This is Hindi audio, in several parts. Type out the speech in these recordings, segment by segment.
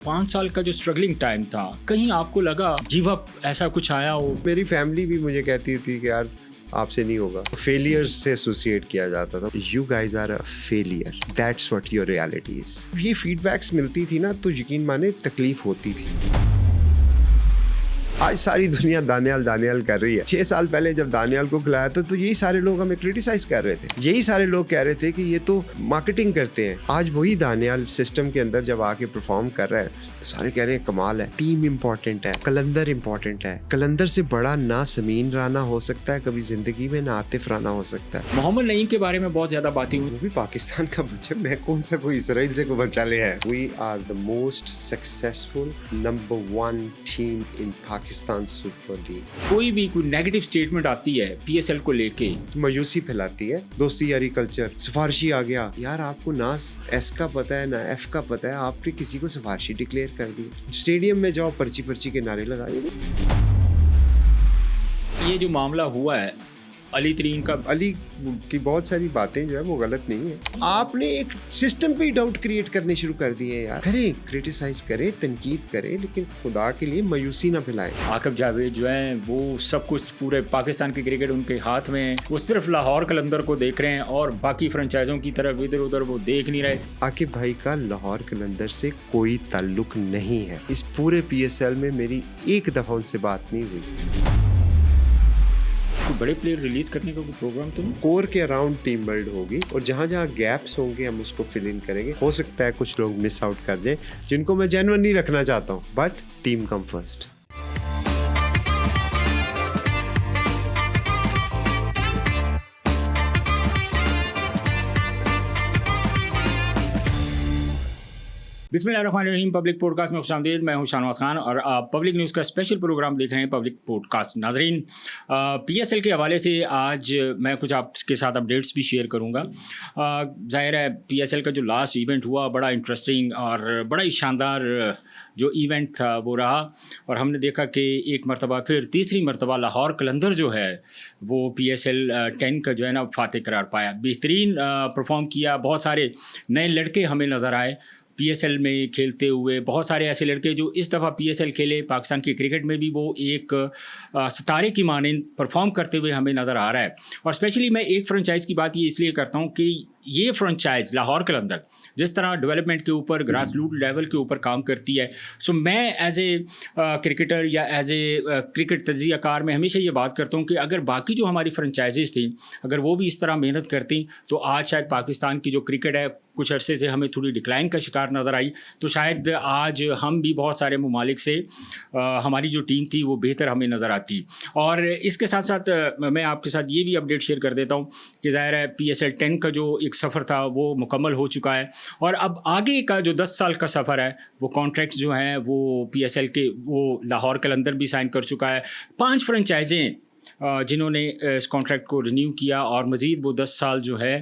5 साल का जो स्ट्रगलिंग टाइम था, कहीं आपको लगा गिव अप, ऐसा कुछ आया हो? मेरी फैमिली भी मुझे कहती थी कि यार आपसे नहीं होगा। फेलियर से एसोसिएट किया जाता था। You guys are a failure, that's what your reality is. ये फीडबैक्स मिलती थी ना, तो यकीन माने तकलीफ होती थी। आज सारी दुनिया दानियाल दानियाल कर रही है। 6 साल पहले जब दानियाल को खिलाया था तो यही सारे लोग हमें क्रिटिसाइज कर रहे थे। यही सारे लोग कह रहे थे कि ये तो मार्केटिंग करते हैं। आज वही दानियाल सिस्टम के अंदर जब आके परफॉर्म कर रहा है तो सारे कह रहे हैं कमाल है। टीम इंपॉर्टेंट है, कलंदर इंपॉर्टेंट है। कलंदर से बड़ा ना समीन राना हो सकता है कभी जिंदगी में, ना आतिफ राना हो सकता है। मोहम्मद नईम के बारे में बहुत ज्यादा बातें हुई। वो भी पाकिस्तान का बच्चा, मैं कौन सा कोई इसराइल से को बचा ले है। We are the most successful number 1 team in Pakistan Super League. कोई भी कोई नेगेटिव स्टेटमेंट आती है पीएसएल को लेके, मायूसी फैलाती है। दोस्ती यारी कल्चर, सिफारिशी आ गया। यार आपको ना एस का पता है ना एफ का पता है, आपने किसी को सिफारिशी डिक्लेयर कर दी। स्टेडियम में जाओ, पर्ची पर्ची के नारे लगाए। ये जो मामला हुआ है अली तरीन का, अली की बहुत सारी बातें जो है वो गलत नहीं है। आपने एक सिस्टम पे डाउट क्रिएट करने शुरू कर दिए। यार करें, क्रिटिसाइज करें, तनकीद करें, लेकिन खुदा के लिए मायूसी ना फैलाएं। आकिब जावेद जो है वो सब कुछ, पूरे पाकिस्तान की क्रिकेट उनके हाथ में है। वो सिर्फ लाहौर कलंदर को देख रहे हैं और बाकी फ्रेंचाइजों की तरफ इधर उधर वो देख नहीं रहे। आकिब भाई का लाहौर कलंदर से कोई ताल्लुक नहीं है। इस पूरे पीएसएल में मेरी एक दफा उनसे बात नहीं हुई। बड़े प्लेयर रिलीज करने का कोई प्रोग्राम तो नहीं? कोर के अराउंड टीम बिल्ड होगी और जहां जहां गैप्स होंगे हम उसको फिल इन करेंगे। हो सकता है कुछ लोग मिस आउट कर दें जिनको मैं जेन्युइन नहीं रखना चाहता हूं, बट टीम कम फर्स्ट। बिस्मिल्लाहिर्रहमानिर्रहीम। पब्लिक पॉडकास्ट में खुशामदीद। मैं हूं शाहनवाज खान और आप पब्लिक न्यूज़ का स्पेशल प्रोग्राम देख रहे हैं पब्लिक पॉडकास्ट। नाजरीन, पीएसएल के हवाले से आज मैं कुछ आपके साथ अपडेट्स भी शेयर करूंगा। जाहिर है पीएसएल का जो लास्ट इवेंट हुआ बड़ा इंटरेस्टिंग और बड़ा ही शानदार जो इवेंट था वो रहा, और हमने देखा कि एक मरतबा फिर तीसरी मरतबा लाहौर कलंदर जो है वो PSL 10 का जो है ना फातेह करार पाया। बेहतरीन परफॉर्म किया। बहुत सारे नए लड़के हमें नज़र आए पीएसएल में खेलते हुए। बहुत सारे ऐसे लड़के जो इस दफ़ा पीएसएल खेले, पाकिस्तान की क्रिकेट में भी वो एक सितारे की मानंद परफॉर्म करते हुए हमें नज़र आ रहा है। और स्पेशली मैं एक फ्रेंचाइज़ की बात ये इसलिए करता हूँ कि ये फ्रेंचाइज़ लाहौर कलंदर जिस तरह डेवलपमेंट के ऊपर, ग्रास रूट लेवल के ऊपर काम करती है। सो मैं एज ए क्रिकेटर या एज ए क्रिकेट तज्ज़ियाकार में हमेशा ये बात करता हूँ कि अगर बाकी जो हमारी फ्रेंचाइजीज़ थी अगर वो भी इस तरह मेहनत करती तो आज शायद पाकिस्तान की जो क्रिकेट है कुछ अरसे से हमें थोड़ी डिक्लाइन का शिकार नज़र आई, तो शायद आज हम भी बहुत सारे ममालिक से हमारी जो टीम थी वो बेहतर हमें नज़र आती। और इसके साथ साथ मैं आपके साथ ये भी अपडेट शेयर कर देता हूँ कि ज़ाहिर है PSL 10 का जो एक सफ़र था वो मुकम्मल हो चुका है और अब आगे का जो 10 साल का सफ़र है वो कॉन्ट्रैक्ट्स जो हैं वो PSL के वो लाहौर कलंदर भी साइन कर चुका है। 5 फ्रेंचाइज़ें जिन्होंने इस कॉन्ट्रैक्ट को रिन्यू किया और मज़ीद वो 10 साल जो है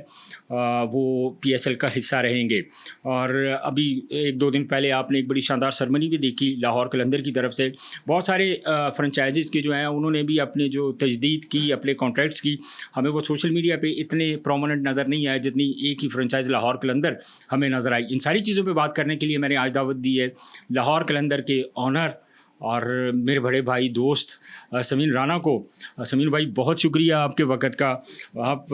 वो PSL का हिस्सा रहेंगे। और अभी 1-2 दिन पहले आपने एक बड़ी शानदार सरमनी भी देखी लाहौर कलंदर की तरफ से। बहुत सारे फ्रेंचाइजीज़ के जो हैं उन्होंने भी अपने जो तजदीद की, अपने कॉन्ट्रैक्ट्स की। हमें वो सोशल मीडिया पे इतने प्रोमिनेंट नज़र नहीं आए जितनी एक ही फ्रेंचाइज़ लाहौर कलंदर हमें नज़र आई। इन सारी चीज़ों पर बात करने के लिए मैंने आज दावत दी है लाहौर कलंदर के ऑनर और मेरे बड़े भाई दोस्त समीन राना को। समीन भाई, बहुत शुक्रिया आपके वक़्त का। आप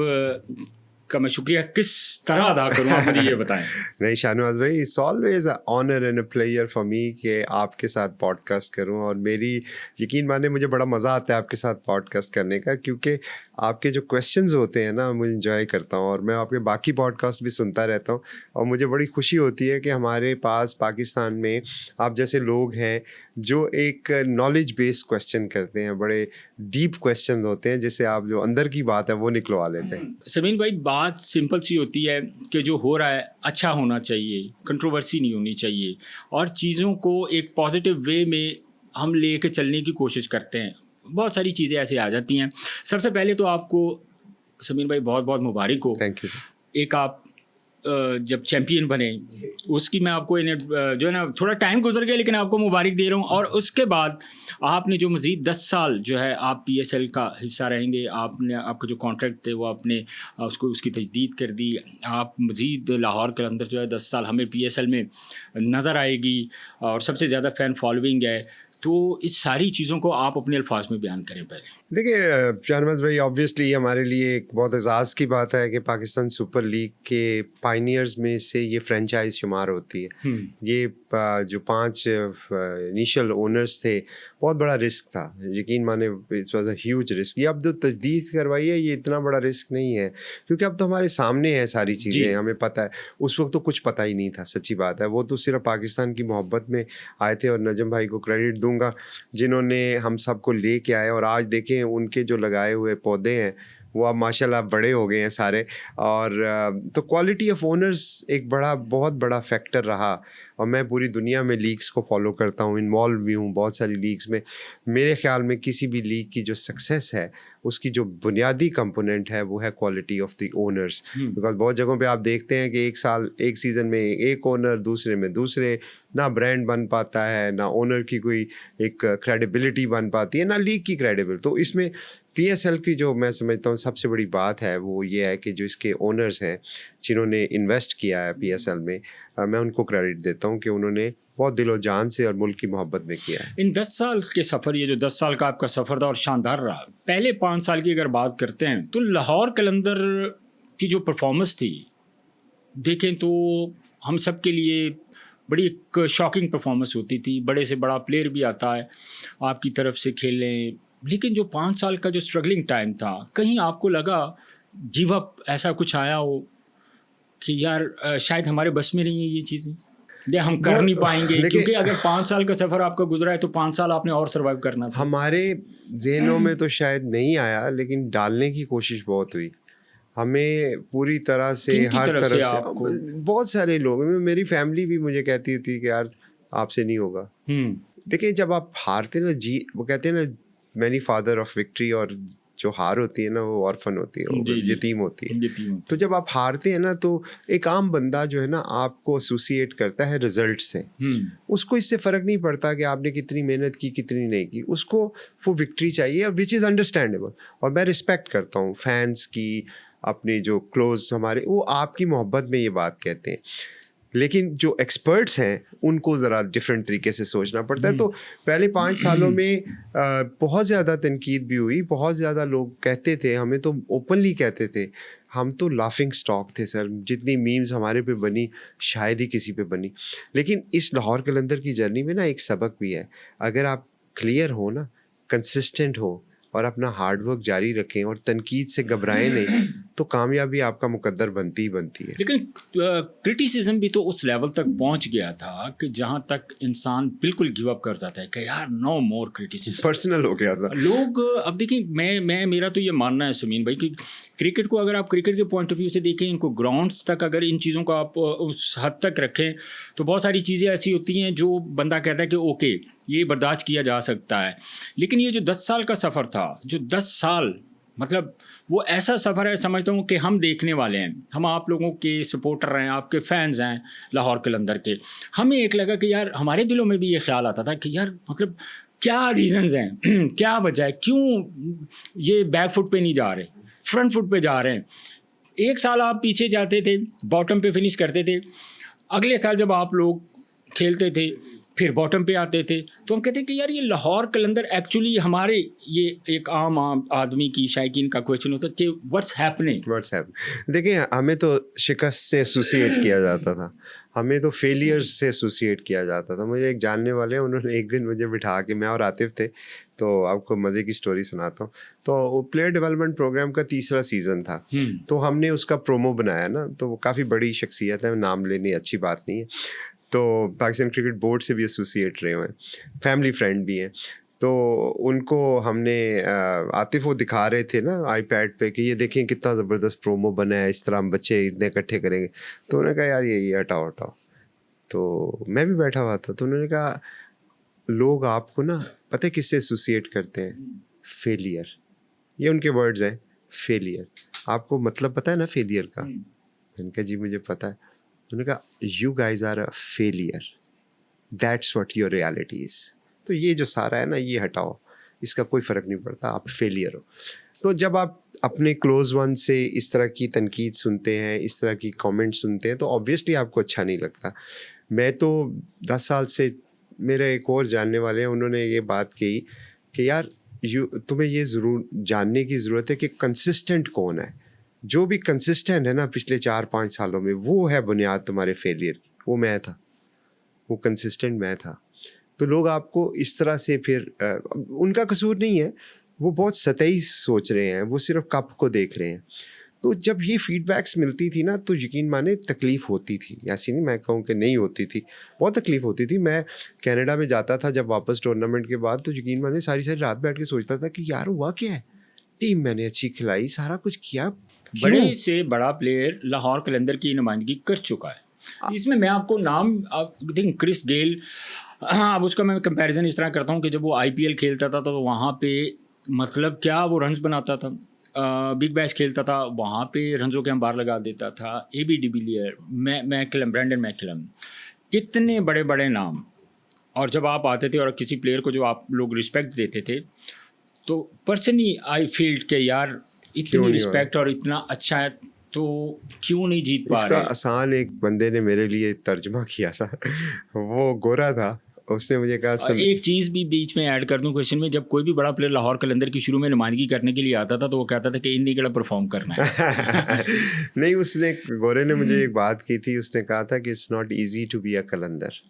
का मैं शुक्रिया किस तरह अदा करूँ, आप मुझे ये बताएं। नहीं शाहनवाज भाई, it's always a honour and a pleasure for me कि आपके साथ पॉडकास्ट करूं। और मेरी यकीन माने मुझे बड़ा मज़ा आता है आपके साथ पॉडकास्ट करने का, क्योंकि आपके जो क्वेश्चंस होते हैं ना मुझे इंजॉय करता हूं और मैं आपके बाकी पॉडकास्ट भी सुनता रहता हूं। और मुझे बड़ी खुशी होती है कि हमारे पास पाकिस्तान में आप जैसे लोग हैं जो एक नॉलेज बेस्ड क्वेश्चन करते हैं, बड़े डीप क्वेश्चन होते हैं, जैसे आप जो अंदर की बात है वो निकलवा लेते हैं। समीन भाई, बात सिंपल सी होती है कि जो हो रहा है अच्छा होना चाहिए, कंट्रोवर्सी नहीं होनी चाहिए और चीज़ों को एक पॉजिटिव वे में हम ले के चलने की कोशिश करते हैं। बहुत सारी चीज़ें ऐसे आ जाती हैं। सबसे पहले तो आपको समीन भाई बहुत बहुत मुबारक हो। Thank you sir. एक आप जब चैम्पियन बने उसकी मैं आपको जो है ना थोड़ा टाइम गुजर गया लेकिन आपको मुबारक दे रहा हूँ। और उसके बाद आपने जो मज़ीद 10 साल जो है आप PSL का हिस्सा रहेंगे, आपका जो कॉन्ट्रैक्ट थे वो आपने उसको उसकी तजदीद कर दी। आप मज़ीद लाहौर के अंदर जो है 10 साल हमें PSL में नज़र आएगी और सबसे ज़्यादा फ़ैन फॉलोइंग है। तो इस सारी चीज़ों को आप अपने अल्फाज में बयान करें पहले। देखिए शहनवाज भाई, ऑब्वियसली हमारे लिए एक बहुत एजाज़ की बात है कि पाकिस्तान सुपर लीग के पायनियर्स में से ये फ्रेंचाइज शुमार होती है। ये जो 5 इनिशियल ओनर्स थे, बहुत बड़ा रिस्क था, यकीन माने it was a huge risk. ये अब जो तजदीद करवाई है ये इतना बड़ा रिस्क नहीं है, क्योंकि अब तो हमारे सामने है सारी चीज़ें, हमें पता है। उस वक्त तो कुछ पता ही नहीं था, सच्ची बात है। वो तो सिर्फ पाकिस्तान की मोहब्बत में आए थे, और नजम भाई को क्रेडिट दूंगा जिन्होंने हम सबको ले के आए। और आज देखें उनके जो लगाए हुए पौधे हैं वो अब माशाल्लाह बड़े हो गए हैं सारे। और तो क्वालिटी ऑफ ओनर्स एक बहुत बड़ा फैक्टर रहा। और मैं पूरी दुनिया में लीग्स को फॉलो करता हूँ, इन्वॉल्व भी हूँ बहुत सारी लीग्स में। मेरे ख्याल में किसी भी लीग की जो सक्सेस है उसकी जो बुनियादी कंपोनेंट है वो है quality of the owners. Because बहुत जगहों पे आप देखते हैं कि एक सीज़न में एक ओनर, दूसरे में दूसरे, ना ब्रांड बन पाता है, ना ओनर की कोई एक क्रेडिबिलिटी बन पाती है, ना लीग की क्रेडिबिलिटी। तो इसमें PSL की जो मैं समझता हूँ सबसे बड़ी बात है वो ये है कि जो इसके ओनर्स हैं जिन्होंने इन्वेस्ट किया है PSL में, मैं उनको क्रेडिट देता हूँ कि उन्होंने बहुत दिलो जान से और मुल्क की मोहब्बत में किया है। इन 10 साल के सफ़र, ये जो 10 साल का आपका सफ़र था और शानदार रहा, पहले 5 साल की अगर बात करते हैं तो लाहौर कलंदर की जो परफॉर्मेंस थी देखें तो हम सब के लिए बड़ी एक शॉकिंग परफॉर्मेंस होती थी। बड़े से बड़ा प्लेयर भी आता है आपकी तरफ से खेलें, लेकिन जो 5 साल का जो स्ट्रगलिंग टाइम था, कहीं आपको लगा गिव अप, ऐसा कुछ आया हो कि यार शायद हमारे बस में नहीं है ये चीज़ें, या हम कर नहीं पाएंगे? क्योंकि अगर 5 साल का सफ़र आपका गुजरा है तो 5 साल आपने और सर्वाइव करना था। हमारे जहनों में तो शायद नहीं आया, लेकिन डालने की कोशिश बहुत हुई। हमें पूरी तरह से, हर तरफ से बहुत सारे लोग, मेरी फैमिली भी मुझे कहती थी कि यार आपसे नहीं होगा। देखिए जब आप हारते ना, वो कहते हैं ना मैनी फादर ऑफ विक्ट्री, और जो हार होती है ना वो ऑर्फन होती है, वो यतीम होती है। तो जब आप हारते हैं ना तो एक आम बंदा जो है ना आपको एसोसिएट करता है रिजल्ट से। उसको इससे फ़र्क नहीं पड़ता कि आपने कितनी मेहनत की कितनी नहीं की, उसको वो विक्ट्री चाहिए, विच इज़ अंडरस्टैंडेबल। और मैं रिस्पेक्ट करता हूँ फैंस की, अपने जो क्लोज हमारे, वो आपकी मोहब्बत में ये बात कहते हैं। लेकिन जो एक्सपर्ट्स हैं उनको ज़रा डिफरेंट तरीके से सोचना पड़ता है। तो पहले 5 सालों में बहुत ज़्यादा तनकीद भी हुई, बहुत ज़्यादा लोग कहते थे, हमें तो ओपनली कहते थे, हम तो लाफिंग स्टॉक थे सर, जितनी मीम्स हमारे पे बनी शायद ही किसी पे बनी। लेकिन इस लाहौर कलंदर की जर्नी में ना एक सबक भी है, अगर आप क्लियर हो ना, कंसिस्टेंट हो और अपना हार्डवर्क जारी रखें और तनकीद से घबराएं नहीं, तो कामयाबी आपका मुकद्दर बनती ही बनती है। लेकिन क्रिटिसिज्म भी तो उस लेवल तक पहुंच गया था कि जहां तक इंसान बिल्कुल गिव अप कर जाता है कि यार नो मोर क्रिटिसिज्म, पर्सनल हो गया था लोग। अब देखिए मेरा तो ये मानना है समीन भाई कि क्रिकेट को अगर आप क्रिकेट के पॉइंट ऑफ व्यू से देखें, इनको ग्राउंड्स तक अगर इन चीज़ों को आप उस हद तक रखें तो बहुत सारी चीज़ें ऐसी होती हैं जो बंदा कहता है कि ओके ये बर्दाश्त किया जा सकता है। लेकिन ये जो 10 साल का सफ़र था, जो 10 साल मतलब वो ऐसा सफ़र है, समझता हूँ कि हम देखने वाले हैं, हम आप लोगों के सपोर्टर हैं, आपके फैंस हैं लाहौर कलंदर के। हमें एक लगा कि यार हमारे दिलों में भी ये ख्याल आता था कि यार मतलब क्या रीज़न्स हैं क्या वजह है, क्यों ये बैक फुट पे नहीं जा रहे, फ्रंट फुट पे जा रहे हैं। एक साल आप पीछे जाते थे, बॉटम पे फिनिश करते थे, अगले साल जब आप लोग खेलते थे फिर बॉटम पे आते थे, तो हम कहते हैं कि यार ये लाहौर कलंदर एक्चुअली हमारे, ये एक आम आदमी की शायकीन का क्वेश्चन होता है कि व्हाट्स हैपनिंग। देखिए हमें तो शिकस्त से एसोसिएट किया जाता था, हमें तो फेलियर्स से एसोसिएट किया जाता था। मुझे एक जानने वाले हैं, उन्होंने एक दिन मुझे बिठा के, मैं और आतिफ थे, तो आपको मज़े की स्टोरी सुनाता हूँ। तो वो प्लेयर डेवलपमेंट प्रोग्राम का 3रा सीज़न था, तो हमने उसका प्रोमो बनाया ना, तो वो काफ़ी बड़ी शख्सियत है, नाम लेनी अच्छी बात नहीं है, तो पाकिस्तान क्रिकेट बोर्ड से भी एसोसिएट रहे हुए हैं, फैमिली फ्रेंड भी हैं। तो उनको हमने आतिफ वो दिखा रहे थे ना आईपैड पे कि ये देखें कितना ज़बरदस्त प्रोमो बना है, इस तरह हम बच्चे इतने इकट्ठे करेंगे। तो उन्होंने कहा यार ये हटाओ। तो मैं भी बैठा हुआ था, तो उन्होंने कहा लोग आपको ना पता है किससे एसोसिएट करते हैं, फेलियर। ये उनके वर्ड्स हैं, फेलियर। आपको मतलब पता है ना फेलियर का, मैंने कहा जी मुझे पता है। उन्होंने कहा you guys are a failure, that's what your reality is. तो ये जो सारा है ना ये हटाओ, इसका कोई फ़र्क नहीं पड़ता, आप फेलियर हो। तो जब आप अपने क्लोज वन से इस तरह की तनकीद सुनते हैं, इस तरह की कमेंट सुनते हैं, तो ऑब्वियसली आपको अच्छा नहीं लगता। मैं तो 10 साल से, मेरे एक और जानने वाले हैं, उन्होंने ये बात कही कि यार तुम्हें ये ज़रूर जानने की ज़रूरत है कि कंसिस्टेंट कौन है। जो भी कंसिस्टेंट है ना पिछले 4-5 सालों में, वो है बुनियाद तुम्हारे फेलियर। वो मैं था, वो कंसिस्टेंट मैं था। तो लोग आपको इस तरह से फिर उनका कसूर नहीं है, वो बहुत सतही सोच रहे हैं, वो सिर्फ कप को देख रहे हैं। तो जब ये फीडबैक्स मिलती थी ना तो यकीन माने तकलीफ़ होती थी, ऐसी नहीं मैं कहूँ कि नहीं होती थी, बहुत तकलीफ़ होती थी। मैं कनाडा में जाता था जब वापस टूर्नामेंट के बाद, तो यकीन माने सारी सारी रात बैठ के सोचता था कि यार हुआ क्या है, टीम मैंने अच्छी खिलाई, सारा कुछ किया, बड़े से बड़ा प्लेयर लाहौर कलंदर की नुमाइंदगी कर चुका है। इसमें मैं आपको नाम थिंक क्रिस गेल, हाँ, अब उसका मैं कंपैरिजन इस तरह करता हूँ कि जब वो IPL खेलता था तो वहाँ पे मतलब क्या वो रन्स बनाता था, बिग बैश खेलता था वहाँ पे रन्सों के अंबार लगा देता था। AB de Villiers, McCullum, Brendon McCullum, कितने बड़े बड़े नाम। और जब आप आते थे और किसी प्लेयर को जो आप लोग रिस्पेक्ट देते थे, तो पर्सनली आई फील्ड के यार इतनी रिस्पेक्ट और इतना अच्छा है तो क्यों नहीं जीत पा इसका रहे। आसान एक बंदे ने मेरे लिए तर्जमा किया था वो गोरा था, उसने मुझे कहा एक चीज़ भी बीच में ऐड कर दूं क्वेश्चन में, जब कोई भी बड़ा प्लेयर लाहौर कलंदर की शुरू में नुमाइंदगी करने के लिए आता था तो वो कहता था कि इन्हीं केड़ा परफॉर्म करना है। नहीं, उसने, गोरे ने मुझे एक बात की थी, उसने कहा था कि it's not easy to be a Qalandar.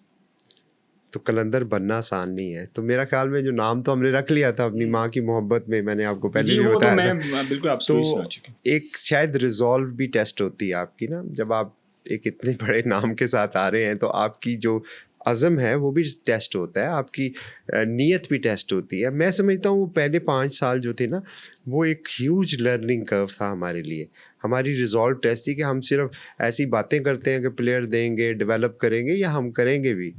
तो कलंदर बनना आसान नहीं है। तो मेरा ख्याल में जो नाम तो हमने रख लिया था अपनी माँ की मोहब्बत में, मैंने आपको पहले भी बताया था। मैं बिल्कुल आप तो सुना चुके। एक शायद रिजॉल्व भी टेस्ट होती है आपकी ना, जब आप एक इतने बड़े नाम के साथ आ रहे हैं तो आपकी जो अज़म है वो भी टेस्ट होता है, आपकी नीयत भी टेस्ट होती है। मैं समझता हूँ वो पहले 5 साल जो थे ना वो एक ह्यूज लर्निंग कर्व था हमारे लिए। हमारी रिजॉल्व टेस्ट थी कि हम सिर्फ ऐसी बातें करते हैं कि प्लेयर देंगे, डेवलप करेंगे, या हम करेंगे भी।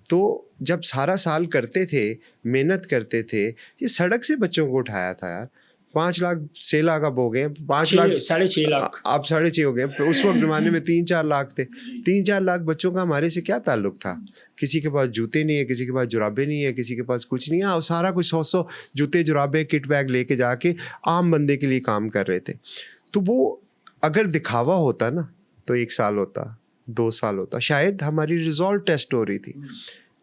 तो जब सारा साल करते थे, मेहनत करते थे, ये सड़क से बच्चों को उठाया था यार। 5 लाख 6 लाख अब हो गए, 5 लाख 6.5 लाख अब 6.5 हो गए। उस वक्त ज़माने में 3-4 लाख थे। 3-4 लाख बच्चों का हमारे से क्या ताल्लुक था। किसी के पास जूते नहीं है, किसी के पास जुराबे नहीं है, किसी के पास कुछ नहीं है, और सारा कुछ 100 जूते जुराबे किट बैग लेके जाके आम बंदे के लिए काम कर रहे थे। तो वो अगर दिखावा होता ना तो 1 साल होता, 2 साल होता, शायद हमारी रिजॉल्व टेस्ट हो रही थी।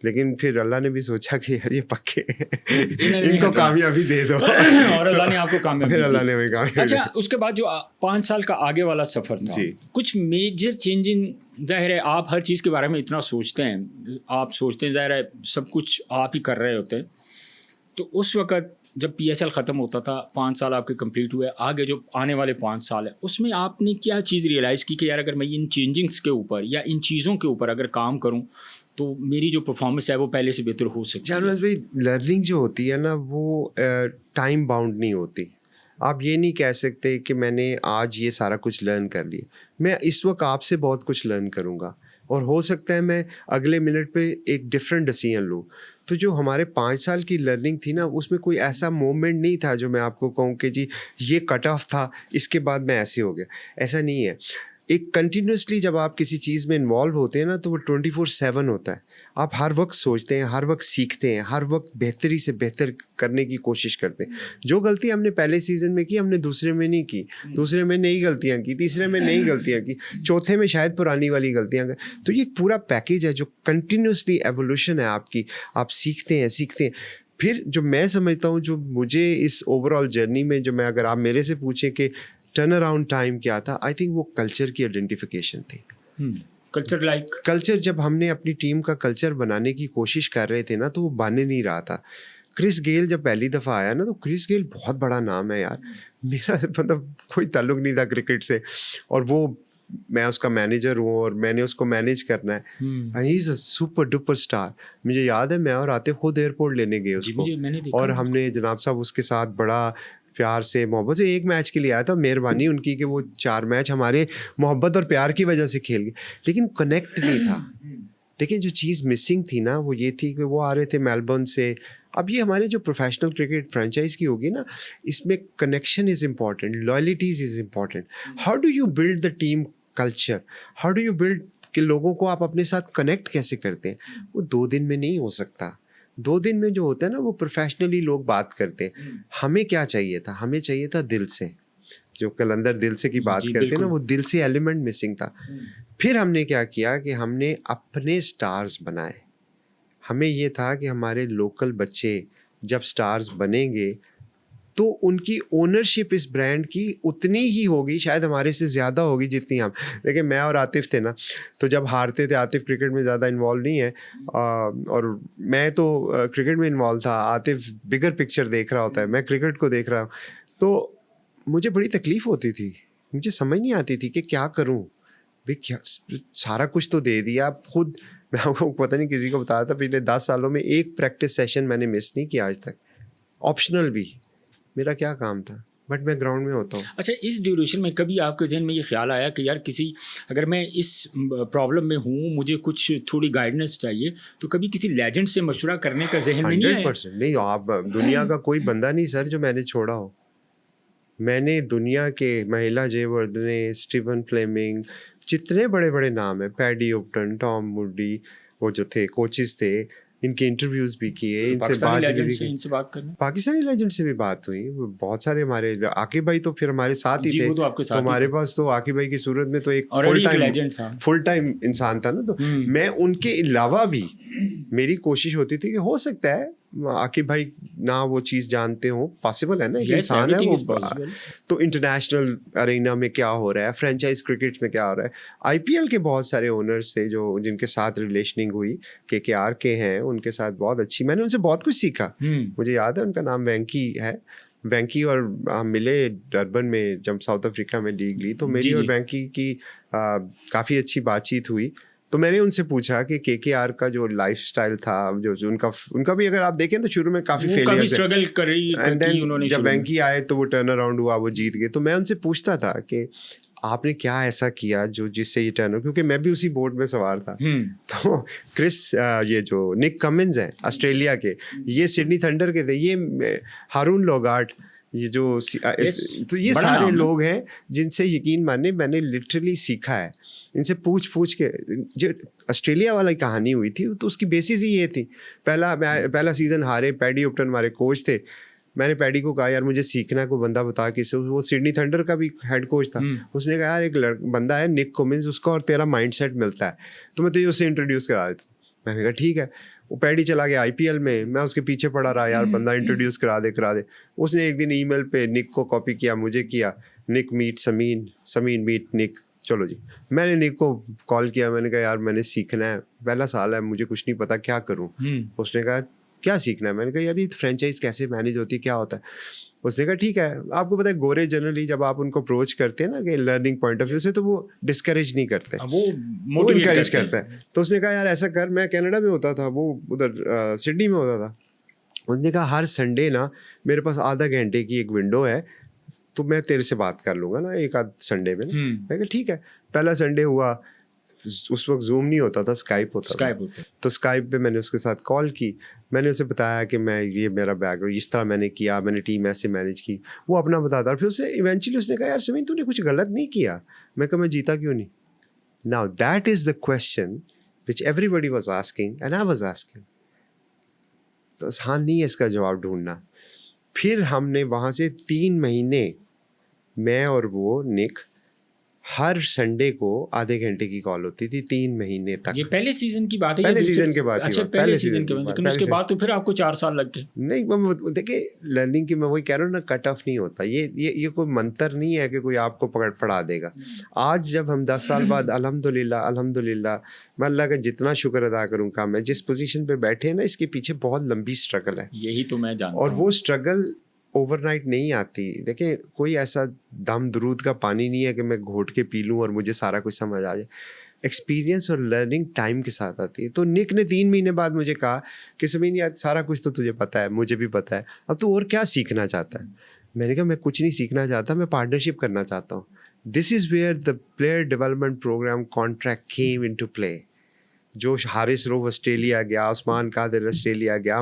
लेकिन फिर अल्लाह ने भी सोचा कि यार ये पक्के इनको कामयाबी दे दो और अल्लाह ने आपको कामयाबी फिर अल्लाह दी। ने हमें कामयाबी अच्छा, उसके बाद जो 5 साल का आगे वाला सफ़र था, जी। कुछ मेजर चेंजिंग, ज़ाहिर है आप हर चीज़ के बारे में इतना सोचते हैं, आप सोचते हैं, ज़ाहिर है सब कुछ आप ही कर रहे होते हैं। तो उस वक़्त जब PSL ख़त्म होता था, 5 साल आपके कंप्लीट हुए, आगे जो आने वाले 5 साल है उसमें आपने क्या चीज़ रियलाइज़ की कि यार अगर मैं इन चेंजिंग्स के ऊपर या इन चीज़ों के ऊपर अगर काम करूँ तो मेरी जो परफॉर्मेंस है वो पहले से बेहतर हो सकती है। जानवर भाई, लर्निंग जो होती है ना वो टाइम बाउंड नहीं होती। आप ये नहीं कह सकते कि मैंने आज ये सारा कुछ लर्न कर लिया। मैं इस वक्त आपसे बहुत कुछ लर्न करूँगा और हो सकता है मैं अगले मिनट पे एक डिफरेंट डिसीजन लूँ। तो जो हमारे 5 साल की लर्निंग थी ना उसमें कोई ऐसा मोमेंट नहीं था जो मैं आपको कहूँ कि जी ये कट ऑफ था, इसके बाद मैं ऐसे हो गया, ऐसा नहीं है। एक कंटिन्यूसली जब आप किसी चीज़ में इन्वॉल्व होते हैं ना तो वो 24/7 होता है। आप हर वक्त सोचते हैं, हर वक्त सीखते हैं, हर वक्त बेहतरी से बेहतर करने की कोशिश करते हैं। जो गलती हमने पहले सीज़न में की हमने दूसरे में नहीं की, दूसरे में नई गलतियाँ की, तीसरे में नई गलतियाँ की, चौथे में शायद पुरानी वाली गलतियाँ की। तो ये पूरा पैकेज है जो कंटिन्यूसली एवोल्यूशन है आपकी, आप सीखते हैं सीखते हैं। फिर जो मैं समझता हूँ जो मुझे इस ओवरऑल जर्नी में जो मैं, अगर आप मेरे से पूछें कि टर्न अराउंड टाइम क्या था, आई थिंक वो कल्चर की आइडेंटिफिकेशन थी। कल्चर लाइक कल्चर जब हमने अपनी टीम का कल्चर बनाने की कोशिश कर रहे थे ना तो वो बन नहीं रहा था। क्रिस गेल जब पहली दफ़ा आया ना तो क्रिस गेल बहुत बड़ा नाम है यार, मेरा मतलब कोई ताल्लुक नहीं था क्रिकेट से, और वो मैं उसका मैनेजर हूँ और मैंने उसको मैनेज करना है। And he is a super duper star. मुझे याद है मैं और आते खुद एयरपोर्ट लेने गए उसको, और हमने जनाब साहब उसके साथ बड़ा प्यार से मोहब्बत से, एक मैच के लिए आया था, मेहरबानी उनकी कि वो 4 मैच हमारे मोहब्बत और प्यार की वजह से खेल गए, लेकिन कनेक्ट नहीं था। देखिए जो चीज़ मिसिंग थी ना वो ये थी कि वो आ रहे थे मेलबर्न से। अब ये हमारे जो प्रोफेशनल क्रिकेट फ्रेंचाइज की होगी ना, इसमें connection is important, loyalties is important. How do you build the team culture, how do you build कि लोगों को आप अपने साथ कनेक्ट कैसे करते हैं, वो 2 दिन में नहीं हो सकता। 2 दिन में जो होता है ना वो प्रोफेशनली लोग बात करते हैं। हमें क्या चाहिए था, हमें चाहिए था दिल से, जो कलंदर दिल से की बात जी, करते हैं ना, बिल्कुल। वो दिल से एलिमेंट मिसिंग था। फिर हमने क्या किया कि हमने अपने स्टार्स बनाए। हमें ये था कि हमारे लोकल बच्चे जब स्टार्स बनेंगे तो उनकी ओनरशिप इस ब्रांड की उतनी ही होगी, शायद हमारे से ज़्यादा होगी जितनी हम। देखिए मैं और आतिफ थे ना, तो जब हारते थे, आतिफ क्रिकेट में ज़्यादा इन्वॉल्व नहीं है और मैं तो क्रिकेट में इन्वॉल्व था, आतिफ बिगर पिक्चर देख रहा होता है, मैं क्रिकेट को देख रहा हूँ। तो मुझे बड़ी तकलीफ़ होती थी, मुझे समझ नहीं आती थी कि क्या करूँ भाई, क्या सारा कुछ तो दे दिया। आप खुद, मैं आपको पता नहीं किसी को बताया था, पिछले 10 सालों में एक प्रैक्टिस सेशन मैंने मिस नहीं किया आज तक, ऑप्शनल भी। मेरा क्या काम था, बट मैं ग्राउंड में होता हूँ। अच्छा, इस ड्यूरेशन में कभी आपके जहन में ये ख्याल आया कि यार किसी, अगर मैं इस प्रॉब्लम में हूँ, मुझे कुछ थोड़ी गाइडेंस चाहिए, तो कभी किसी लेजेंड से मशवरा करने का जहन में नहीं आया? 100% नहीं, आप दुनिया का कोई बंदा नहीं सर जो मैंने छोड़ा हो। मैंने दुनिया के महिला जयवर्धने, स्टीवन फ्लेमिंग, जितने बड़े बड़े नाम है, पैडी ओप्टन, टॉम मूडी, वो जो थे कोचेस थे, इनके इंटरव्यूज भी किए, इनसे पाकिस्तानी बातचीत लेजेंड भी से की। इनसे बात करना? पाकिस्तानी लेजेंड से भी बात हुई, वो बहुत सारे हमारे आकिब भाई तो फिर हमारे साथ ही जी, थे। वो तो आपके साथ ही हमारे थे। पास तो आकिब भाई की सूरत में तो एक ऑलरेडी एक लेजेंड था। फुल टाइम इंसान था ना, तो मैं उनके अलावा भी मेरी कोशिश होती थी कि हो सकता है आकिब भाई ना वो चीज़ जानते हो, पॉसिबल है ना, एक Yes, इंसान है everything वो। is possible. तो इंटरनेशनल अरेना में क्या हो रहा है, फ्रेंचाइज क्रिकेट में क्या हो रहा है। आईपीएल के बहुत सारे ओनर्स थे जो जिनके साथ रिलेशनिंग हुई, केकेआर के हैं, उनके साथ बहुत अच्छी, मैंने उनसे बहुत कुछ सीखा। मुझे याद है उनका नाम वेंकी है, वेंकी और हम मिले डरबन में जब साउथ अफ्रीका में लीग ली, तो मेरी जी, और जी। वेंकी की काफ़ी अच्छी बातचीत हुई। तो मैंने उनसे पूछा कि केकेआर का जो लाइफस्टाइल था, जो उनका भी अगर आप देखें तो शुरू में काफ़ी वो काफी फेलियर्स है, स्ट्रगल एंड की देन उन्होंने जब शुरू में। वेंकी आए तो वो टर्न अराउंड हुआ, वो जीत गए। तो मैं उनसे पूछता था कि आपने क्या ऐसा किया जो जिससे ये टर्न, क्योंकि मैं भी उसी बोट में सवार था। तो क्रिस, ये जो निक कमिंस हैं ऑस्ट्रेलिया के, ये सिडनी थंडर के थे, ये हारून लोगार्ट, ये जो तो ये बड़ा सारे नाम है। लोग हैं जिनसे यकीन माने मैंने लिटरली सीखा है। इनसे पूछ के जो ऑस्ट्रेलिया वाली कहानी हुई थी तो उसकी बेसिस ही ये थी। पहला सीज़न हारे, पैडी ओप्टन हमारे कोच थे। मैंने पैडी को कहा यार मुझे सीखना है, कोई बंदा बता किसे। वो सिडनी थंडर का भी हेड कोच था। उसने कहा यार एक बंदा है निक कमिंस, उसका और तेरा माइंडसेट मिलता है, तो मैं तुझे उससे इंट्रोड्यूस करा देता हूँ। मैंने कहा ठीक है। वो पैडी चला गया आईपीएल में, मैं उसके पीछे पड़ा रहा, यार बंदा इंट्रोड्यूस करा दे। उसने एक दिन ईमेल पे निक को कॉपी किया, मुझे किया, निक मीट समीन, समीन मीट निक, चलो जी। मैंने निक को कॉल किया, मैंने कहा यार मैंने सीखना है, पहला साल है, मुझे कुछ नहीं पता, क्या करूँ। उसने कहा क्या सीखना है। मैंने कहा यार ये फ्रेंचाइज कैसे मैनेज होती है, क्या होता है। उसने कहा ठीक है। आपको पता है गोरे जनरली जब आप उनको अप्रोच करते हैं ना कि लर्निंग पॉइंट ऑफ व्यू से, तो वो डिस्करेज नहीं करते, वो इनकरेज करते हैं। तो उसने कहा यार ऐसा कर, मैं कनाडा में होता था, वो उधर सिडनी में होता था। उसने कहा हर संडे ना मेरे पास आधा घंटे की एक विंडो है, तो मैं तेरे से बात कर लूँगा ना एक आध संडे में। मैं कहा ठीक है। पहला संडे हुआ, उस वक्त जूम नहीं होता था, स्काइप होता था। तो स्काइप पे मैंने उसके साथ कॉल की, मैंने उसे बताया कि मैं ये मेरा बैकग्राउंड इस तरह मैंने किया, मैंने टीम ऐसे मैनेज की, वो अपना बताता। फिर उससे इवेंचुअली उसने कहा यार समीन तूने कुछ गलत नहीं किया। मैं कहा मैं जीता क्यों नहीं। Now that is the question which everybody was asking and I was asking. तो आसान नहीं है इसका जवाब ढूंढना। फिर हमने वहाँ से 3 महीने, मैं और वो निक, हर संडे को आधे घंटे की कॉल होती थी 3 महीने तक। ये पहले सीजन की बात है? पहले सीजन के बाद। अच्छा, पहले सीजन के बाद। लेकिन उसके बाद तो फिर आपको 4 साल लग गए। नहीं, देखिए लर्निंग की मैं वही कह रहा हूँ ना, कट ऑफ नहीं होता। ये कोई मंत्र नहीं है कि कोई आपको पढ़ा देगा। आज जब हम 10 साल बाद अल्हम्दुलिल्लाह, मैं अल्लाह का जितना शुक्र अदा करूँ कम है, जिस पोजीशन पे बैठे हैं ना, इसके पीछे बहुत लंबी स्ट्रगल है। यही तो मैं जानता हूँ। और वो स्ट्रगल ओवरनाइट नहीं आती। देखिए कोई ऐसा दम दरूद का पानी नहीं है कि मैं घोट के पी लूँ और मुझे सारा कुछ समझ आ जाए। एक्सपीरियंस और लर्निंग टाइम के साथ आती है। तो निक ने 3 महीने बाद मुझे कहा कि समीन यार सारा कुछ तो तुझे पता है, मुझे भी पता है, अब तू और क्या सीखना चाहता है। मैंने कहा मैं कुछ नहीं सीखना चाहता, मैं पार्टनरशिप करना चाहता हूँ। This is where the player development program contract came into play. जो हारिस रोव ऑस्ट्रेलिया गया, उस्मान कादिर ऑस्ट्रेलिया गया,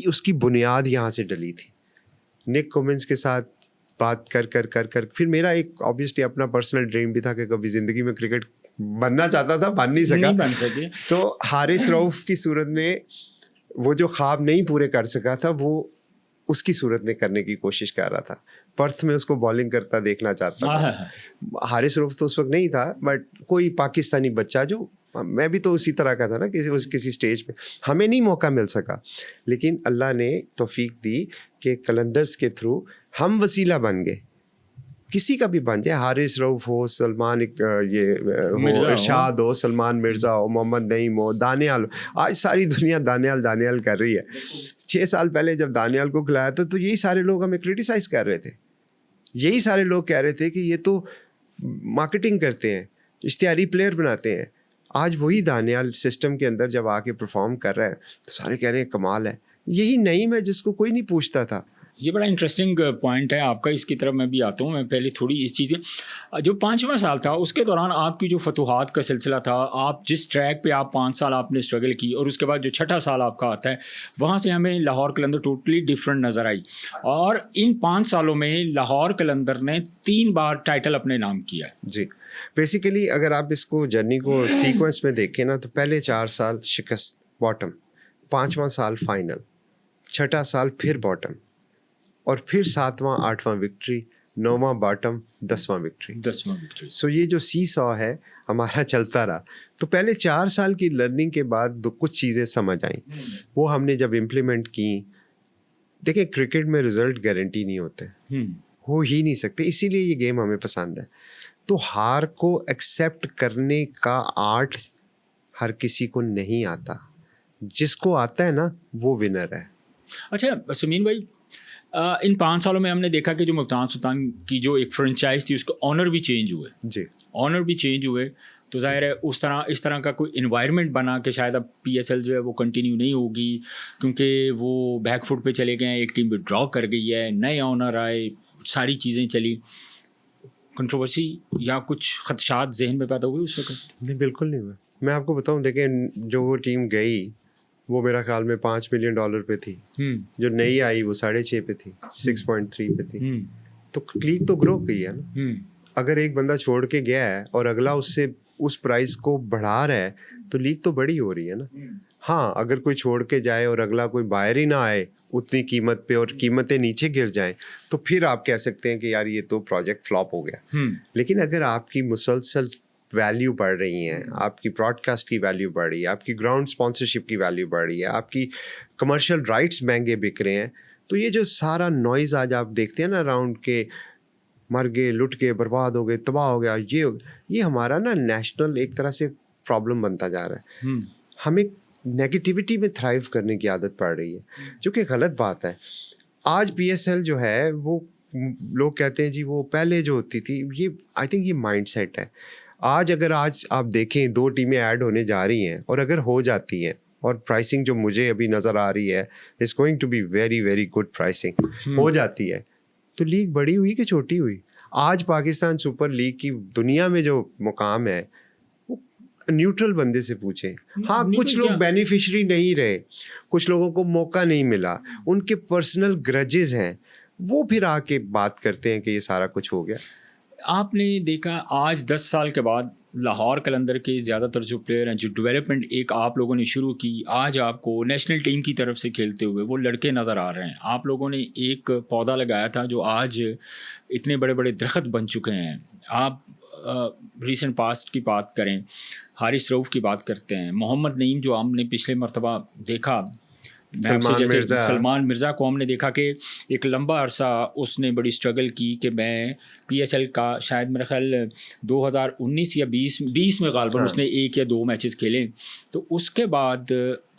उसकी बुनियाद यहाँ से डली थी। निक कमिंस के साथ बात कर फिर मेरा एक ऑब्वियसली अपना पर्सनल ड्रीम भी था कि कभी ज़िंदगी में क्रिकेट बनना चाहता था, बन नहीं सका, नहीं बन सके। तो हारिस रऊफ की सूरत में वो जो ख्वाब नहीं पूरे कर सका था वो उसकी सूरत में करने की कोशिश कर रहा था। पर्थ में उसको बॉलिंग करता देखना चाहता था। हारिस रऊफ तो उस वक्त नहीं था, बट कोई पाकिस्तानी बच्चा जो, मैं भी तो उसी तरह का था ना, किसी स्टेज पे हमें नहीं मौका मिल सका, लेकिन अल्लाह ने तौफीक दी कि कलंदर्स के थ्रू हम वसीला बन गए। किसी का भी बन जाए, हारिस रऊफ हो, सलमान हो, इरशाद हो, सलमान मिर्ज़ा हो, मोहम्मद नईम हो, दानियाल हो, आज सारी दुनिया दानियाल कर रही है। 6 साल पहले जब दानियाल को खिलाया था तो यही सारे लोग हमें क्रिटिसाइज़ कर रहे थे, यही सारे लोग कह रहे थे कि ये तो मार्केटिंग करते हैं, इश्तिहारी प्लेयर बनाते हैं। आज वही दानियाल सिस्टम के अंदर जब आके परफॉर्म कर रहा है तो सारे कह रहे हैं कमाल है। यही नईम है जिसको कोई नहीं पूछता था। ये बड़ा इंटरेस्टिंग पॉइंट है आपका, इसकी तरफ मैं भी आता हूँ। मैं पहले थोड़ी इस चीज़ें, जो 5वां साल था उसके दौरान आपकी जो फतूहात का सिलसिला था, आप जिस ट्रैक पे आप 5 साल आपने स्ट्रगल की, और उसके बाद जो 6ठा साल आपका आता है, वहाँ से हमें लाहौर कलंदर टोटली डिफरेंट नज़र आई। और इन 5 सालों में लाहौर कलंदर ने 3 बार टाइटल अपने नाम किया है। जी, बेसिकली अगर आप इसको जर्नी को सीक्वेंस में देखें ना, तो पहले 4 साल शिकस्त, बॉटम, 5वां साल फाइनल, 6ठा साल फिर बॉटम, और फिर 7वां 8वां विक्ट्री, 9वां बॉटम, 10वां विक्ट्री। सो ये जो सी सॉ है हमारा चलता रहा। तो पहले 4 साल की लर्निंग के बाद कुछ चीज़ें समझ आई, वो हमने जब इम्प्लीमेंट की। देखिए, क्रिकेट में रिजल्ट गारंटी नहीं होते, हो ही नहीं सकते, इसीलिए ये गेम हमें पसंद है। तो हार को एक्सेप्ट करने का आर्ट हर किसी को नहीं आता, जिसको आता है ना वो विनर है। अच्छा समीन भाई, इन 5 सालों में हमने देखा कि जो मुल्तान सुल्तान की जो एक फ्रेंचाइज थी उसके ऑनर भी चेंज हुए। जी, ऑनर भी चेंज हुए, तो जाहिर है इस तरह का कोई इन्वायरमेंट बना कि शायद अब PSL जो है वो कंटिन्यू नहीं होगी, क्योंकि वो बैक फुट पे चले गए हैं, एक टीम विड्रॉ कर गई है, नए ऑनर आए, सारी चीज़ें चली। कंट्रोवर्सी या कुछ खदशात जहन में पैदा हुए उस वक्त? नहीं, बिल्कुल नहीं हुआ। मैं आपको बताऊं, देखें, जो वो टीम गई वो मेरा ख्याल में $5 मिलियन पे थी, जो नई आई वो 6.5 पे थी, 6.3 पे थी। तो लीग तो ग्रो की है ना। अगर एक बंदा छोड़ के गया है और अगला उससे उस प्राइस को बढ़ा रहा है तो लीग तो बड़ी हो रही है ना। हाँ, अगर कोई छोड़ के जाए और अगला कोई बायर ही ना आए उतनी कीमत पे और कीमतें नीचे गिर जाएं, तो फिर आप कह सकते हैं कि यार ये तो प्रोजेक्ट फ्लॉप हो गया। लेकिन अगर आपकी मुसलसल वैल्यू बढ़ रही हैं, आपकी ब्रॉडकास्ट की वैल्यू बढ़ रही है, आपकी ग्राउंड स्पॉन्सरशिप की वैल्यू बढ़ रही है, आपकी कमर्शियल राइट्स महंगे बिक रहे हैं, तो ये जो सारा नॉइज़ आज आप देखते हैं ना राउंड के, मर गए, लुट गए, बर्बाद हो गए, तबाह हो गया, ये हमारा ना नेशनल एक तरह से प्रॉब्लम बनता जा रहा है। हमें नेगेटिविटी में थ्राइव करने की आदत पड़ रही है, जो कि गलत बात है। आज PSL जो है वो लोग कहते हैं जी वो पहले जो होती थी, ये आई थिंक ये माइंडसेट है। अगर आज आप देखें 2 टीमें ऐड होने जा रही हैं, और अगर हो जाती हैं, और प्राइसिंग जो मुझे अभी नज़र आ रही है is going to be very very good pricing, हो जाती है, तो लीग बड़ी हुई कि छोटी हुई? आज पाकिस्तान सुपर लीग की दुनिया में जो मुकाम है वो न्यूट्रल बंदे से पूछें। हाँ, कुछ लोग बेनिफिशरी नहीं रहे, कुछ लोगों को मौका नहीं मिला, उनके पर्सनल ग्रजेस हैं, वो फिर आके बात करते हैं कि ये सारा कुछ हो गया। आपने देखा आज 10 साल के बाद लाहौर कलंदर के ज़्यादातर जो प्लेयर हैं, जो डेवलपमेंट एक आप लोगों ने शुरू की, आज आपको नेशनल टीम की तरफ से खेलते हुए वो लड़के नज़र आ रहे हैं। आप लोगों ने एक पौधा लगाया था जो आज इतने बड़े बड़े दरख्त बन चुके हैं। आप रीसेंट पास्ट की बात करें, हारिस रऊफ की बात करते हैं, मोहम्मद नईम जो हमने पिछले मरतबा देखा, सलमान मिर्ज़ा को हमने देखा कि एक लंबा अरसा उसने बड़ी स्ट्रगल की कि मैं PSL का शायद मेरा ख्याल 2019 या 20 में गालबन उसने 1 या 2 मैचेस खेले। तो उसके बाद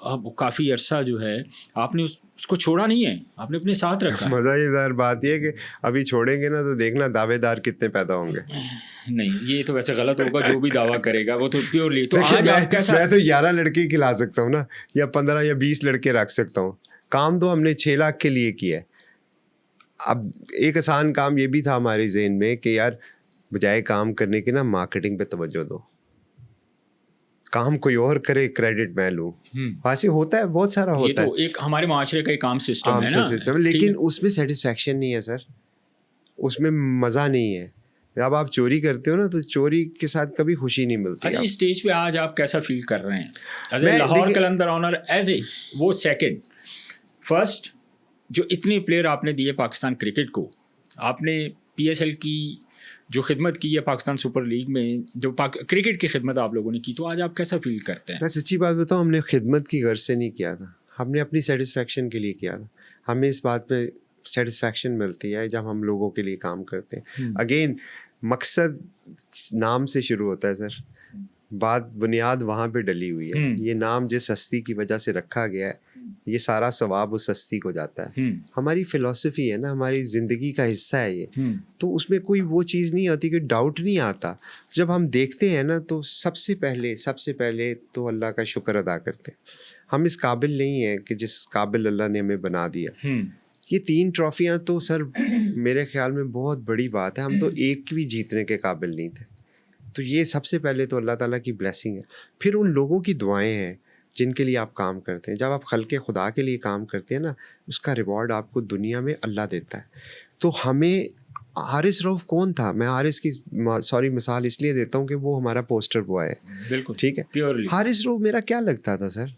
अब काफ़ी अरसा जो है आपने उसको छोड़ा नहीं है, आपने अपने साथ रखा। मज़ेदार बात यह है कि अभी छोड़ेंगे ना तो देखना दावेदार कितने पैदा होंगे। नहीं, ये तो वैसे गलत होगा, जो भी दावा करेगा वो तो प्योरली। तो आज मैं तो 11 लड़के खिला सकता हूँ ना, या 15 या 20 लड़के रख सकता हूँ। काम तो हमने 6 लाख के लिए किया है। अब एक आसान काम ये भी था हमारे ज़हन में कि यार बजाय काम करने के ना मार्केटिंग पे तवज्जो दो, काम कोई और करे, क्रेडिट मैं लूँ। वैसे होता है, बहुत सारा होता है। ये तो एक हमारे माशरे का एक आम सिस्टम है ना, लेकिन उसमें सेटिस्फेक्शन नहीं है सर। उसमें मज़ा नहीं है। जब आप चोरी करते हो ना तो चोरी के साथ कभी खुशी नहीं मिलती। अच्छा, इस स्टेज पे आज आप कैसा फील कर रहे हैं एज ए मैं लाहौर देखिए- कलंदर ऑनर, एज ए वो सेकंड फर्स्ट जो इतने प्लेयर आपने दिए पाकिस्तान क्रिकेट को, आपने पीएसएल की जो खिदमत की है पाकिस्तान सुपर लीग में, जो क्रिकेट की खिदमत आप लोगों ने की, तो आज आप कैसा फील करते हैं? मैं सच्ची बात बताऊँ, हमने खिदमत की गर्ज से नहीं किया था, हमने अपनी सेटिस्फेक्शन के लिए किया था। हमें इस बात पे सेटिस्फेक्शन मिलती है जब हम लोगों के लिए काम करते हैं। अगेन मकसद नाम से शुरू होता है सर, बात बुनियाद वहाँ पे डली हुई है। ये नाम जिस हस्ती की वजह से रखा गया है, ये सारा सवाब उस हस्ती को जाता है। हमारी फिलॉसफी है ना, हमारी ज़िंदगी का हिस्सा है ये। तो उसमें कोई वो चीज़ नहीं होती कि डाउट नहीं आता। जब हम देखते हैं ना तो सबसे पहले तो अल्लाह का शुक्र अदा करते हैं। हम इस काबिल नहीं हैं कि जिस काबिल अल्लाह ने हमें बना दिया। ये 3 ट्रॉफियाँ तो सर मेरे ख्याल में बहुत बड़ी बात है। हम तो एक भी जीतने के काबिल नहीं थे। तो ये सबसे पहले तो अल्लाह ताला की ब्लेसिंग है। फिर उन लोगों की दुआएं हैं जिनके लिए आप काम करते हैं। जब आप खल्के खुदा के लिए काम करते हैं ना, उसका रिवॉर्ड आपको दुनिया में अल्लाह देता है। तो हमें हारिस रऊफ़ कौन था? मैं हारिस की मिसाल इसलिए देता हूँ कि वो हमारा पोस्टर बॉय है। बिल्कुल ठीक है, प्योरली। हारिस रऊफ़ मेरा क्या लगता था सर?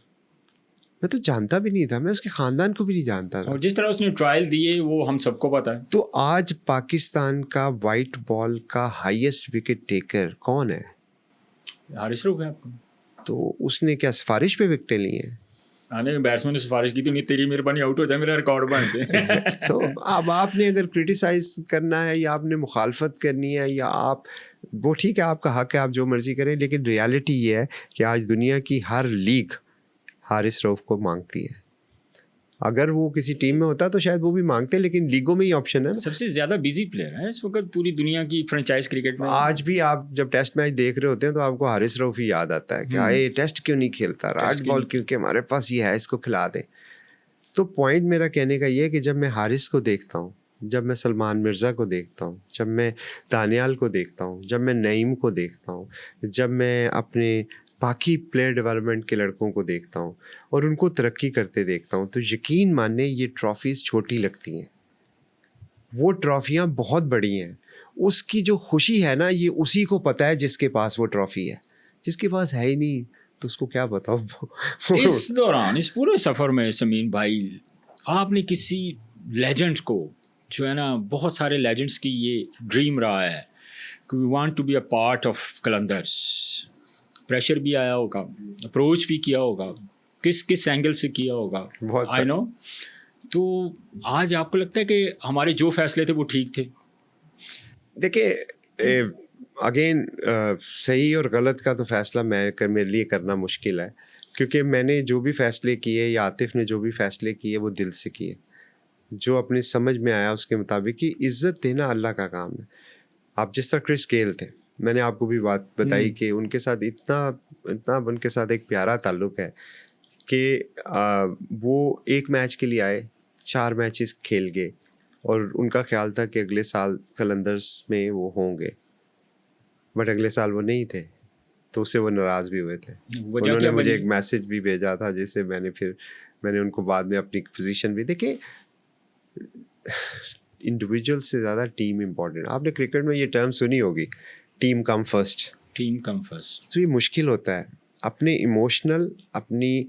मैं तो जानता भी नहीं था, मैं उसके ख़ानदान को भी नहीं जानता था। और जिस तरह उसने ट्रायल दिए वो हम सबको पता है। तो आज पाकिस्तान का वाइट बॉल का हाईएस्ट विकेट टेकर कौन है? हारिस रऊफ़ है आपको। तो उसने क्या सिफारिश पे विकेटें ली हैं? आने बैट्समैन ने सिफारिश की थी, नहीं तेरी मेहरबानी आउट हो जाए, मेरा रिकॉर्ड बन दे। तो अब आपने अगर क्रिटिसाइज करना है या आपने मुखालफत करनी है या आप, वो ठीक है, आपका हक है, आप जो मर्जी करें, लेकिन रियलिटी ये है कि आज दुनिया की हर लीग हारिस रऊफ़ को मांगती है। अगर वो किसी टीम में होता तो शायद वो भी मांगते, लेकिन लीगों में ही ऑप्शन है ना। सबसे ज़्यादा बिजी प्लेयर है इस वक्त पूरी दुनिया की फ्रेंचाइज क्रिकेट में। आज भी आप जब टेस्ट मैच देख रहे होते हैं तो आपको हारिस रऊफ़ ही याद आता है कि ये टेस्ट क्यों नहीं खेलता, राइट बॉल क्योंकि हमारे पास ये है, इसको खिला दें। तो पॉइंट मेरा कहने का ये है कि जब मैं हारिस को देखता हूँ, जब मैं सलमान मिर्ज़ा को देखता हूँ, जब मैं दानियाल को देखता हूँ, जब मैं नईम को देखता हूँ, जब मैं अपने बाकी प्लेयर डेवलपमेंट के लड़कों को देखता हूँ और उनको तरक्की करते देखता हूँ, तो यकीन माने ये ट्रॉफीज़ छोटी लगती हैं, वो ट्रॉफियाँ बहुत बड़ी हैं। उसकी जो खुशी है ना, ये उसी को पता है जिसके पास वो ट्रॉफी है। जिसके पास है ही नहीं तो उसको क्या बताओ। इस दौरान, इस पूरे सफ़र में समीन भाई, आपने किसी लेजेंड को, जो है ना, बहुत सारे लेजेंड्स की ये ड्रीम रहा है कि we want to be a part of Qalandars, pressure भी आया होगा, अप्रोच भी किया होगा, किस किस एंगल से किया होगा, आई नो, तो आज आपको लगता है कि हमारे जो फैसले थे वो ठीक थे? देखिए अगेन सही और गलत का तो फैसला मेरे लिए करना मुश्किल है, क्योंकि मैंने जो भी फैसले किए या आतिफ ने जो भी फैसले किए वो दिल से किए, जो अपनी समझ में आया उसके मुताबिक। कि इज़्ज़त देना अल्लाह का काम है। आप जिस तरह क्रिस गेल थे, मैंने आपको भी बात बताई कि उनके साथ इतना उनके साथ एक प्यारा ताल्लुक़ है कि वो एक मैच के लिए आए, 4 मैचेस खेल गए और उनका ख्याल था कि अगले साल कलंदर्स में वो होंगे, बट अगले साल वो नहीं थे, तो उससे वो नाराज़ भी हुए थे। उन्होंने मुझे एक मैसेज भी भेजा था जिसे मैंने उनको बाद में अपनी पोजीशन भी देखे। इंडिविजुअल से ज़्यादा टीम इम्पोर्टेंट। आपने क्रिकेट में ये टर्म सुनी होगी, team come first. Team come first. तो ये मुश्किल होता है, अपने इमोशनल, अपनी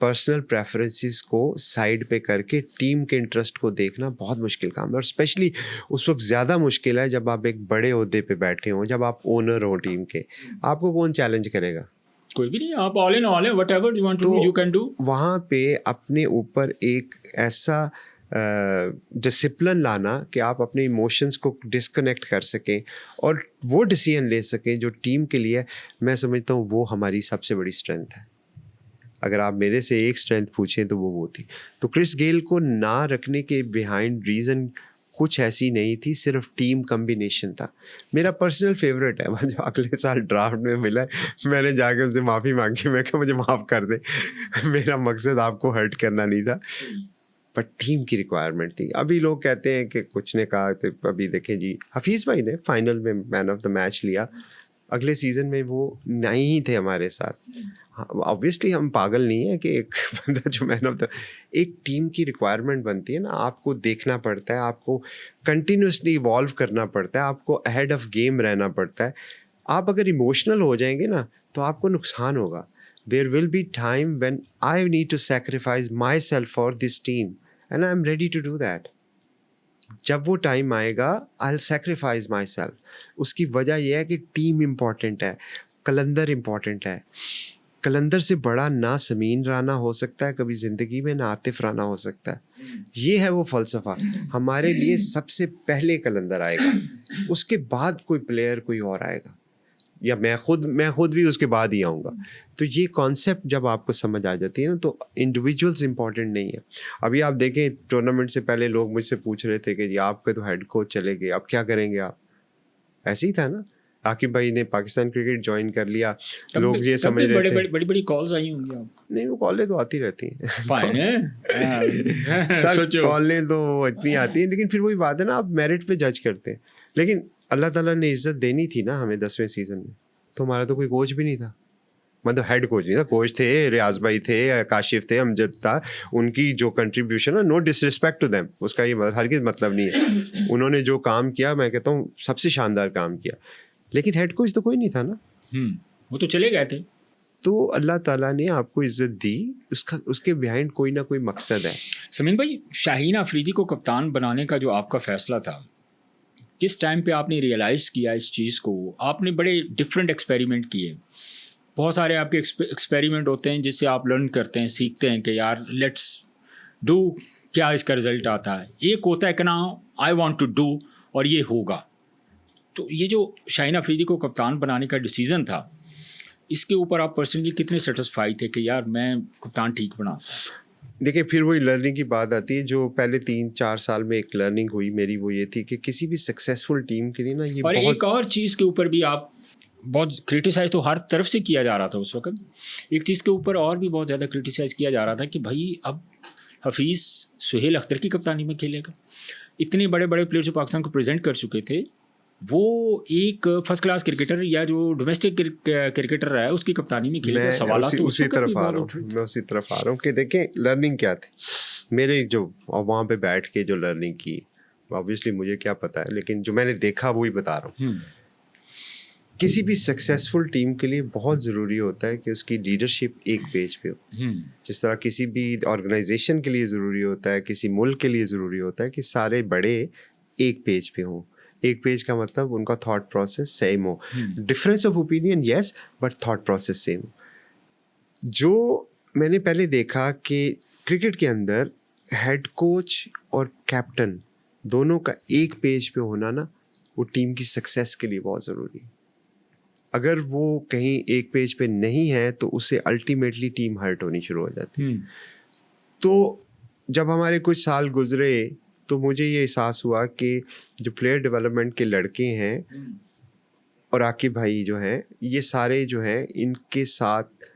पर्सनल प्रेफरेंसेस को साइड पे करके टीम के इंटरेस्ट को देखना बहुत मुश्किल काम है। और स्पेशली उस वक्त ज़्यादा मुश्किल है जब आप एक बड़े ओहदे पे बैठे हों, जब आप ओनर हो टीम के। आपको कौन चैलेंज करेगा? कोई भी नहीं, आप ऑल इन ऑल है, whatever you want to do you can do. वहाँ पे अपने ऊपर एक ऐसा डिसिप्लिन लाना कि आप अपने इमोशंस को डिस्कनेक्ट कर सकें और वो डिसीजन ले सकें जो टीम के लिए, मैं समझता हूँ वो हमारी सबसे बड़ी स्ट्रेंथ है। अगर आप मेरे से एक स्ट्रेंथ पूछें तो वो थी। तो क्रिस गेल को ना रखने के बिहाइंड रीज़न कुछ ऐसी नहीं थी, सिर्फ टीम कम्बिनेशन था। मेरा पर्सनल फेवरेट है, जो अगले साल ड्राफ्ट में मिला है, मैंने जाके उनसे माफ़ी मांगी, मैं कहा मुझे माफ़ कर दे, मेरा मकसद आपको हर्ट करना नहीं था, पर टीम की रिक्वायरमेंट थी। अभी लोग कहते हैं कि कुछ ने कहा, तो अभी देखें जी, हफीज़ भाई ने फाइनल में मैन ऑफ द मैच लिया, अगले सीज़न में वो नहीं थे हमारे साथ। हाँ, ऑब्वियसली हम पागल नहीं है कि एक बंदा जो मैन ऑफ द, एक टीम की रिक्वायरमेंट बनती है ना, आपको देखना पड़ता है, आपको कंटिन्यूसली इवॉल्व करना पड़ता है, आपको अहेड ऑफ गेम रहना पड़ता है। आप अगर इमोशनल हो जाएंगे ना तो आपको नुकसान होगा। There will be time when I need to sacrifice myself for this team and I am ready to do that. जब वो टाइम आएगा I will sacrifice myself. उसकी वजह यह है कि टीम इम्पॉर्टेंट है, कलंदर इम्पॉर्टेंट है। कलंदर से बड़ा ना समीन राना हो सकता है कभी ज़िंदगी में, ना आतिफ राना हो सकता है। ये है वो फ़लसफ़ा। हमारे लिए सबसे पहले कलंदर आएगा, उसके बाद कोई प्लेयर कोई और आएगा, या मैं खुद भी उसके बाद ही आऊँगा। तो ये कॉन्सेप्ट जब आपको समझ आ जाती है ना, तो इंडिविजुअल्स इंपॉर्टेंट नहीं है। अभी आप देखें, टूर्नामेंट से पहले लोग मुझसे पूछ रहे थे कि जी आपके तो हेड कोच चले गए, अब क्या करेंगे आप? ऐसे ही था ना, आकिब भाई ने पाकिस्तान क्रिकेट ज्वाइन कर लिया, लोग ये समझ रहे थे। बड़ी कॉल्स आई होंगी आपको? नहीं, वो कॉलें तो आती रहती हैं। फाइन है। सर सोचो। कॉलें तो इतनी आती हैं, लेकिन फिर वही बात है ना, आप मेरिट पे जज करते हैं। लेकिन अल्लाह ताला ने इज्जत देनी थी ना हमें 10वें सीज़न में, तो हमारा तो कोई कोच भी नहीं था, मतलब हेड कोच नहीं था। कोच थे रियाज भाई थे, काशिफ थे, अमजद था। उनकी जो कंट्रीब्यूशन है, नो डिसरिस्पेक्ट टू देम, उसका ये हरगिज़ मतलब नहीं है। उन्होंने जो काम किया, मैं कहता हूँ सबसे शानदार काम किया, लेकिन हेड कोच तो कोई नहीं था ना। वो तो चले गए थे। तो अल्लाह ताला ने आपको इज्जत दी, उसके बिहाइंड कोई ना कोई मकसद है। समीन भाई, शाहीन अफरीदी को कप्तान बनाने का जो आपका फैसला था, किस टाइम पे आपने रियलाइज़ किया इस चीज़ को? आपने बड़े डिफरेंट एक्सपेरिमेंट किए, बहुत सारे आपके एक्सपेरिमेंट होते हैं जिससे आप लर्न करते हैं, सीखते हैं कि यार लेट्स डू, क्या इसका रिजल्ट आता है। एक होता है कि ना आई वांट टू डू और ये होगा। तो ये जो शाहीन अफरीदी को कप्तान बनाने का डिसीज़न था, इसके ऊपर आप पर्सनली कितने सेटिस्फाई थे कि यार मैं कप्तान ठीक बना? देखिए, फिर वही लर्निंग की बात आती है। जो पहले 3-4 साल में एक लर्निंग हुई मेरी, वो ये थी कि किसी भी सक्सेसफुल टीम के लिए ना, ये और बहुत एक और चीज़ के ऊपर भी आप बहुत क्रिटिसाइज़ तो हर तरफ से किया जा रहा था उस वक्त। एक चीज़ के ऊपर और भी बहुत ज़्यादा क्रिटिसाइज़ किया जा रहा था कि भाई अब हफीज़ सुहेल अख्तर की कप्तानी में खेलेगा। इतने बड़े बड़े प्लेयर जो पाकिस्तान को प्रेजेंट कर चुके थे, वो एक फर्स्ट क्लास क्रिकेटर या जो डोमेस्टिक क्रिकेटर रहा है उसकी कप्तानी में खेलेगा। सवाल तो उसी तरफ आ रहा हूँ, मैं उसी तरफ आ रहा हूँ कि देखें लर्निंग क्या थी मेरे, जो वहाँ पे बैठ के जो लर्निंग की, ऑब्वियसली मुझे क्या पता है, लेकिन जो मैंने देखा वही बता रहा हूँ। किसी भी सक्सेसफुल टीम के लिए बहुत ज़रूरी होता है कि उसकी लीडरशिप एक पेज पे हो। जिस तरह किसी भी ऑर्गेनाइजेशन के लिए ज़रूरी होता है, किसी मुल्क के लिए ज़रूरी होता है कि सारे बड़े एक पेज पे हों। एक पेज का मतलब उनका थॉट प्रोसेस सेम हो। Difference of opinion yes, but thought process same. जो मैंने पहले देखा कि क्रिकेट के अंदर हेड कोच और कैप्टन दोनों का एक पेज पे होना ना, वो टीम की सक्सेस के लिए बहुत ज़रूरी है। अगर वो कहीं एक पेज पे नहीं है तो उससे अल्टीमेटली टीम हर्ट होनी शुरू हो जाती है। तो जब हमारे कुछ साल गुजरे तो मुझे ये एहसास हुआ कि जो प्लेयर डेवलपमेंट के लड़के हैं और आकिब भाई जो हैं, ये सारे जो हैं, इनके साथ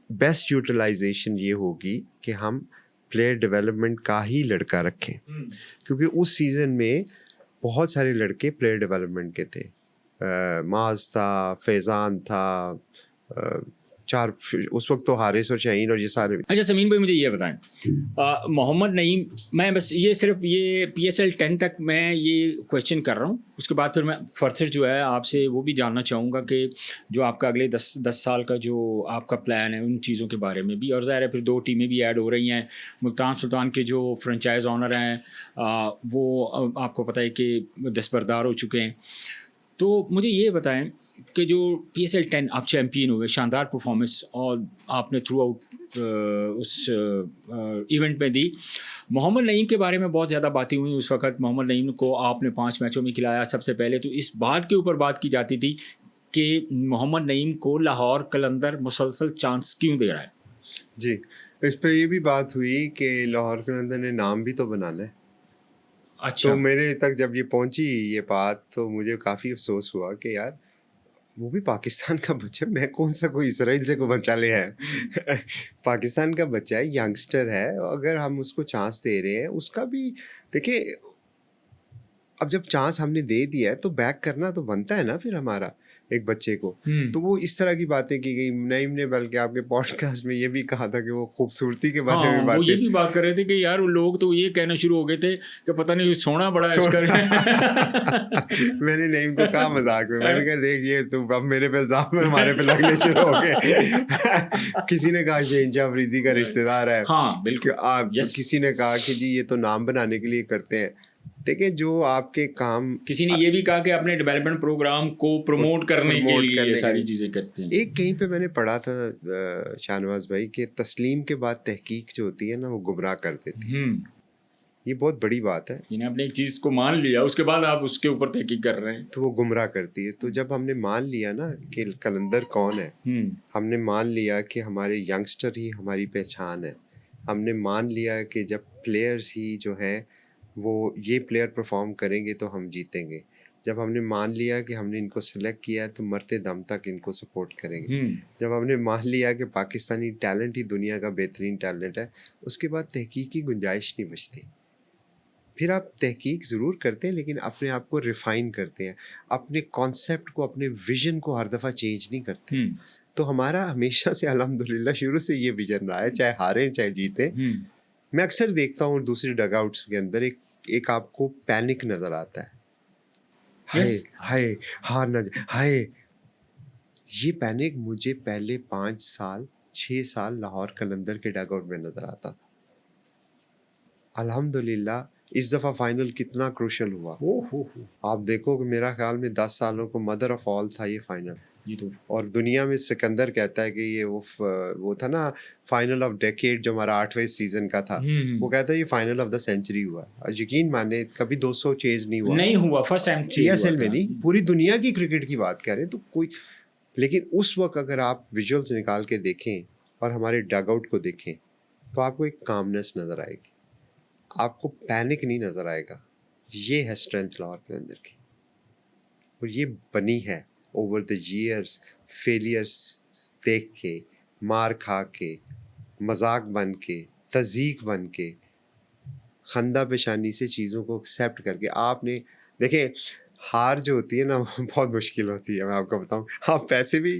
बेस्ट यूटिलाइजेशन ये होगी कि हम प्लेयर डेवलपमेंट का ही लड़का रखें, क्योंकि उस सीज़न में बहुत सारे लड़के प्लेयर डेवलपमेंट के थे। माज था, फैज़ान था, चार उस वक्त तो हारिस और शाहीन और ये सारे। अच्छा समीन भाई, मुझे ये बताएं, मोहम्मद नईम, मैं बस ये सिर्फ ये PSL 10 तक मैं ये क्वेश्चन कर रहा हूँ, उसके बाद फिर मैं फर्दर जो है आपसे वो भी जानना चाहूँगा कि जो आपका अगले 10 साल का जो आपका प्लान है उन चीज़ों के बारे में भी। और ज़ाहिर है फिर 2 टीमें भी ऐड हो रही हैं। मुल्तान सुल्तान के जो फ्रेंचाइज ऑनर हैं वो आपको पता है कि दस्तबरदार हो चुके हैं। तो मुझे ये बताएं कि जो PSL 10 आप चैम्पियन हुए, शानदार परफॉर्मेंस और आपने थ्रू आउट उस इवेंट में दी। मोहम्मद नईम के बारे में बहुत ज़्यादा बातें हुई उस वक़्त। मोहम्मद नईम को आपने 5 मैचों में खिलाया। सबसे पहले तो इस बात के ऊपर बात की जाती थी कि मोहम्मद नईम को लाहौर कलंदर मुसलसल चांस क्यों दे रहा है। जी, इस पर ये भी बात हुई कि लाहौर कलंदर ने नाम भी तो बनाना है। अच्छा। तो मेरे तक जब ये पहुंची ये बात, तो मुझे काफ़ी अफसोस हुआ कि यार वो भी पाकिस्तान का बच्चा, मैं कौन सा कोई इसराइल से को बचा ले है। पाकिस्तान का बच्चा है, यंगस्टर है, अगर हम उसको चांस दे रहे हैं, उसका भी देखिए, अब जब चांस हमने दे दिया है तो बैक करना तो बनता है ना फिर हमारा। एक बच्चे को। तो वो इस तरह की बातें की गई। नईम ने बल्कि आपके पॉडकास्ट में ये भी कहा था कि वो खूबसूरती के बारे में वो ये बातें भी बात कर रहे थे कि यार वो लोग तो ये कहना शुरू हो गए थे कि पता नहीं सोना बड़ा है इसका। मैंने नईम को कहा मजाक में, मैंने कहा देख ये तो अब मेरे पे इल्जाम हमारे पे लगने शुरू हो गए। किसी ने कहा शहंशाह अफरीदी का रिश्तेदार है। हाँ बिल्कुल। किसी ने कहा कि जी ये तो नाम बनाने के लिए करते हैं। देखिए जो आपके काम, किसी ने ये भी कहा कि अपने डेवलपमेंट प्रोग्राम को प्रमोट करने के लिए ये सारी चीजें करते हैं। एक कहीं पे मैंने पढ़ा था शाहनवाज भाई कि तस्लीम के बाद तहकीक जो होती है ना वो गुमराह कर देती है। ये बहुत बड़ी बात है। यानी आपने एक चीज को मान लिया उसके बाद आप उसके ऊपर तहकीक कर रहे हैं तो वो गुमराह करती है। तो जब हमने मान लिया ना कि कलंदर कौन है, हमने मान लिया कि हमारे यंगस्टर ही हमारी पहचान है, हमने मान लिया कि जब प्लेयर्स ही जो है वो ये प्लेयर परफॉर्म करेंगे तो हम जीतेंगे, जब हमने मान लिया कि हमने इनको सेलेक्ट किया है तो मरते दम तक इनको सपोर्ट करेंगे, जब हमने मान लिया कि पाकिस्तानी टैलेंट ही दुनिया का बेहतरीन टैलेंट है, उसके बाद तहकीक की गुंजाइश नहीं बचती। फिर आप तहकीक ज़रूर करते हैं लेकिन अपने आप को रिफ़ाइन करते हैं, अपने कॉन्सेप्ट को, अपने विज़न को हर दफ़ा चेंज नहीं करते। तो हमारा हमेशा से अल्हम्दुलिल्लाह शुरू से ये विज़न रहा है, चाहे हारें चाहे जीतें। मैं अक्सर देखता हूँ दूसरे डगआउट्स के अंदर एक आपको पैनिक नज़र आता है, हाय हाय हार न हाय। ये पैनिक मुझे पहले 5 साल 6 साल लाहौर कलंदर के डगआउट में नज़र आता था। अल्हम्दुलिल्लाह इस दफ़ा फाइनल कितना क्रूशल हुआ। आप देखो कि मेरा ख्याल में 10 सालों को मदर ऑफ ऑल था ये फाइनल। ये तो और दुनिया में सिकंदर कहता है कि ये वो था ना फाइनल ऑफ डेकेड जो हमारा 8वें सीजन का था, वो कहता है ये फाइनल ऑफ द सेंचुरी हुआ। और यकीन माने कभी 200 चेज नहीं हुआ फर्स्ट टाइम PSL में नहीं, पूरी दुनिया की क्रिकेट की बात करें तो कोई। लेकिन उस वक्त अगर आप विजुअल्स निकाल के देखें और हमारे डगआउट को देखें तो आपको एक कामनेस नज़र आएगी, आपको पैनिक नहीं नज़र आएगा। ये है स्ट्रेंथ लाहौर के अंदर की, और ये बनी है ओवर द ईयर्स, फेलियर्स देख के, मार खा के, मजाक बन के, तज़ीक बन के, खंदा पेशानी से चीज़ों को एक्सेप्ट करके। आपने देखें हार जो होती है ना वो बहुत मुश्किल होती है। मैं आपको बताऊं, आप पैसे भी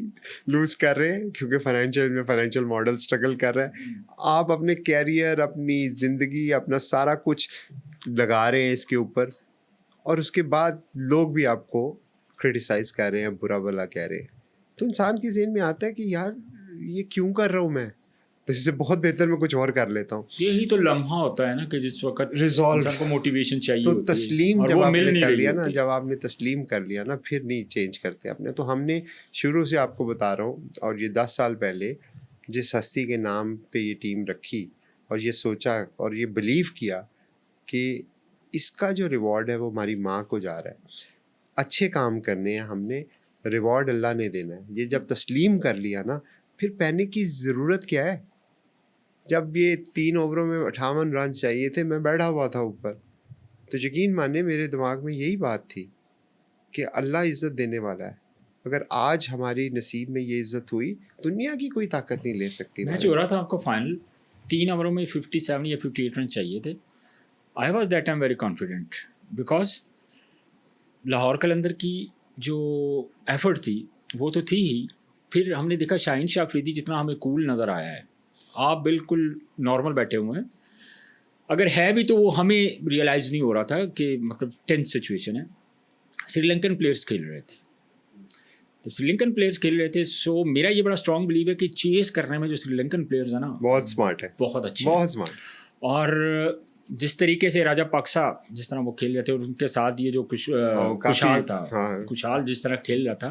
लूज़ कर रहे हैं क्योंकि फाइनेंशियल मॉडल स्ट्रगल कर रहा है, आप अपने कैरियर, अपनी ज़िंदगी, अपना सारा कुछ लगा रहे हैं इसके ऊपर, और उसके बाद लोग भी आपको क्रिटिसाइज़ कर रहे हैं, बुरा भला कह रहे हैं। तो इंसान के ज़हन में आता है कि यार ये क्यों कर रहा हूँ मैं, तो इससे बहुत बेहतर मैं कुछ और कर लेता हूँ। यही तो लम्हा होता है ना कि जिस वक्त रिजॉल्व को मोटिवेशन चाहिए तो तस्लीम जब आपने कर लिया ना, जब आपने तस्लीम कर लिया ना, फिर नहीं चेंज करते अपने। तो हमने शुरू से आपको बता रहा हूँ, और ये 10 साल पहले जिस हस्ती के नाम पे ये टीम रखी और ये सोचा और ये बिलीव किया कि इसका जो रिवॉर्ड है वो हमारी माँ को जा रहा है, अच्छे काम करने हैं हमने, रिवॉर्ड अल्लाह ने देना है। ये जब तस्लीम कर लिया ना, फिर पैनिक की ज़रूरत क्या है। जब ये 3 ओवरों में 58 रन चाहिए थे, मैं बैठा हुआ था ऊपर, तो यकीन माने मेरे दिमाग में यही बात थी कि अल्लाह इज़्ज़त देने वाला है। अगर आज हमारी नसीब में ये इज़्ज़त हुई, दुनिया की कोई ताकत नहीं ले सकती। मैच हो रहा था आपको फाइनल, 3 ओवरों में 57 या 58 रन चाहिए थे। I was that time very confident because Lahore Qalandar की जो एफर्ट थी वो तो थी ही, फिर हमने देखा शहंशाह अफरीदी जितना हमें कूल नज़र आया है, आप बिल्कुल नॉर्मल बैठे हुए हैं। अगर है भी तो वो हमें रियलाइज़ नहीं हो रहा था कि मतलब टेंस सिचुएशन है। श्रीलंकन प्लेयर्स खेल रहे थे, तो श्रीलंकन प्लेयर्स खेल रहे थे, सो मेरा ये बड़ा स्ट्रॉन्ग बिलीव है कि चेस करने में जो श्रीलंकन प्लेयर्स हैं ना बहुत स्मार्ट है, बहुत अच्छे, बहुत स्मार्ट। और जिस तरीके से राजा पाक्सा जिस तरह वो खेल रहे थे, और उनके साथ ये जो खुशहाल था, खुशहाल जिस तरह खेल रहा था,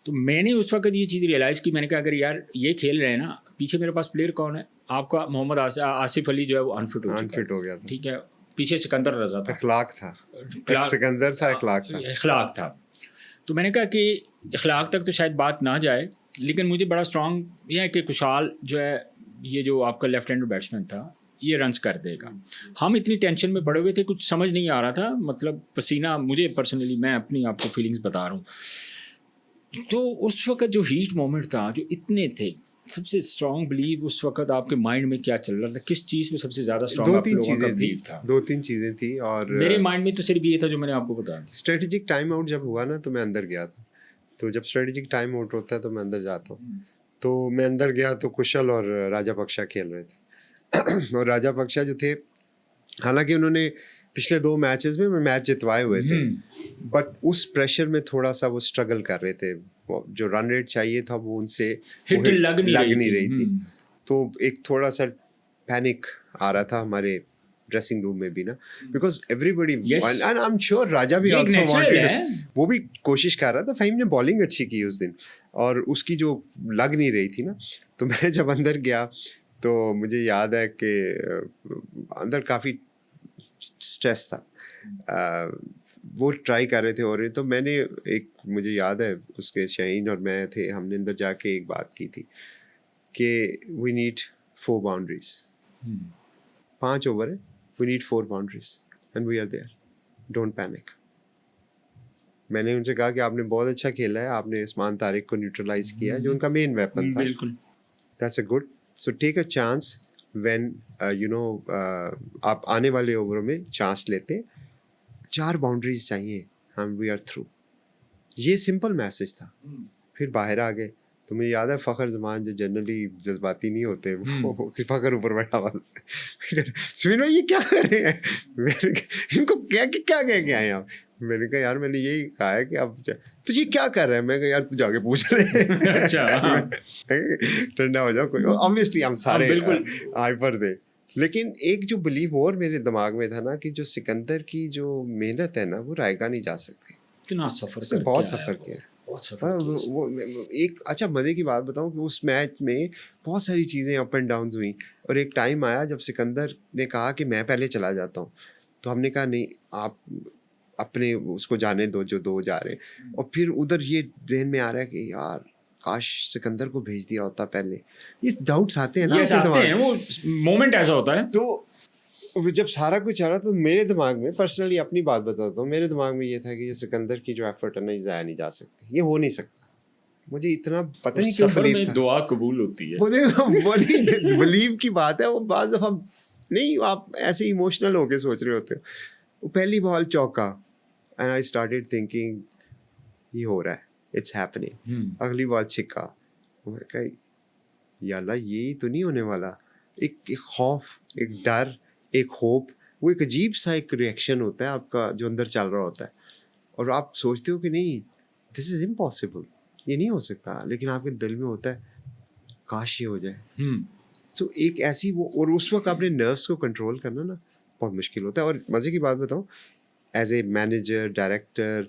तो मैंने उस वक्त ये चीज़ रियलाइज़ की। मैंने कहा अगर यार ये खेल रहे हैं ना, पीछे मेरे पास प्लेयर कौन है, आपका मोहम्मद आसिफ अली जो है वो अनफिट हो गया था, ठीक है, पीछे सिकंदर रजा था, इखलाक था, सिकंदर था, इखलाक था। तो मैंने कहा कि इखलाक तक तो शायद बात ना जाए, लेकिन मुझे बड़ा स्ट्रॉन्ग यह है कि खुशहाल जो है, ये जो आपका लेफ्ट हैंड बैट्समैन था, ये रन्स कर देगा। हम इतनी टेंशन में पड़े हुए थे, कुछ समझ नहीं आ रहा था, मतलब पसीना, मुझे पर्सनली, मैं अपनी आपको फीलिंग्स बता रहा हूँ। तो उस वक्त जो हीट मोमेंट था, जो इतने थे, सबसे स्ट्रॉन्ग बिलीव उस वक्त आपके माइंड में क्या चल रहा था, किस चीज़ में सबसे ज़्यादा स्ट्रॉन्ग आप लोगों का बिलीव था? 2-3 चीज़ें थी, और मेरे माइंड में तो सिर्फ ये था जो मैंने आपको बताया। स्ट्रेटेजिक टाइम आउट जब हुआ ना, तो मैं अंदर गया था, तो जब स्ट्रेटेजिक टाइम आउट होता है तो मैं अंदर जाता हूँ। तो मैं अंदर गया तो कुशल और राजापक्षा खेल रहे थे और राजापक्षा जो थे, हालांकि उन्होंने पिछले 2 मैचेस में मैच जितवाए हुए थे, बट उस प्रेशर में थोड़ा सा वो स्ट्रगल कर रहे थे। जो रन रेट चाहिए था वो उनसे हिट लग नहीं रही थी। तो एक थोड़ा सा पैनिक आ रहा था हमारे ड्रेसिंग रूम में भी ना, because everybody and I am sure Raja भी आल्सो वांटेड, वो भी कोशिश कर रहा था। फहीम ने बॉलिंग अच्छी की उस दिन और उसकी जो लग नहीं रही थी ना, तो मैं जब अंदर गया तो मुझे याद है कि अंदर काफ़ी स्ट्रेस था। वो ट्राई कर रहे थे और तो मैंने एक, मुझे याद है उसके शाहीन और मैं थे, हमने अंदर जाके एक बात की थी कि वी नीड 4 बाउंड्रीज, 5 ओवर है, we need 4 boundaries and we are there, don't panic. मैंने उनसे कहा कि आपने बहुत अच्छा खेला है, आपने उस्मान तारिक को न्यूट्रलाइज किया है जो उनका मेन वेपन था। बिल्कुल, that's a good, so take a chance when you know आप आने वाले ओवरों में चांस लेते, 4 बाउंड्रीज चाहिए, हम वी आर थ्रू। ये सिंपल मैसेज था। फिर बाहर आ गए तो मुझे याद है फ़खर जमान जो जनरली जज्बाती नहीं होते, वो फ़खर ऊपर बैठा हुआ, सुमिन भाई ये क्या कर रहे हैं, इनको क्या कह के आए आप? मैंने कहा यार मैंने यही कहा है कि अब तुझे क्या कर रहा है। मैं कहा यार तू जाके पूछ ले। अच्छा ठंडा हो जाओ, कोई ऑब्वियसली हम सारे हाइपर थे, लेकिन एक जो बिलीव और मेरे दिमाग में था ना कि जो सिकंदर की जो मेहनत है ना वो रायगा नहीं जा सकती। इतना सफर बहुत सफ़र किया, वो एक अच्छा मज़े की बात बताऊं कि उस मैच में बहुत सारी चीज़ें अप एंड डाउन हुई और एक टाइम आया जब सिकंदर ने कहा कि मैं पहले चला जाता हूँ, तो हमने कहा नहीं आप अपने उसको जाने दो जो 2 जा रहे हैं। और फिर उधर ये जहन में आ रहा है कि यार काश सिकंदर को भेज दिया होता पहले। ये डाउट्स आते हैं ना, आते हैं, वो मोमेंट ऐसा होता है। तो जब सारा कुछ आ रहा तो मेरे दिमाग में, पर्सनली अपनी बात बताता हूँ, मेरे दिमाग में ये था कि ये सिकंदर की जो एफर्ट है ना ये ज़ाया नहीं जा सकती, ये हो नहीं सकता। मुझे इतना पता नहीं क्यों बिलीव था, दुआ कबूल होती है, बोले बिलीव की बात है। वो बात दफ़ा नहीं, आप ऐसे इमोशनल होके सोच रहे होते हो। वो पहली बॉल चौका एंड आई स्टार्टेड थिंकिंग ये हो रहा है, इट्स हैपनिंग। अगली बॉल छिक्का, मैं कहा याल्ला ये तो नहीं होने वाला। एक खौफ, एक डर, एक होप, वो एक अजीब सा एक रिएक्शन होता है आपका जो अंदर चल रहा होता है और आप सोचते हो कि नहीं दिस इज़ इम्पॉसिबल, ये नहीं हो सकता, लेकिन आपके दिल में होता है काश ये हो जाए। तो एक ऐसी वो, और उस वक्त अपने नर्व्स को कंट्रोल करना ना बहुत मुश्किल होता है। और मज़े की बात बताऊँ, as a manager, director,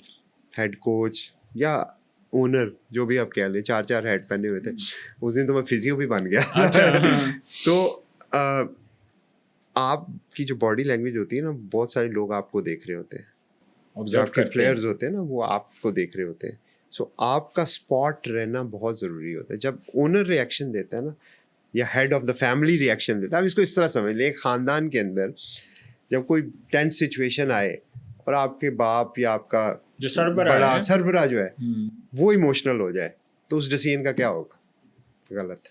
head coach या ओनर, जो भी आप कह लें, 4 हेड पहने हुए थे उस दिन, तो मैं फिजियो भी बन गया। अच्छा। तो आपकी जो बॉडी लैंग्वेज होती है ना, बहुत सारे लोग आपको देख रहे होते हैं, जो आपके प्लेयर्स होते हैं ना वो आपको देख रहे होते हैं। सो आपका स्पॉट रहना बहुत ज़रूरी होता है। जब ओनर रिएक्शन देता है ना, या head of the family reaction देता है, आप इसको इस तरह समझ लें, एक ख़ानदान के अंदर जब कोई टेंस सिचुएशन आए और आपके बाप या आपका जो सरबराह जो है वो इमोशनल हो जाए, तो उस डिसीजन का क्या होगा? गलत,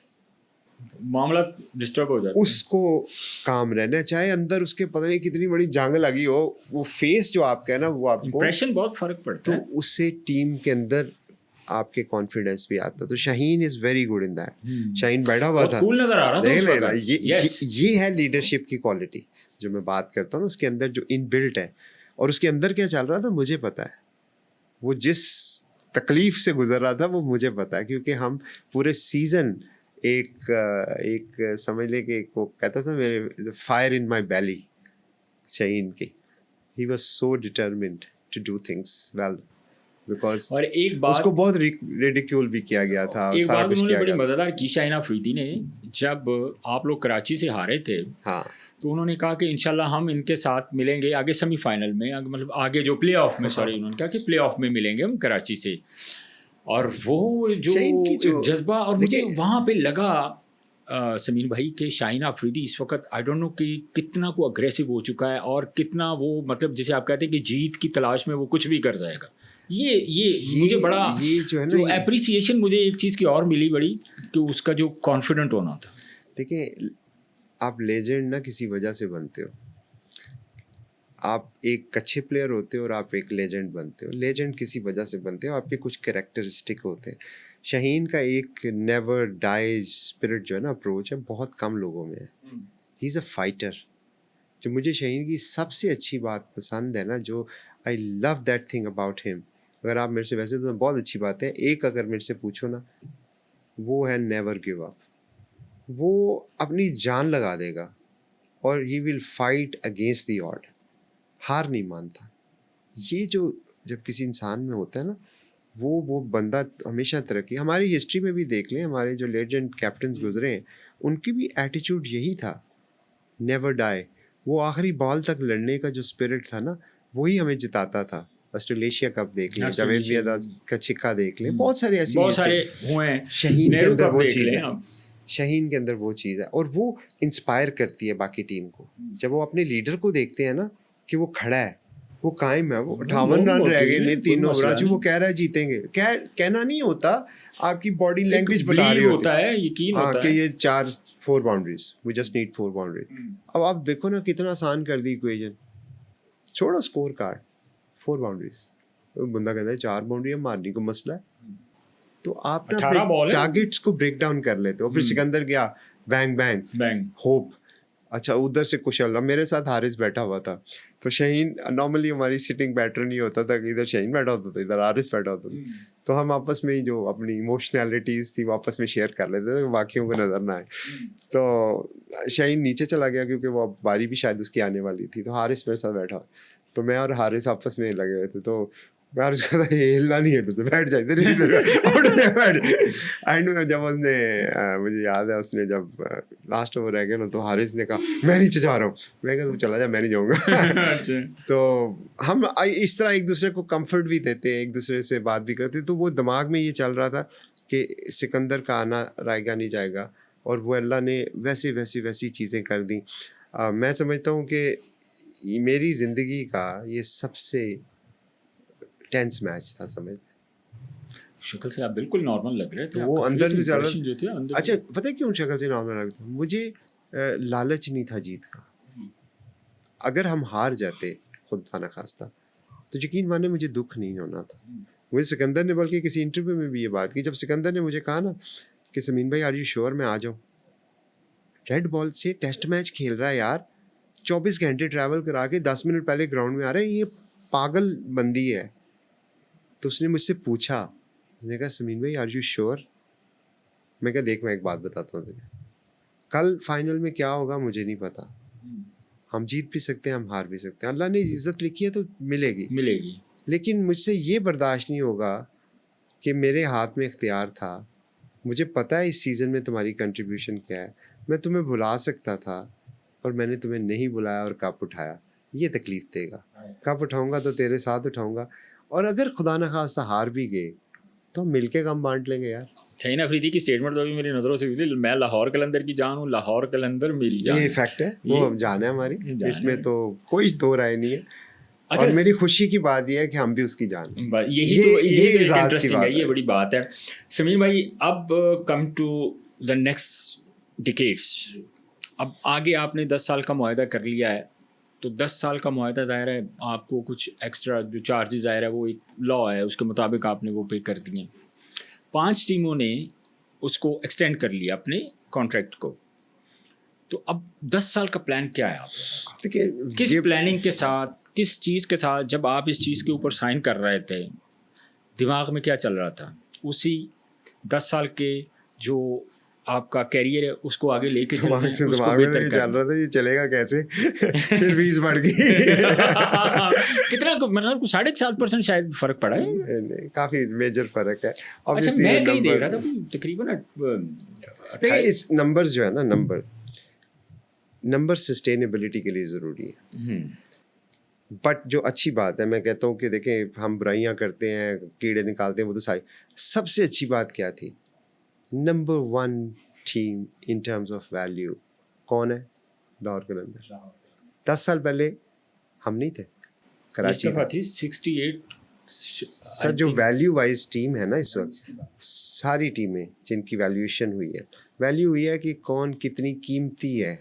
मामला डिस्टर्ब हो जाता है। उसको काम रहना, चाहे अंदर उसके पता नहीं कितनी बड़ी जंग लगी हो, वो फेस जो आपका है ना वो आपको इंप्रेशन बहुत फर्क पड़ता है, तो उससे टीम के अंदर आपके कॉन्फिडेंस भी आता। तो Shaheen is very good in that. Shaheen बैठा हुआ था, कूल नजर आ रहा था ये है लीडरशिप की क्वालिटी जो मैं बात करता हूँ, उसके अंदर जो इनबिल्ट है। और उसके अंदर क्या चल रहा था मुझे पता है, वो जिस तकलीफ से गुजर रहा था वो मुझे पता है, क्योंकि हम पूरे सीजन एक समझ ले कि वो कहता था मेरे फायर इन माई बैली, शाहीन की, he was so determined to do things well, because और एक बात उसको बहुत रिडिक्यूल भी किया गया था। एक बात उन्होंने बड़ी मज़ेदार की शाहीन अफरीदी ने, जब आप लोग कराची से हारे थे, हाँ, तो उन्होंने कहा कि इंशाल्लाह हम इनके साथ मिलेंगे आगे सेमीफाइनल में, मतलब आगे जो प्ले ऑफ में, सॉरी उन्होंने कहा कि प्ले ऑफ में मिलेंगे हम कराची से। और वो जो जज्बा, और मुझे वहाँ पे लगा समीर भाई के शाहीन अफरीदी इस वक्त आई डोंट नो कि कितना को अग्रेसिव हो चुका है और कितना वो, मतलब जिसे आप कहते हैं कि जीत की तलाश में वो कुछ भी कर जाएगा। ये मुझे बड़ा ये जो है ना, जो एप्रिसिएशन मुझे एक चीज़ की और मिली बड़ी, कि उसका जो कॉन्फिडेंट होना था। देखिए, आप लेजेंड ना किसी वजह से बनते हो। आप एक अच्छे प्लेयर होते हो और आप एक लेजेंड बनते हो। लेजेंड किसी वजह से बनते हो, आपके कुछ कैरेक्टरिस्टिक होते हैं। शाहीन का एक नेवर डाई स्पिरिट जो है ना, अप्रोच है, बहुत कम लोगों में है। He is a fighter. जो मुझे शाहीन की सबसे अच्छी बात पसंद है ना, जो I love that thing about him, अगर आप मेरे से, वैसे तो बहुत अच्छी बात है, एक अगर मेरे से पूछो ना, वो है नेवर गिव अप। वो अपनी जान लगा देगा और he will fight against the odd, हार नहीं मानता। ये जो जब किसी इंसान में होता है ना, वो बंदा हमेशा तरक्की। हमारी हिस्ट्री में भी देख लें, हमारे जो लेजेंड कैप्टन गुजरे हैं, उनकी भी एटीट्यूड यही था, नेवर डाई। वो आखिरी बॉल तक लड़ने का जो स्पिरिट था ना, वही हमें जिताता था। ऑस्ट्रेलेशिया कप देख लें, जावेद मियादाद का छिक्का देख लें, बहुत सारे ऐसे बहुत सारे हुए हैं। शाहीन के नेहरू अंदर कप वो देख चीज़ लें है, आप। शाहीन के अंदर वो चीज़ है, और वो इंस्पायर करती है बाकी टीम को। जब वो अपने लीडर को देखते हैं ना कि वो खड़ा है, वो कायम है, वो 58 रन रह गए ने, 3 ओवर, वो कह रहा है जीतेंगे। कहना नहीं होता, आपकी बॉडी लैंग्वेज बता रही होता है, यकीन हाँ, होता कि है। ये 4 boundaries, we just need 4 boundaries. अब आप देखो ना कितना आसान कर दी इक्वेशन, छोड़ो स्कोर कार्ड, 4 बाउंड्रीज। तो बंदा कहता है 4 बाउंड्री मारने को मसला है। तो आप ना 18 बॉल है, टारगेट्स को ब्रेक डाउन कर लेते हो। फिर सिकंदर गया, बैंग बैंग बैंग, होप, अच्छा उधर से कुशल। अब मेरे साथ हारिस बैठा हुआ था, तो शाहीन, नॉर्मली हमारी सिटिंग पैटर्न नहीं होता था कि इधर शाहीन बैठा होता था, इधर हारिस बैठा होता था, तो हम आपस में ही जो अपनी इमोशनैलिटीज़ थी वो आपस में शेयर कर लेते थे, बाकियों को नज़र ना आए। तो शाहीन नीचे चला गया क्योंकि वो बारी भी शायद उसकी आने वाली थी, तो हारिस मेरे साथ बैठा, तो मैं और हारिस आपस में लगे हुए थे। तो मैं हारिस कहता ये हिलना नहीं है, तो बैठ जाए इधर इधर बैठ। एंड में जब उसने मुझे याद है, उसने जब लास्ट ओवर रह गया ना, तो हारिस ने कहा मैं नीचे जा रहा हूँ। मैं कहा तू चला जा, मैं नहीं जाऊँगा। तो हम इस तरह एक दूसरे को कंफर्ट भी देते, एक दूसरे से बात भी करते। तो वो दिमाग में ये चल रहा था कि सिकंदर का आना रहेगा नहीं जाएगा, और वो अल्लाह ने वैसी चीज़ें कर दी। मैं समझता हूँ कि मेरी ज़िंदगी का ये सबसे टेंस मैच था, समझ। शक्ल से आप बिल्कुल नॉर्मल लग रहे थे, तो वो अंदर से चल जो थे अंदर। अच्छा पता है क्यों शक्ल से नॉर्मल लग था? मुझे लालच नहीं था जीत का। अगर हम हार जाते खुदा न खास्ता, तो यकीन माने मुझे दुख नहीं होना था। मुझे सिकंदर ने बल्कि किसी इंटरव्यू में भी ये बात की, जब सिकंदर ने मुझे कहा ना कि समीन भाई आर यू श्योर मैं आ जाऊँ, रेड बॉल से टेस्ट मैच खेल रहा है यार, 24 घंटे ट्रैवल करा के 10 मिनट पहले ग्राउंड में आ रहा है, ये पागल बंदी है। तो उसने मुझसे पूछा, उसने कहा समीन भाई आर यू श्योर? मैं कहा देख मैं एक बात बताता हूँ तुझे, कल फाइनल में क्या होगा मुझे नहीं पता, हम जीत भी सकते हैं, हम हार भी सकते हैं, अल्लाह ने इज्जत लिखी है तो मिलेगी। लेकिन मुझसे ये बर्दाश्त नहीं होगा कि मेरे हाथ में इख्तियार था, मुझे पता है इस सीज़न में तुम्हारी कंट्रीब्यूशन क्या है, मैं तुम्हें बुला सकता था और मैंने तुम्हें नहीं बुलाया और कप उठाया, ये तकलीफ़ देगा। कप उठाऊंगा तो तेरे साथ उठाऊंगा, और अगर खुदा न खास्ता हार भी गए तो हम मिलके कम बांट लेंगे यार। शाहीन अफरीदी की स्टेटमेंट तो अभी मेरी नज़रों से गुजरी, मैं लाहौर कलंदर की जान हूँ, लाहौर कलंदर मेरी जान। ये फैक्ट है, वो जान है हमारी, इसमें तो कोई दो राय नहीं है। अच्छा, और मेरी खुशी की बात यह है कि हम भी उसकी जान, यही तो इंटरेस्टिंग है, ये बड़ी बात है। समीर भाई, अब come to the next decades, अब आगे आपने 10 साल का मुआहदा कर लिया है, तो 10 साल का मुआहदा ज़ाहिर है आपको कुछ एक्स्ट्रा जो चार्जेस ज़ाहिर है वो एक लॉ है उसके मुताबिक आपने वो पे कर दिए। 5 टीमों ने उसको एक्सटेंड कर लिया अपने कॉन्ट्रैक्ट को, तो अब 10 साल का प्लान क्या है आप लोगों का? किस प्लानिंग के साथ, किस चीज़ के साथ, जब आप इस चीज़ के ऊपर साइन कर रहे थे दिमाग में क्या चल रहा था? उसी 10 साल के जो आपका कैरियर है उसको आगे लेके चलना है, उसको बेहतर करना। चल रहा था ये चलेगा कैसे फिर फीस बढ़ गई कितना, मतलब 7.5% शायद फर्क पड़ा है। नहीं, काफी मेजर फर्क है। अच्छा, मैं कहीं देख रहा था तकरीबन इस नंबर्स जो है ना, नंबर सस्टेनेबिलिटी के लिए ज़रूरी है। बट जो अच्छी बात है, मैं कहता हूँ कि देखें हम बुराइयाँ करते हैं, कीड़े निकालते हैं, वो तो सारी, सबसे अच्छी बात क्या थी, number 1 team in terms of value कौन है? लाहौर कलंदर। 10 साल पहले हम नहीं थे, कराची थी 68। सर जो वैल्यू वाइज टीम है ना इस वक्त, सारी टीमें जिनकी वैल्यूएशन हुई है, वैल्यू हुई है कि कौन कितनी कीमती है,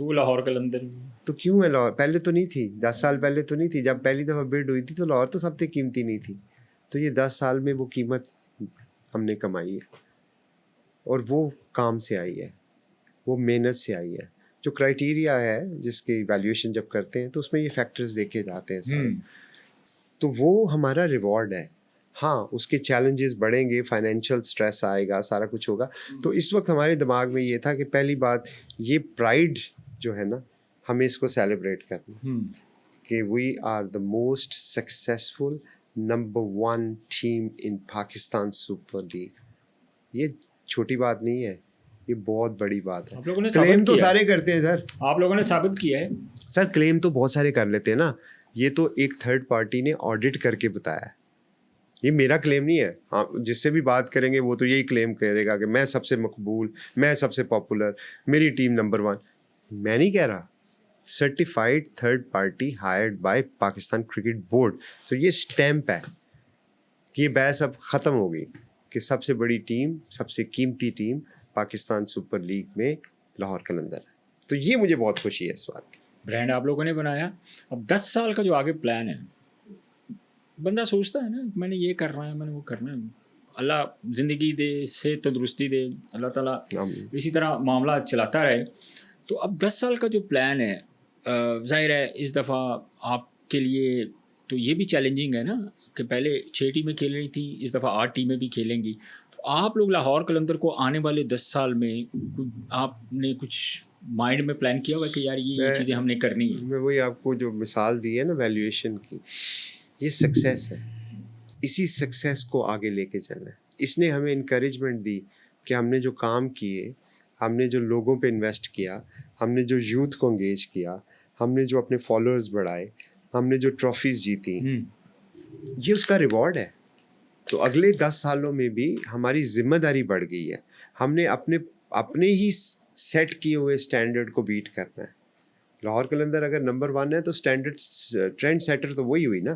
तो वो लाहौर कलंदर तो क्यों है लाहौर? पहले तो नहीं थी, 10 साल पहले तो नहीं थी। जब पहली दफ़ा बिड हुई थी तो लाहौर तो सबसे कीमती नहीं थी। तो ये 10 साल में वो कीमत हमने कमाई है, और वो काम से आई है, वो मेहनत से आई है। जो क्राइटेरिया है जिसकी वैल्यूएशन जब करते हैं तो उसमें ये फैक्टर्स देखे जाते हैं सारे। तो वो हमारा रिवॉर्ड है। हाँ, उसके चैलेंजेस बढ़ेंगे, फाइनेंशियल स्ट्रेस आएगा, सारा कुछ होगा। तो इस वक्त हमारे दिमाग में ये था कि पहली बात, ये प्राइड जो है ना, हमें इसको सेलिब्रेट करना कि we are the most successful number 1 team in Pakistan Super League. ये छोटी बात नहीं है, ये बहुत बड़ी बात है। आप लोगों ने क्लेम साबित तो किया है। सारे करते हैं सर। आप लोगों ने साबित किया है। सर क्लेम तो बहुत सारे कर लेते हैं ना, ये तो एक थर्ड पार्टी ने ऑडिट करके बताया है। ये मेरा क्लेम नहीं है। आप जिससे भी बात करेंगे वो तो यही क्लेम करेगा कि मैं सबसे मकबूल, मैं सबसे पॉपुलर, मेरी टीम नंबर 1। मैं नहीं कह रहा, certified third party hired by Pakistan cricket board. तो ये स्टैंप है कि ये बहस अब ख़त्म हो गई कि सबसे बड़ी टीम, सबसे कीमती टीम पाकिस्तान सुपर लीग में लाहौर कलंदर है। तो ये मुझे बहुत खुशी है इस बात की। ब्रांड आप लोगों ने बनाया। अब 10 साल का जो आगे प्लान है, बंदा सोचता है ना मैंने ये करना है, मैंने वो करना है। अल्लाह ज़िंदगी दे, से तंदुरुस्ती दे, अल्लाह ताला इसी तरह मामला चलाता रहे। तो अब 10 साल का जो प्लान है, ज़ाहिर है इस दफ़ा आपके लिए तो ये भी चैलेंजिंग है ना कि पहले 6 टीमें खेल रही थी, इस दफ़ा 8 टीमें भी खेलेंगी। तो आप लोग लाहौर कलंदर को आने वाले 10 साल में आपने कुछ माइंड में प्लान किया हुआ कि यार ये चीज़ें हमने करनी है? मैं वही आपको जो मिसाल दी है ना वैल्यूएशन की, ये सक्सेस है। इसी सक्सेस को आगे लेके चलना है। इसने हमें इनकरेजमेंट दी कि हमने जो काम किए, हमने जो लोगों पे इन्वेस्ट किया, हमने जो यूथ को एंगेज किया, हमने जो अपने फॉलोअर्स बढ़ाए, हमने जो ट्रॉफीज जीती, ये उसका रिवॉर्ड है। तो अगले 10 सालों में भी हमारी जिम्मेदारी बढ़ गई है। हमने अपने ही सेट किए हुए स्टैंडर्ड को बीट करना है। लाहौर कलंदर अगर नंबर 1 है तो स्टैंडर्ड ट्रेंड सेटर तो वही हुई ना।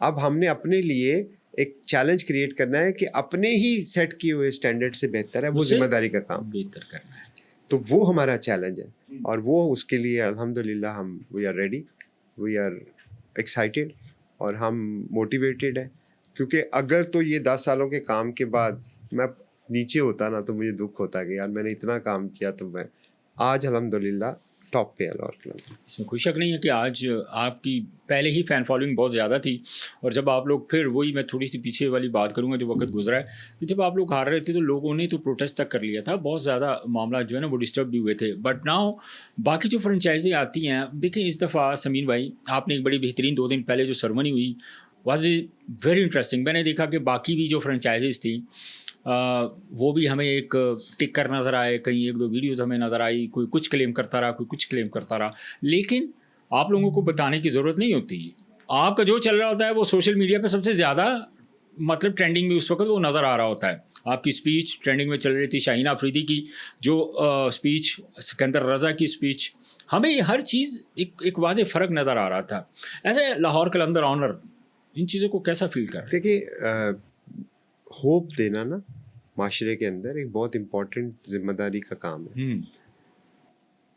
अब हमने अपने लिए एक चैलेंज क्रिएट करना है कि अपने ही सेट किए हुए स्टैंडर्ड से बेहतर है, वो जिम्मेदारी का काम बेहतर करना है। तो वो हमारा चैलेंज है, और वो उसके लिए अल्हम्दुलिल्लाह हम we are ready, we are excited, और हम मोटिवेटेड है। क्योंकि अगर तो ये 10 सालों के काम के बाद मैं नीचे होता ना तो मुझे दुख होता कि यार मैंने इतना काम किया, तो मैं आज अल्हम्दुलिल्लाह टॉप पे है लाहौर कलंदर। इसमें कोई शक नहीं है कि आज आपकी पहले ही फ़ैन फॉलोइंग बहुत ज़्यादा थी, और जब आप लोग फिर वही मैं थोड़ी सी पीछे वाली बात करूँगा जो वक्त गुजरा है कि जब आप लोग हार रहे थे तो लोगों ने तो प्रोटेस्ट तक कर लिया था, बहुत ज़्यादा मामला जो है ना वो डिस्टर्ब भी हुए थे। बट नाउ बाकी जो फ्रेंचाइजी आती हैं, देखें इस दफ़ा समीन भाई आपने एक बड़ी बेहतरीन 2 दिन पहले जो सेरेमनी हुई वाज वेरी इंटरेस्टिंग। मैंने देखा कि बाकी भी जो फ्रेंचाइजीज थी वो भी हमें एक टिकर नज़र आए, कहीं 1-2 वीडियोस हमें नज़र आई, कोई कुछ क्लेम करता रहा, कोई कुछ क्लेम करता रहा। लेकिन आप लोगों को बताने की ज़रूरत नहीं होती। आपका जो चल रहा होता है वो सोशल मीडिया पे सबसे ज़्यादा मतलब ट्रेंडिंग में उस वक्त वो नज़र आ रहा होता है। आपकी स्पीच ट्रेंडिंग में चल रही थी, शाहीन अफरीदी की जो स्पीच, सिकंदर रज़ा की स्पीच, हमें हर चीज़ एक वाज़ेह फ़र्क नज़र आ रहा था। ऐसे लाहौर कलंदर ऑनर इन चीज़ों को कैसा फील कर रहे? देखिए, होप देना ना माशरे के अंदर एक बहुत इम्पोर्टेंट जिम्मेदारी का काम है।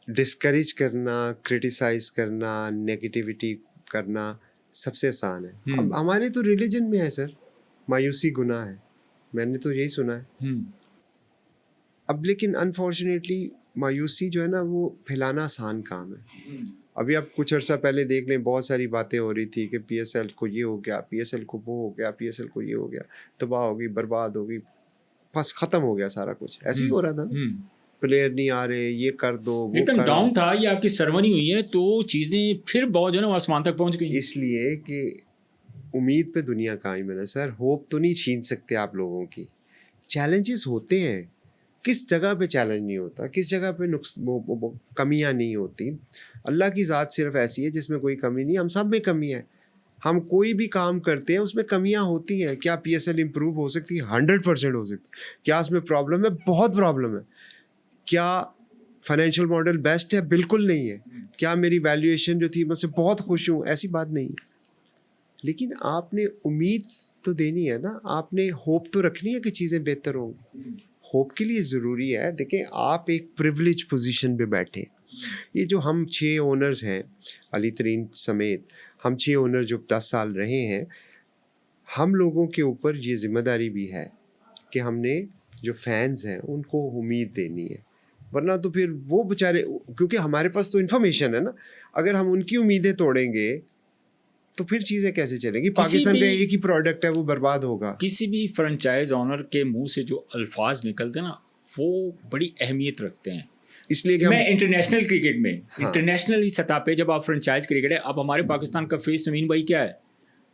डिस्करेज करना, क्रिटिसाइज करना, नेगेटिविटी करना सबसे आसान है। अब हमारे तो रिलीजन में है सर, मायूसी गुनाह है, मैंने तो यही सुना है। अब लेकिन अनफॉर्चुनेटली मायूसी जो है ना वो फैलाना आसान काम है। अभी आप कुछ अर्सा पहले देख लें, बहुत सारी बातें हो रही थी कि पीएसएल को ये हो गया, पीएसएल को वो हो गया, पीएसएल को ये हो गया, तबाह हो गई, बर्बाद हो गई, बस ख़त्म हो गया सारा कुछ। ऐसे ही हो रहा था ना, प्लेयर नहीं आ रहे, ये कर दो, वो एकदम कर डाउन दो। था। ये आपकी सेरेमनी हुई है तो चीज़ें फिर बहुत जो है ना आसमान तक पहुंच गई। इसलिए कि उम्मीद पे दुनिया कायम है ना सर, होप तो नहीं छीन सकते आप लोगों की। चैलेंजेस होते हैं, किस जगह पे चैलेंज नहीं होता, किस जगह पे कमियां नहीं होती। अल्लाह की ज़ात सिर्फ ऐसी है जिसमें कोई कमी नहीं, हम सब में कमी है। हम कोई भी काम करते हैं उसमें कमियां होती हैं। क्या पीएसएल इंप्रूव हो सकती है? 100% हो सकती है। क्या उसमें प्रॉब्लम है? बहुत प्रॉब्लम है। क्या फाइनेंशियल मॉडल बेस्ट है? बिल्कुल नहीं है। क्या मेरी वैल्यूएशन जो थी मैं उससे बहुत खुश हूँ? ऐसी बात नहीं है। लेकिन आपने उम्मीद तो देनी है ना, आपने होप तो रखनी है कि चीज़ें बेहतर होंगी। होप के लिए ज़रूरी है, देखें आप एक प्रिविलेज पोजीशन पे बैठे, ये जो हम 6 ओनर्स हैं, अली तरीन समेत हम 6 ओनर जो 10 साल रहे हैं, हम लोगों के ऊपर ये जिम्मेदारी भी है कि हमने जो फैंस हैं उनको उम्मीद देनी है, वरना तो फिर वो बेचारे, क्योंकि हमारे पास तो इन्फॉर्मेशन है ना, अगर हम उनकी उम्मीदें तोड़ेंगे तो फिर चीज़ें कैसे चलेंगी? पाकिस्तान का एक ही प्रोडक्ट है, वो बर्बाद होगा। किसी भी फ्रेंचाइज ओनर के मुंह से जो अल्फाज निकलते हैं ना, वो बड़ी अहमियत रखते हैं। इसलिए कि मैं इंटरनेशनल क्रिकेट में, हाँ। इंटरनेशनल सतह पे जब आप फ्रेंचाइज क्रिकेट है, अब हमारे पाकिस्तान का फेस समीन भाई क्या है?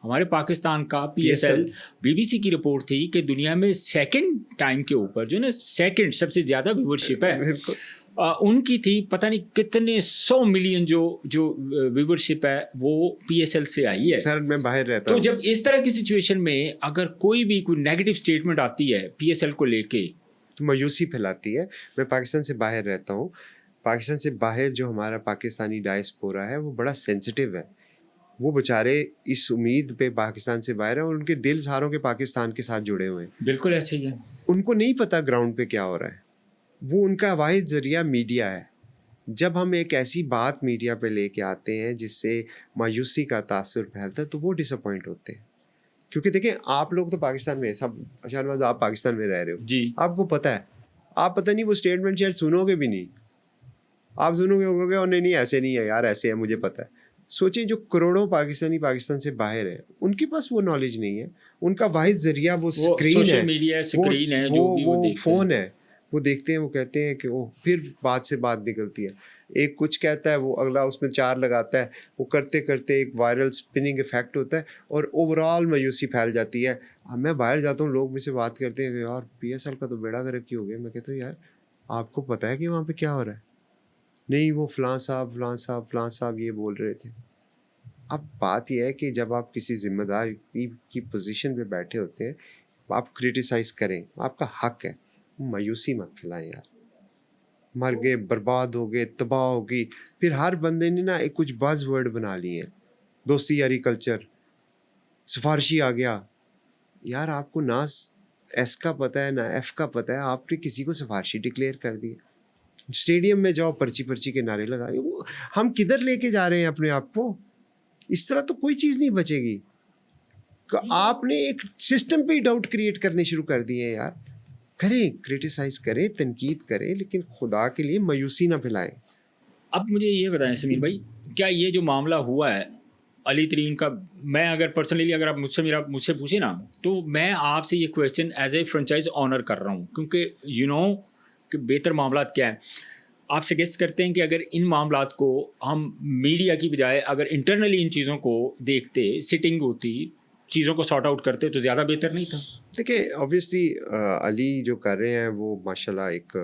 हमारे पाकिस्तान का PSL, BBC की रिपोर्ट थी कि दुनिया में सेकंड टाइम के ऊपर जो ना सेकंड सबसे ज़्यादा व्यूवरशिप है, बिल्कुल उनकी थी पता नहीं कितने 100 मिलियन जो व्यूवरशिप है वो PSL से आई है। सर, मैं बाहर रहता तो हूँ। जब इस तरह की सिचुएशन में अगर कोई नेगेटिव स्टेटमेंट आती है PSL को लेके, मायूसी फैलाती है। मैं पाकिस्तान से बाहर रहता हूँ। पाकिस्तान से बाहर जो हमारा पाकिस्तानी डायस्पोरा है वो बड़ा सेंसिटिव है। वो बेचारे इस उम्मीद पे पाकिस्तान से बाहर हैं और उनके दिल सारों के पाकिस्तान के साथ जुड़े हुए हैं। बिल्कुल ऐसे ही है। उनको नहीं पता ग्राउंड पे क्या हो रहा है। वो उनका वाहिद ज़रिया मीडिया है। जब हम एक ऐसी बात मीडिया पे लेके आते हैं जिससे मायूसी का तासुर फैलता है तो वो डिसअपॉइंट होते हैं। क्योंकि देखें, आप लोग तो पाकिस्तान में सब, शाहनवाज आप पाकिस्तान में रह रहे हो जी, आपको पता है, आप पता नहीं वो स्टेटमेंट शायद सुनोगे भी नहीं। आप सुनोगे होगे और नहीं ऐसे नहीं है यार, ऐसे है, मुझे पता है। सोचिए जो करोड़ों पाकिस्तानी पाकिस्तान से बाहर है, उनके पास वो नॉलेज नहीं है। उनका वाहिद जरिया वो स्क्रीन सोशल है, मीडिया स्क्रीन है, वो जो भी वो देखते फोन हैं। है। वो देखते हैं, वो कहते हैं कि वो फिर बात से बात निकलती है। एक कुछ कहता है, वो अगला उसमें 4 लगाता है। वो करते करते एक वायरल स्पिनिंग इफेक्ट होता है और ओवरऑल मायूसी फैल जाती है। अब मैं बाहर जाता हूँ, लोग मुझसे बात करते हैं कि यार PSL का तो बेड़ा गर्क ही हो गया। मैं कहता हूँ यार आपको पता है कि वहाँ पे क्या हो रहा है? नहीं, वो फलां साहब ये बोल रहे थे। अब बात यह है कि जब आप किसी जिम्मेदार की पोजीशन पे बैठे होते हैं, आप क्रिटिसाइज करें, आपका हक है। मायूसी मत फैलाएं यार। मर गए, बर्बाद हो गए, तबाह हो गई। फिर हर बंदे ने ना एक कुछ बज़ वर्ड बना लिए हैं, दोस्ती यारी कल्चर, सिफारशी आ गया। यार आपको ना S का पता है ना F का पता है, आपने किसी को सिफारशी डिक्लेयर कर दी। स्टेडियम में जाओ, पर्ची पर्ची के नारे लगाए। वो हम किधर लेके जा रहे हैं अपने आप को? इस तरह तो कोई चीज़ नहीं बचेगी। आपने एक सिस्टम पे ही डाउट क्रिएट करने शुरू कर दिए हैं यार। करें, क्रिटिसाइज करें, तनकीद करें, लेकिन खुदा के लिए मायूसी ना फैलाएं। अब मुझे ये बताएं समीर भाई, क्या ये जो मामला हुआ है अली तरीन का, मैं अगर पर्सनली अगर आप मुझसे पूछे ना, तो मैं आपसे ये question as a franchise owner कर रहा हूँ, क्योंकि कि बेहतर मामला क्या है। आप सजेस्ट करते हैं कि अगर इन मामलात को हम मीडिया की बजाय अगर इंटरनली इन चीज़ों को देखते, सिटिंग होती, चीज़ों को सॉर्ट आउट करते, तो ज़्यादा बेहतर नहीं था? देखिए, ऑब्वियसली अली जो कर रहे हैं वो माशाल्लाह एक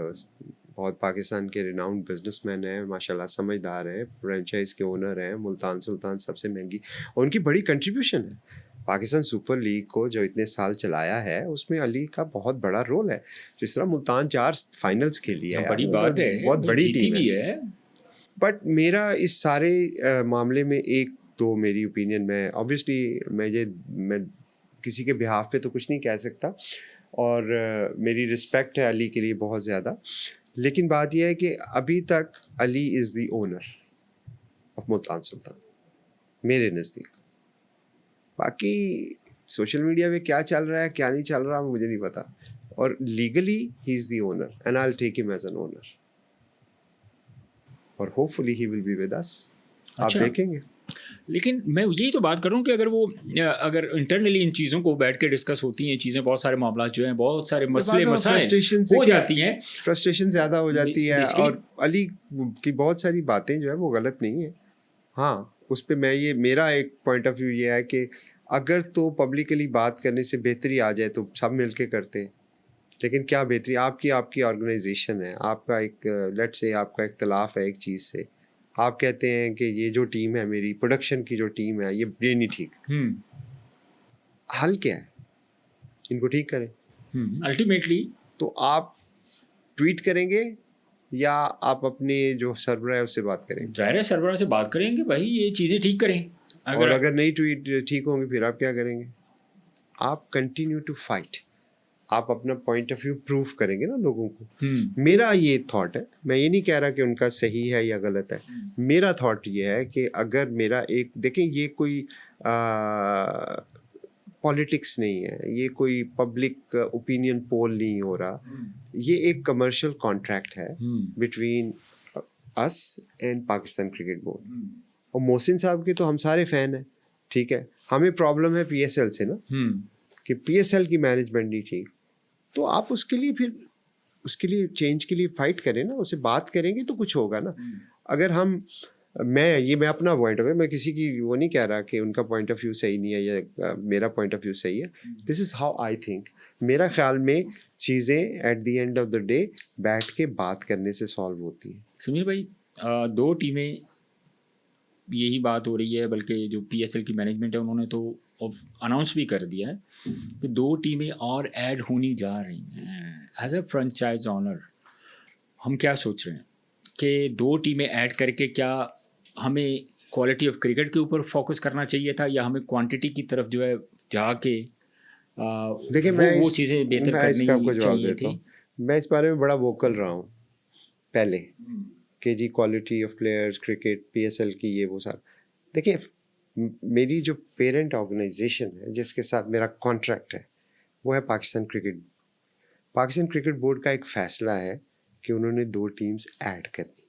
बहुत पाकिस्तान के रिनाउंड बिजनेसमैन हैं, माशाल्लाह समझदार हैं, फ्रेंचाइज के ओनर हैं, मुल्तान सुल्तान सबसे महंगी, और उनकी बड़ी कंट्रीब्यूशन है। पाकिस्तान सुपर लीग को जो इतने साल चलाया है उसमें अली का बहुत बड़ा रोल है। जिस तरह मुल्तान 4 फाइनल्स खेली है, बड़ी बात है, बहुत बड़ी टीम है। बट मेरा इस सारे मामले में एक तो मेरी ओपिनियन में, ऑब्वियसली मैं किसी के बिहाफ पे तो कुछ नहीं कह सकता, और मेरी रिस्पेक्ट है अली के लिए बहुत ज़्यादा, लेकिन बात यह है कि अभी तक Ali is the owner of Multan Sultan मेरे नज़दीक। बाकी सोशल मीडिया पे क्या चल रहा है क्या नहीं चल रहा मुझे नहीं पता, और legally he is the owner and I will take him as an owner, और hopefully he will be with us. आप देखेंगे। लेकिन मैं यही तो बात कर रहा हूँ कि अगर इंटरनली इन चीज़ों को बैठ के डिस्कस होती हैं चीज़ें, बहुत सारे मामला जो हैं, बहुत सारे मसले हो जाती हैं, फ्रस्ट्रेशन ज़्यादा हो जाती है, और अली की बहुत सारी बातें जो है वो गलत नहीं है। हाँ, उस पर मेरा एक पॉइंट ऑफ व्यू ये है कि अगर तो पब्लिकली बात करने से बेहतरी आ जाए तो सब मिल के करते हैं, लेकिन क्या बेहतरी? आपकी ऑर्गेनाइजेशन है, आपका एक लेट से आपका इख्तलाफ है एक चीज़ से, आप कहते हैं कि ये जो टीम है, मेरी प्रोडक्शन की जो टीम है, ये नहीं ठीक। हल क्या है? इनको ठीक करें अल्टीमेटली। तो आप ट्वीट करेंगे या आप अपने जो सरबराह है उससे बात करेंगे? जाहिर है सरबराह से बात करेंगे भाई, ये चीज़ें ठीक करें। अगर नहीं ट्वीट ठीक होंगे फिर आप क्या करेंगे? आप कंटिन्यू टू फाइट, आप अपना पॉइंट ऑफ व्यू प्रूव करेंगे ना लोगों को। मेरा ये थॉट है, मैं ये नहीं कह रहा कि उनका सही है या गलत है, मेरा थॉट ये है कि अगर मेरा एक, देखें ये कोई पॉलिटिक्स नहीं है, ये कोई पब्लिक ओपिनियन पोल नहीं हो रहा, ये एक कमर्शियल कॉन्ट्रैक्ट है between us and Pakistan cricket board. और मोहसिन साहब के तो हम सारे फ़ैन हैं, ठीक है, हमें प्रॉब्लम है PSL से ना, कि PSL की मैनेजमेंट नहीं ठीक, तो आप उसके लिए फिर उसके लिए चेंज के लिए फाइट करें ना, उससे बात करेंगे तो कुछ होगा ना। अगर हम मैं अपना पॉइंट ऑफ व्यू, मैं किसी की वो नहीं कह रहा कि उनका पॉइंट ऑफ व्यू सही नहीं है या मेरा पॉइंट ऑफ व्यू सही है, this is how I think. मेरा ख्याल में चीज़ें at the end of the day बैठ के बात करने से सॉल्व होती हैं। समीर भाई, दो टीमें, यही बात हो रही है, बल्कि जो PSL की मैनेजमेंट है उन्होंने तो अनाउंस भी कर दिया है कि 2 टीमें और ऐड होनी जा रही हैं एज अ फ्रेंचाइज ऑनर। हम क्या सोच रहे हैं कि 2 टीमें ऐड करके क्या हमें क्वालिटी ऑफ क्रिकेट के ऊपर फोकस करना चाहिए था, या हमें क्वांटिटी की तरफ जो है जाके देखिए वो चीज़ें बेहतर करनी चाहिए थी? मैं इस बारे में बड़ा वोकल रहा हूँ पहले कि जी quality of players, cricket, PSL की ये वो सारा। देखिए मेरी जो पेरेंट ऑर्गेनाइजेशन है जिसके साथ मेरा कॉन्ट्रैक्ट है वो है Pakistan cricket. Pakistan cricket board का एक फ़ैसला है कि उन्होंने 2 टीम्स ऐड कर दी।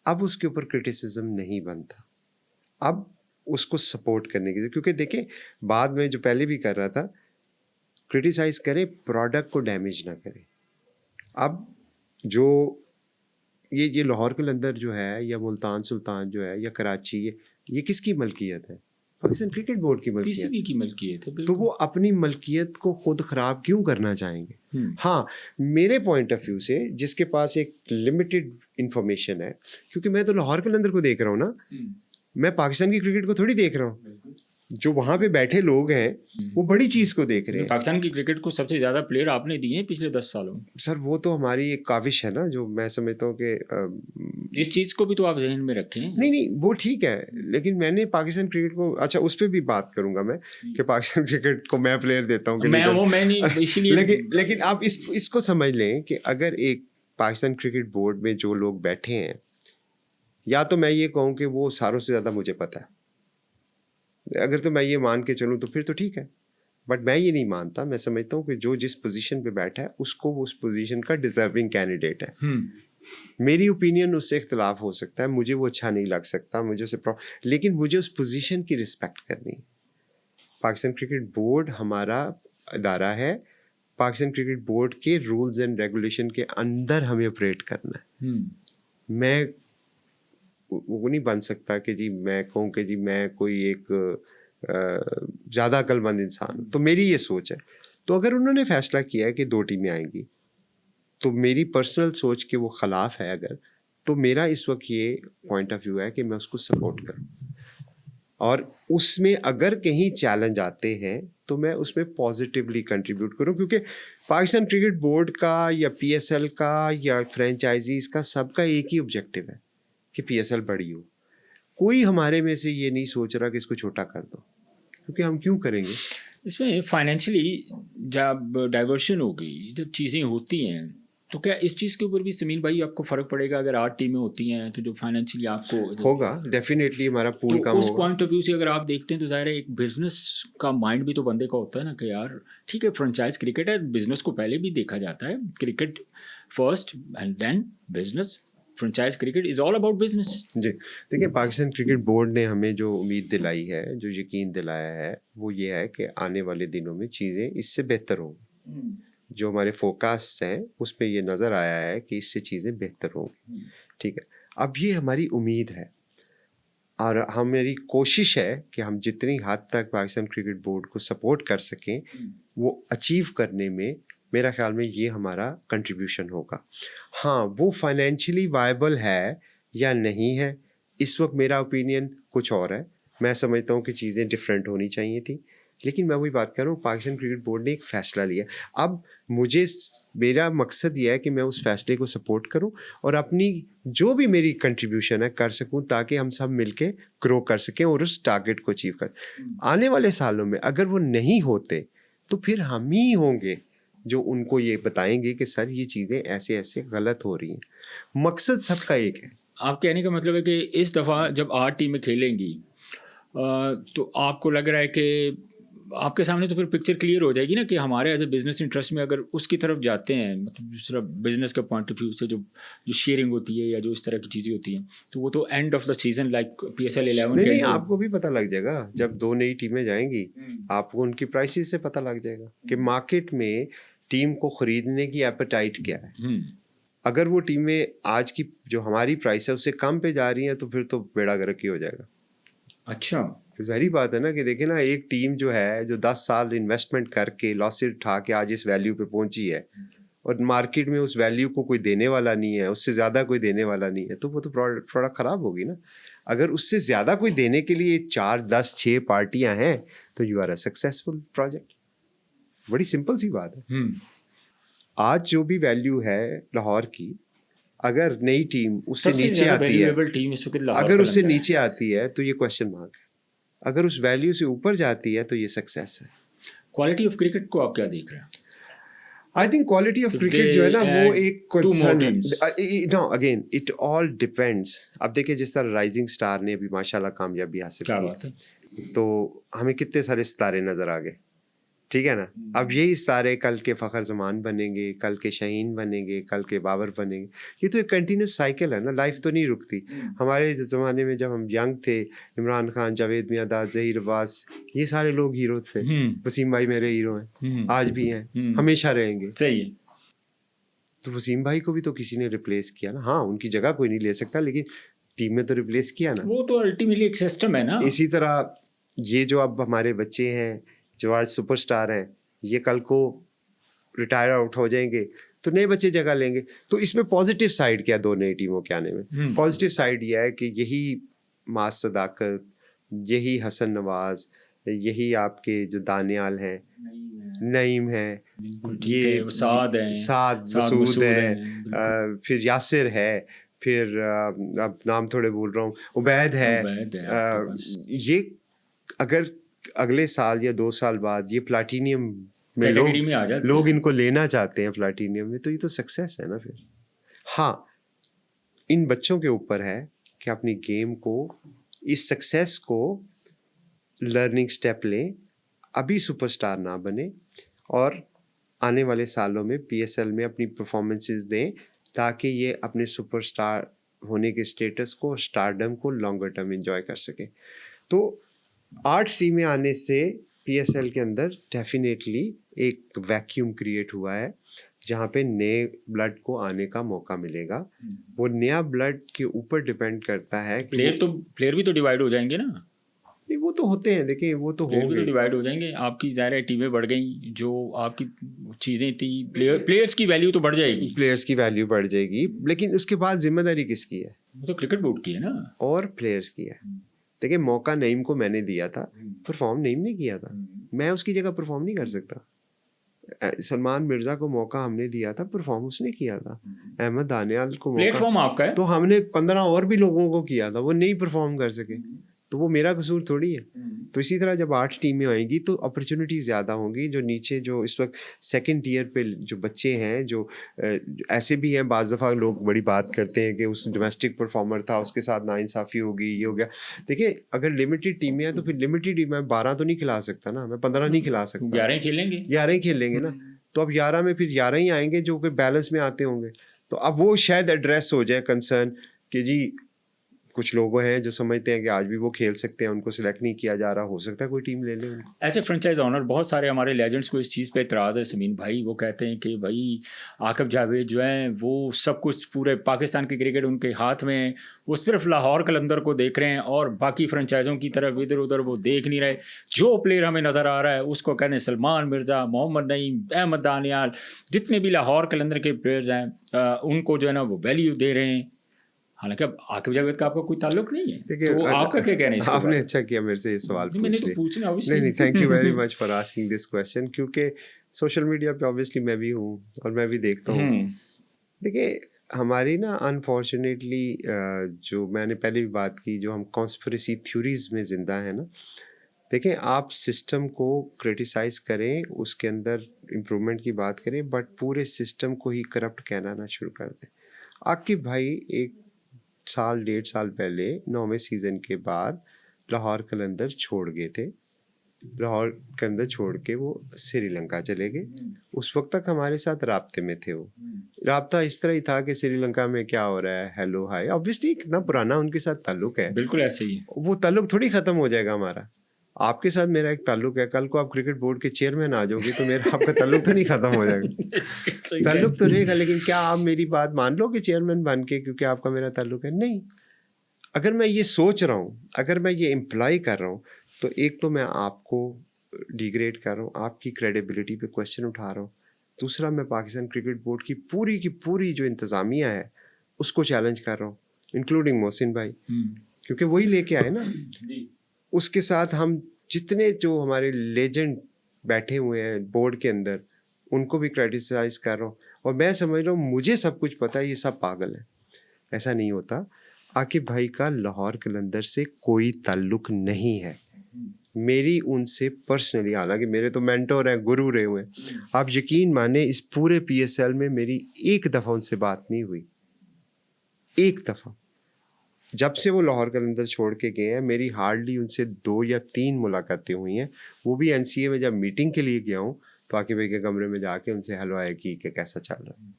अब उसके ऊपर क्रिटिसिज्म नहीं बनता, अब उसको सपोर्ट करने की, क्योंकि देखें बाद में जो पहले भी कर रहा था, क्रिटिसाइज़ करे, प्रोडक्ट को डैमेज ना करे। अब जो ये लाहौर के अंदर जो है, या मुल्तान सुल्तान जो है, या कराची, ये किसकी मलकियत है? पाकिस्तान क्रिकेट बोर्ड की मलकियत। PCB की मलकियत है। तो वो अपनी मलकियत को खुद ख़राब क्यों करना चाहेंगे? हाँ, मेरे पॉइंट ऑफ व्यू से जिसके पास एक लिमिटेड इंफॉर्मेशन है, क्योंकि मैं तो लाहौर के अंदर को देख रहा हूँ ना, मैं पाकिस्तान की क्रिकेट को थोड़ी देख रहा हूँ। जो वहाँ पे बैठे लोग हैं वो बड़ी चीज़ को देख रहे हैं। पाकिस्तान की क्रिकेट को सबसे ज़्यादा प्लेयर आपने दिए हैं पिछले 10 सालों में। सर वो तो हमारी एक काविश है ना, जो मैं समझता हूँ कि इस चीज़ को भी तो आप जहन में रखें। नहीं वो ठीक है, लेकिन मैंने पाकिस्तान क्रिकेट को, अच्छा उस पर भी बात करूंगा मैं कि पाकिस्तान क्रिकेट को मैं प्लेयर देता हूँ कि मैं नहीं इसीलिए लेकिन आप इसको समझ लें कि अगर एक पाकिस्तान क्रिकेट बोर्ड में जो लोग बैठे हैं, या तो मैं ये कहूँ कि वो सारों से ज़्यादा मुझे पता है, अगर तो मैं ये मान के चलूँ तो फिर तो ठीक है, बट मैं ये नहीं मानता। मैं समझता हूँ कि जो जिस पोजीशन पे बैठा है उसको वो उस पोजीशन का डिजर्विंग कैंडिडेट है। मेरी ओपिनियन उससे इख्तलाफ हो सकता है, मुझे वो अच्छा नहीं लग सकता, मुझे उसे लेकिन मुझे उस पोजीशन की रिस्पेक्ट करनी है। पाकिस्तान क्रिकेट बोर्ड हमारा अदारा है, पाकिस्तान क्रिकेट बोर्ड के रूल्स एंड रेगुलेशन के अंदर हमें ऑपरेट करना है। मैं वो नहीं बन सकता कि जी मैं कहूँ कि जी मैं कोई एक ज़्यादा अक्लमंद इंसान हूँ। तो मेरी ये सोच है। तो अगर उन्होंने फैसला किया है कि 2 टीमें आएंगी, तो मेरी पर्सनल सोच के वो ख़िलाफ़ है अगर, तो मेरा इस वक्त ये पॉइंट ऑफ व्यू है कि मैं उसको सपोर्ट करूँ, और उसमें अगर कहीं चैलेंज आते हैं तो मैं उसमें पॉजिटिवली कंट्रीब्यूट करूँ, क्योंकि पाकिस्तान क्रिकेट बोर्ड का या PSL का या फ्रेंचाइजीज़ का सबका एक ही ऑब्जेक्टिव है कि PSL बड़ी हो। कोई हमारे में से ये नहीं सोच रहा कि इसको छोटा कर दो, क्योंकि हम क्यों करेंगे? इसमें फाइनेंशियली जब डाइवर्शन होगी, जब चीज़ें होती हैं, तो क्या इस चीज़ के ऊपर भी समीर भाई आपको फ़र्क पड़ेगा? अगर 8 टीमें होती हैं तो जो फाइनेंशियली आपको होगा, डेफिनेटली हमारा पूल तो कम उस होगा। पॉइंट ऑफ व्यू से अगर आप देखते हैं तो ज़ाहिर है एक बिजनेस का माइंड भी तो बंदे का होता है ना, कि यार ठीक है फ्रेंचाइज क्रिकेट है, बिजनेस को पहले भी देखा जाता है, cricket first and then business. Franchise cricket is all about business. जी, देखिए पाकिस्तान क्रिकेट बोर्ड ने हमें जो उम्मीद दिलाई है, जो यकीन दिलाया है, वो ये है कि आने वाले दिनों में चीज़ें इससे बेहतर होंगी। जो हमारे फोकास्ट हैं उसमें ये नज़र आया है कि इससे चीज़ें बेहतर होंगी। ठीक है, अब ये हमारी उम्मीद है और हमारी कोशिश है कि हम जितनी हद तक पाकिस्तान क्रिकेट बोर्ड को सपोर्ट कर सकें वो अचीव करने में, मेरा ख्याल में ये हमारा कंट्रीब्यूशन होगा। हाँ, वो फाइनेंशियली वायबल है या नहीं है, इस वक्त मेरा ओपिनियन कुछ और है। मैं समझता हूँ कि चीज़ें डिफरेंट होनी चाहिए थी, लेकिन मैं वही बात कर रहा हूँ, पाकिस्तान क्रिकेट बोर्ड ने एक फ़ैसला लिया। अब मेरा मकसद ये है कि मैं उस फैसले को सपोर्ट करूं और अपनी जो भी मेरी कंट्रीब्यूशन है कर सकूं, ताकि हम सब मिलके ग्रो कर सकें और उस टारगेट को अचीव कर। आने वाले सालों में अगर वो नहीं होते तो फिर हम ही होंगे जो उनको ये बताएंगे कि सर ये चीज़ें ऐसे ऐसे गलत हो रही हैं। मकसद सबका एक है। आप कहने का मतलब है कि इस दफ़ा जब 8 टीमें खेलेंगी तो आपको लग रहा है कि आपके सामने तो फिर पिक्चर क्लियर हो जाएगी ना कि हमारे एज ए बिजनेस इंटरेस्ट में अगर उसकी तरफ जाते हैं, मतलब दूसरा बिजनेस का पॉइंट ऑफ व्यू से जो जो शेयरिंग होती है या जो इस तरह की चीज़ें होती हैं, तो वो तो end of the season like PSL 11 नहीं के नहीं, end में- आपको भी पता लग जाएगा जब 2 नई टीमें जाएंगी, आपको उनकी प्राइसेस से पता लग जाएगा कि मार्केट में टीम को खरीदने की एपेटाइट क्या है। हम्म, अगर वो टीमें आज की जो हमारी प्राइस है उससे कम पे जा रही हैं तो फिर तो बेड़ा गर्क ही हो जाएगा। अच्छा, तो ज़ाहिर बात है ना कि देखिए ना, एक टीम जो है जो 10 साल इन्वेस्टमेंट करके लॉसेस उठा के आज इस वैल्यू पे पहुंची है और मार्केट में उस वैल्यू को कोई देने वाला नहीं है, उससे ज़्यादा कोई देने वाला नहीं है, तो वो तो प्रोडक्ट ख़राब होगी ना। अगर उससे ज़्यादा कोई देने के लिए 4, 10, 6 पार्टियां हैं तो you are a successful project. बड़ी सिंपल सी बात है। आज जो भी वैल्यू है लाहौर की, अगर नई टीम उससे सबसे नीचे ज़्यादा आती है, वैल्यूएबल टीम इस वक्त लाहौर अगर उससे कलंदर है। नीचे आती है तो ये क्वेश्चन मार्क है। अगर उस वैल्यू से ऊपर जाती है तो ये सक्सेस है। क्वालिटी ऑफ क्रिकेट को आप क्या देख रहे हैं? I think quality of So cricket जो है ना they वो add एक two more कंसर्न teams. है। No again it all depends. अब देखिए जिस तरह राइजिंग स्टार ने अभी माशाल्लाह कामयाबी हासिल क्या की, बात है। तो हमें कितने सारे सितारे नजर आ गए, ठीक है ना। अब यही सितारे कल के फ़खर जमान बनेंगे, कल के शहीन बनेंगे, कल के बाबर बनेंगे। ये तो एक कंटिन्यूस साइकिल है ना, लाइफ तो नहीं रुकती। हमारे ज़माने में जब हम यंग थे, इमरान खान, जावेद मियांदाद, ज़हीर अब्बास, ये सारे लोग हीरो थे। वसीम भाई मेरे हीरो हैं, आज भी हैं, हमेशा रहेंगे। सही है। तो वसीम भाई को भी तो किसी ने रिप्लेस किया ना। हाँ, उनकी जगह कोई नहीं ले सकता, लेकिन टीम में तो रिप्लेस किया ना। वो तो अल्टीमेटली एक सिस्टम है ना। इसी तरह ये जो अब हमारे बच्चे हैं जो आज सुपरस्टार हैं, ये कल को रिटायर आउट हो जाएंगे तो नए बच्चे जगह लेंगे। तो इसमें पॉजिटिव साइड क्या, दो नई टीमों के आने में पॉजिटिव साइड यह है कि यही मास सदाकत, यही हसन नवाज, यही आपके जो दानियाल हैं, नईम है, ये साद मसूद है, फिर यासिर है, फिर अब नाम थोड़े भूल रहा हूँ, उबैद है। ये अगर अगले साल या 2 साल बाद ये प्लाटीनियम में लोग इनको लेना चाहते हैं प्लाटीनियम में, तो ये तो सक्सेस है ना फिर। हाँ, इन बच्चों के ऊपर है कि अपनी गेम को, इस सक्सेस को लर्निंग स्टेप लें, अभी सुपरस्टार ना बने और आने वाले सालों में PSL में अपनी परफॉर्मेंसेस दें ताकि ये अपने सुपरस्टार होने के स्टेटस को, स्टारडम को लॉन्गर टर्म एंजॉय कर सके। तो 8 टीमें आने से PSL के अंदर डेफिनेटली एक वैक्यूम क्रिएट हुआ है जहाँ पे नए ब्लड को आने का मौका मिलेगा। वो नया ब्लड के ऊपर डिपेंड करता है कि प्लेयर भी तो डिवाइड हो जाएंगे ना। नहीं, वो तो होते हैं, देखिए वो तो प्लेयर भी तो डिवाइड हो जाएंगे। आपकी ज़ाहिर है टीमें बढ़ गई, जो आपकी चीज़ें थी, प्लेयर्स की वैल्यू तो बढ़ जाएगी, प्लेयर्स की वैल्यू बढ़ जाएगी, लेकिन उसके बाद जिम्मेदारी किसकी है? वो तो क्रिकेट बोर्ड की है ना, और प्लेयर्स की है। देखिए मौका नईम को मैंने दिया था, परफॉर्म नईम ने किया था, मैं उसकी जगह परफॉर्म नहीं कर सकता। सलमान मिर्जा को मौका हमने दिया था, परफॉर्म उसने किया था। अहमद दानियाल को प्लेटफॉर्म आपका है, तो हमने 15 और भी लोगों को किया था, वो नहीं परफॉर्म कर सके, तो वो मेरा कसूर थोड़ी है। तो इसी तरह जब 8 टीमें आएंगी तो अपॉर्चुनिटी ज़्यादा होंगी। जो नीचे जो इस वक्त सेकंड ईयर पे जो बच्चे हैं, जो ऐसे भी हैं, बाज़ दफ़ा लोग बड़ी बात करते हैं कि उस डोमेस्टिक परफॉर्मर था, उसके साथ नाइंसाफ़ी होगी, ये हो गया। देखिए अगर लिमिटेड टीमें हैं तो फिर लिमिटेड ही, मैं 12 तो नहीं खिला सकता ना, मैं 15 नहीं खिला सकता, 11 खेलेंगे, 11 ही खेलेंगे ना। तो अब 11 में फिर 11 ही आएंगे जो कि बैलेंस में आते होंगे। तो अब वो शायद एड्रेस हो जाए कंसर्न कि जी कुछ लोग हैं जो समझते हैं कि आज भी वो खेल सकते हैं, उनको सिलेक्ट नहीं किया जा रहा, हो सकता है कोई टीम ले ले उनको। ऐसे फ्रेंचाइज ऑनर बहुत सारे हमारे लेजेंड्स को इस चीज़ पे एतराज़ है समीन भाई। वो कहते हैं कि भाई आकिब जावेद जो हैं वो सब कुछ, पूरे पाकिस्तान की क्रिकेट उनके हाथ में है, वो सिर्फ लाहौर कलंदर को देख रहे हैं और बाकी फ्रेंचाइज़ों की तरफ इधर उधर वो देख नहीं रहे। जो प्लेयर हमें नज़र आ रहा है उसको कहते हैं सलमान मिर्ज़ा, मोहम्मद नईम, अहमद दानियाल, जितने भी लाहौर कलंदर के प्लेयर्स हैं उनको जो है ना वो वैल्यू दे रहे हैं। हालांकि अब आकिब जावेद का आपका कोई ताल्लुक नहीं है, तो आपका क्या कहना है? आपने अच्छा किया मेरे से ये सवाल पूछ मैंने तो पूछना नहीं, thank you very much for asking this question, क्योंकि सोशल मीडिया पे ऑब्वियसली मैं भी हूँ और मैं भी देखता हूँ। देखिए हमारी ना अनफॉर्चुनेटली जो मैंने पहले भी बात की, जो हम कॉन्स्पिरेसी थ्योरीज में जिंदा है ना, देखें, आप सिस्टम को क्रिटिसाइज करें, उसके अंदर इम्प्रूवमेंट की बात करें, बट पूरे सिस्टम को ही करप्ट कहना ना शुरू कर दें। आकिब भाई 1 साल 1.5 साल पहले 9वें सीज़न के बाद लाहौर कलंदर छोड़ गए थे। लाहौर के अंदर छोड़ के वो श्रीलंका चले गए। उस वक्त तक हमारे साथ राब्ते में थे। वो राब्ता इस तरह ही था कि श्रीलंका में क्या हो रहा है, हेलो हाय। ऑब्वियसली कितना पुराना उनके साथ ताल्लुक है, बिल्कुल ऐसे ही है। वो ताल्लुक थोड़ी ख़त्म हो जाएगा हमारा। आपके साथ मेरा एक ताल्लुक है, कल को आप क्रिकेट बोर्ड के चेयरमैन आ जाओगे तो मेरा आपका ताल्लुक तो नहीं ख़त्म हो जाएगा। ताल्लुक तो रहेगा, लेकिन क्या आप मेरी बात मान लो कि चेयरमैन बन के क्योंकि आपका मेरा ताल्लुक है? नहीं। अगर मैं ये सोच रहा हूँ, अगर मैं ये इम्प्लाई कर रहा हूँ, तो एक तो मैं आपको डिग्रेड कर रहा हूँ, आपकी क्रेडिबिलिटी पे क्वेश्चन उठा रहा हूँ। दूसरा, मैं पाकिस्तान क्रिकेट बोर्ड की पूरी जो इंतज़ामिया है उसको चैलेंज कर रहा हूँ, इंक्लूडिंग मोहसिन भाई, क्योंकि वही लेके आए ना। उसके साथ हम जितने जो हमारे लेजेंड बैठे हुए हैं बोर्ड के अंदर, उनको भी क्रिटिसाइज कर रहा हूँ। और मैं समझ रहा हूँ मुझे सब कुछ पता है, ये सब पागल है। ऐसा नहीं होता। आकिब भाई का लाहौर कलंदर से कोई ताल्लुक नहीं है। मेरी उनसे पर्सनली, हालांकि मेरे तो मेंटोर हैं, गुरु रहे हुए हैं, आप यकीन माने इस पूरे PSL में मेरी एक दफ़ा उनसे बात नहीं हुई। एक दफ़ा। जब से वो लाहौर कलंदर छोड़ के गए हैं, मेरी हार्डली उनसे 2 या 3 मुलाकातें हुई हैं। वो भी NCA में जब मीटिंग के लिए गया हूँ तो आकिब भाई के कमरे में जाके उनसे हेलो आया कि कैसा चल रहा है।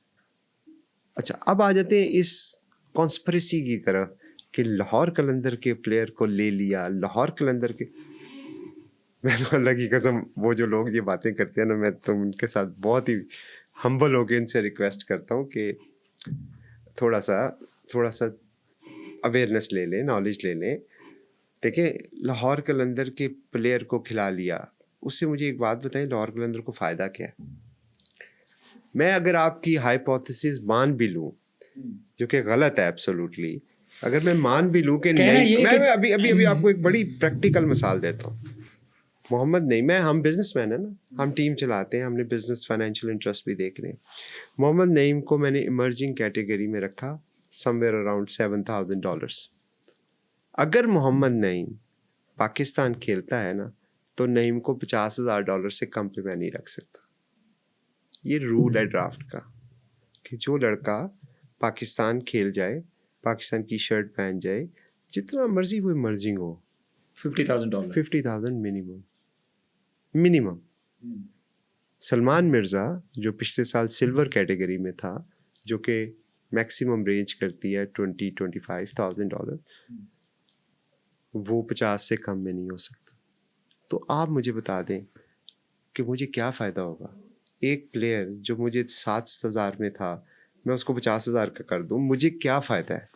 अच्छा, अब आ जाते हैं इस कॉन्स्पिरेसी की तरफ कि लाहौर कलंदर के प्लेयर को ले लिया, लाहौर कलंदर के। मैं तो अल्लाह की कसम, वो जो लोग ये बातें करते हैं ना, मैं तो उनके साथ बहुत ही हम्बल होकर इनसे रिक्वेस्ट करता हूँ कि थोड़ा सा अवेयरनेस ले लें, नॉलेज ले लें। देखिए, लाहौर कलंदर के प्लेयर को खिला लिया, उससे मुझे एक बात बताएं, लाहौर कलंदर को फ़ायदा क्या है? मैं अगर आपकी हाइपोथेसिस मान भी लूँ, जो कि गलत है एब्सोल्युटली, अगर मैं मान भी लूँ कि नहीं, मैं अभी आपको एक बड़ी प्रैक्टिकल मिसाल देता हूँ। मोहम्मद नईम है, हम बिजनेसमैन है ना, हम टीम चलाते हैं, हमने बिजनेस फाइनेंशियल इंटरेस्ट भी देख रहे हैं। मोहम्मद नईम को मैंने इमर्जिंग कैटेगरी में रखा, समवेयर अराउंड $7,000। अगर मोहम्मद नईम पाकिस्तान खेलता है ना, तो नईम को $50,000 से कम पे मैं नहीं रख सकता। ये रूल है ड्राफ्ट का कि जो लड़का पाकिस्तान खेल जाए, पाकिस्तान की शर्ट पहन जाए, जितना मर्जी वो इमर्जिंग हो, $50,000 $50,000 मिनिमम। सलमान मिर्ज़ा जो पिछले साल सिल्वर कैटेगरी में था, जो कि मैक्सिमम रेंज करती है $20,000-25,000, वो 50 से कम में नहीं हो सकता। तो आप मुझे बता दें कि मुझे क्या फ़ायदा होगा? एक प्लेयर जो मुझे 7,000 में था, मैं उसको 50,000 का कर दूँ, मुझे क्या फ़ायदा है?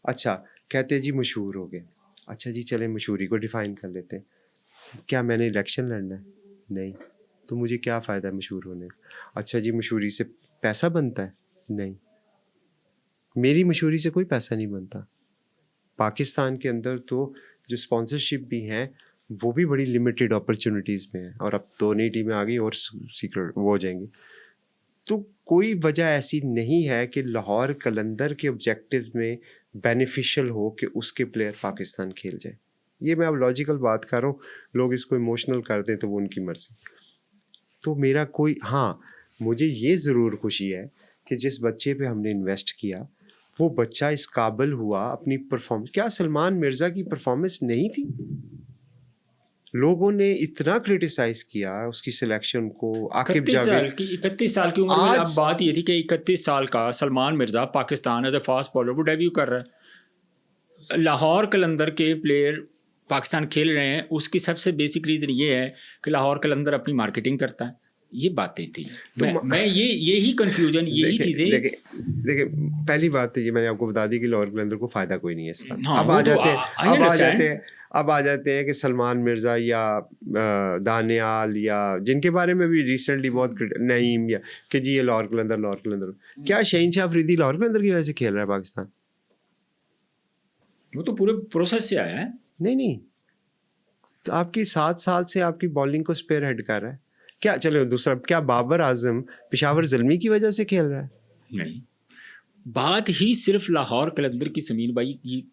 अच्छा, कहते जी मशहूर हो गए। अच्छा जी, चलें मशहूरी को डिफ़ाइन कर लेते हैं। क्या मैंने इलेक्शन लड़ना है? नहीं। तो मुझे क्या फ़ायदा है मशहूर होने का? अच्छा जी, मशहूरी से पैसा बनता है? नहीं। मेरी मशहूरी से कोई पैसा नहीं बनता। पाकिस्तान के अंदर तो जो स्पॉन्सरशिप भी हैं, वो भी बड़ी लिमिटेड अपॉर्चुनिटीज़ में है, और अब तो नई टीमें आ गई और सीक्रेट वो हो जाएंगी। तो कोई वजह ऐसी नहीं है कि लाहौर कलंदर के ऑब्जेक्टिव में बेनिफिशियल हो कि उसके प्लेयर पाकिस्तान खेल जाए। ये मैं अब लॉजिकल बात कर रहा हूँ, लोग इसको इमोशनल कर दें तो वो उनकी मर्ज़ी। तो मेरा कोई, हाँ, मुझे ये ज़रूर खुशी है कि जिस बच्चे पे हमने इन्वेस्ट किया, वो बच्चा इस काबिल हुआ अपनी परफॉर्मेंस। क्या सलमान मिर्ज़ा की परफॉर्मेंस नहीं थी? लोगों ने इतना क्रिटिसाइज किया उसकी सिलेक्शन को। आकिब जावेद 31 साल की उम्र में, अब बात ये थी कि 31 साल का Salman Mirza Pakistan as a fast bowler वो डेब्यू कर रहा है। लाहौर कलंदर के प्लेयर पाकिस्तान खेल रहे हैं, उसकी सबसे बेसिक रीज़न ये है कि लाहौर कलंदर अपनी मार्केटिंग करता है। ये बातें थी। मैं यही कन्फ्यूजन, यही चीज़ें। देखिए, पहली बात तो ये मैंने आपको बता दी कि लाहौर कलंदर को फ़ायदा कोई नहीं है इस बात। हाँ, अब आ जाते हैं कि सलमान मिर्ज़ा या दानियाल या जिनके बारे में भी रिसेंटली बहुत नईम, या कि जी ये लाहौर कलंदर। क्या शहीनशाह अफरीदी लाहौर कलंदर की वजह से खेल रहा है पाकिस्तान? वो तो पूरे प्रोसेस से आया है। नहीं, तो आपकी 7 साल से आपकी बॉलिंग को स्पेयर हेड कर रहा है। क्या चलो दूसरा, क्या बाबर आजम पेशावर ज़ल्मी की वजह से खेल रहा है? नहीं, बात ही सिर्फ लाहौर कलंदर की। समीर भाई की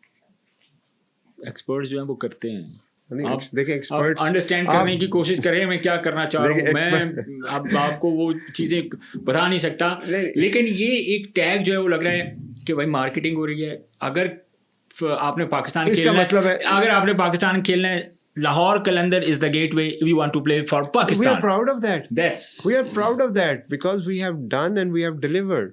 एक्सपर्ट्स जो हैं वो करते हैं। नहीं, आप देखिए एक्सपर्ट्स अंडरस्टैंड करने की कोशिश करें मैं क्या करना चाह रहा हूँ। मैं अब आपको वो चीज़ें बता नहीं सकता, लेकिन ये एक टैग जो है वो लग रहा है कि भाई मार्केटिंग हो रही है। अगर आपने पाकिस्तान तो इसका खेलना मतलब है, अगर आपने पाकिस्तान खेलना है, Lahore Qalandar is the gateway if you want to play for we Pakistan. are proud of that. That's We are proud of that because we have done and we have delivered.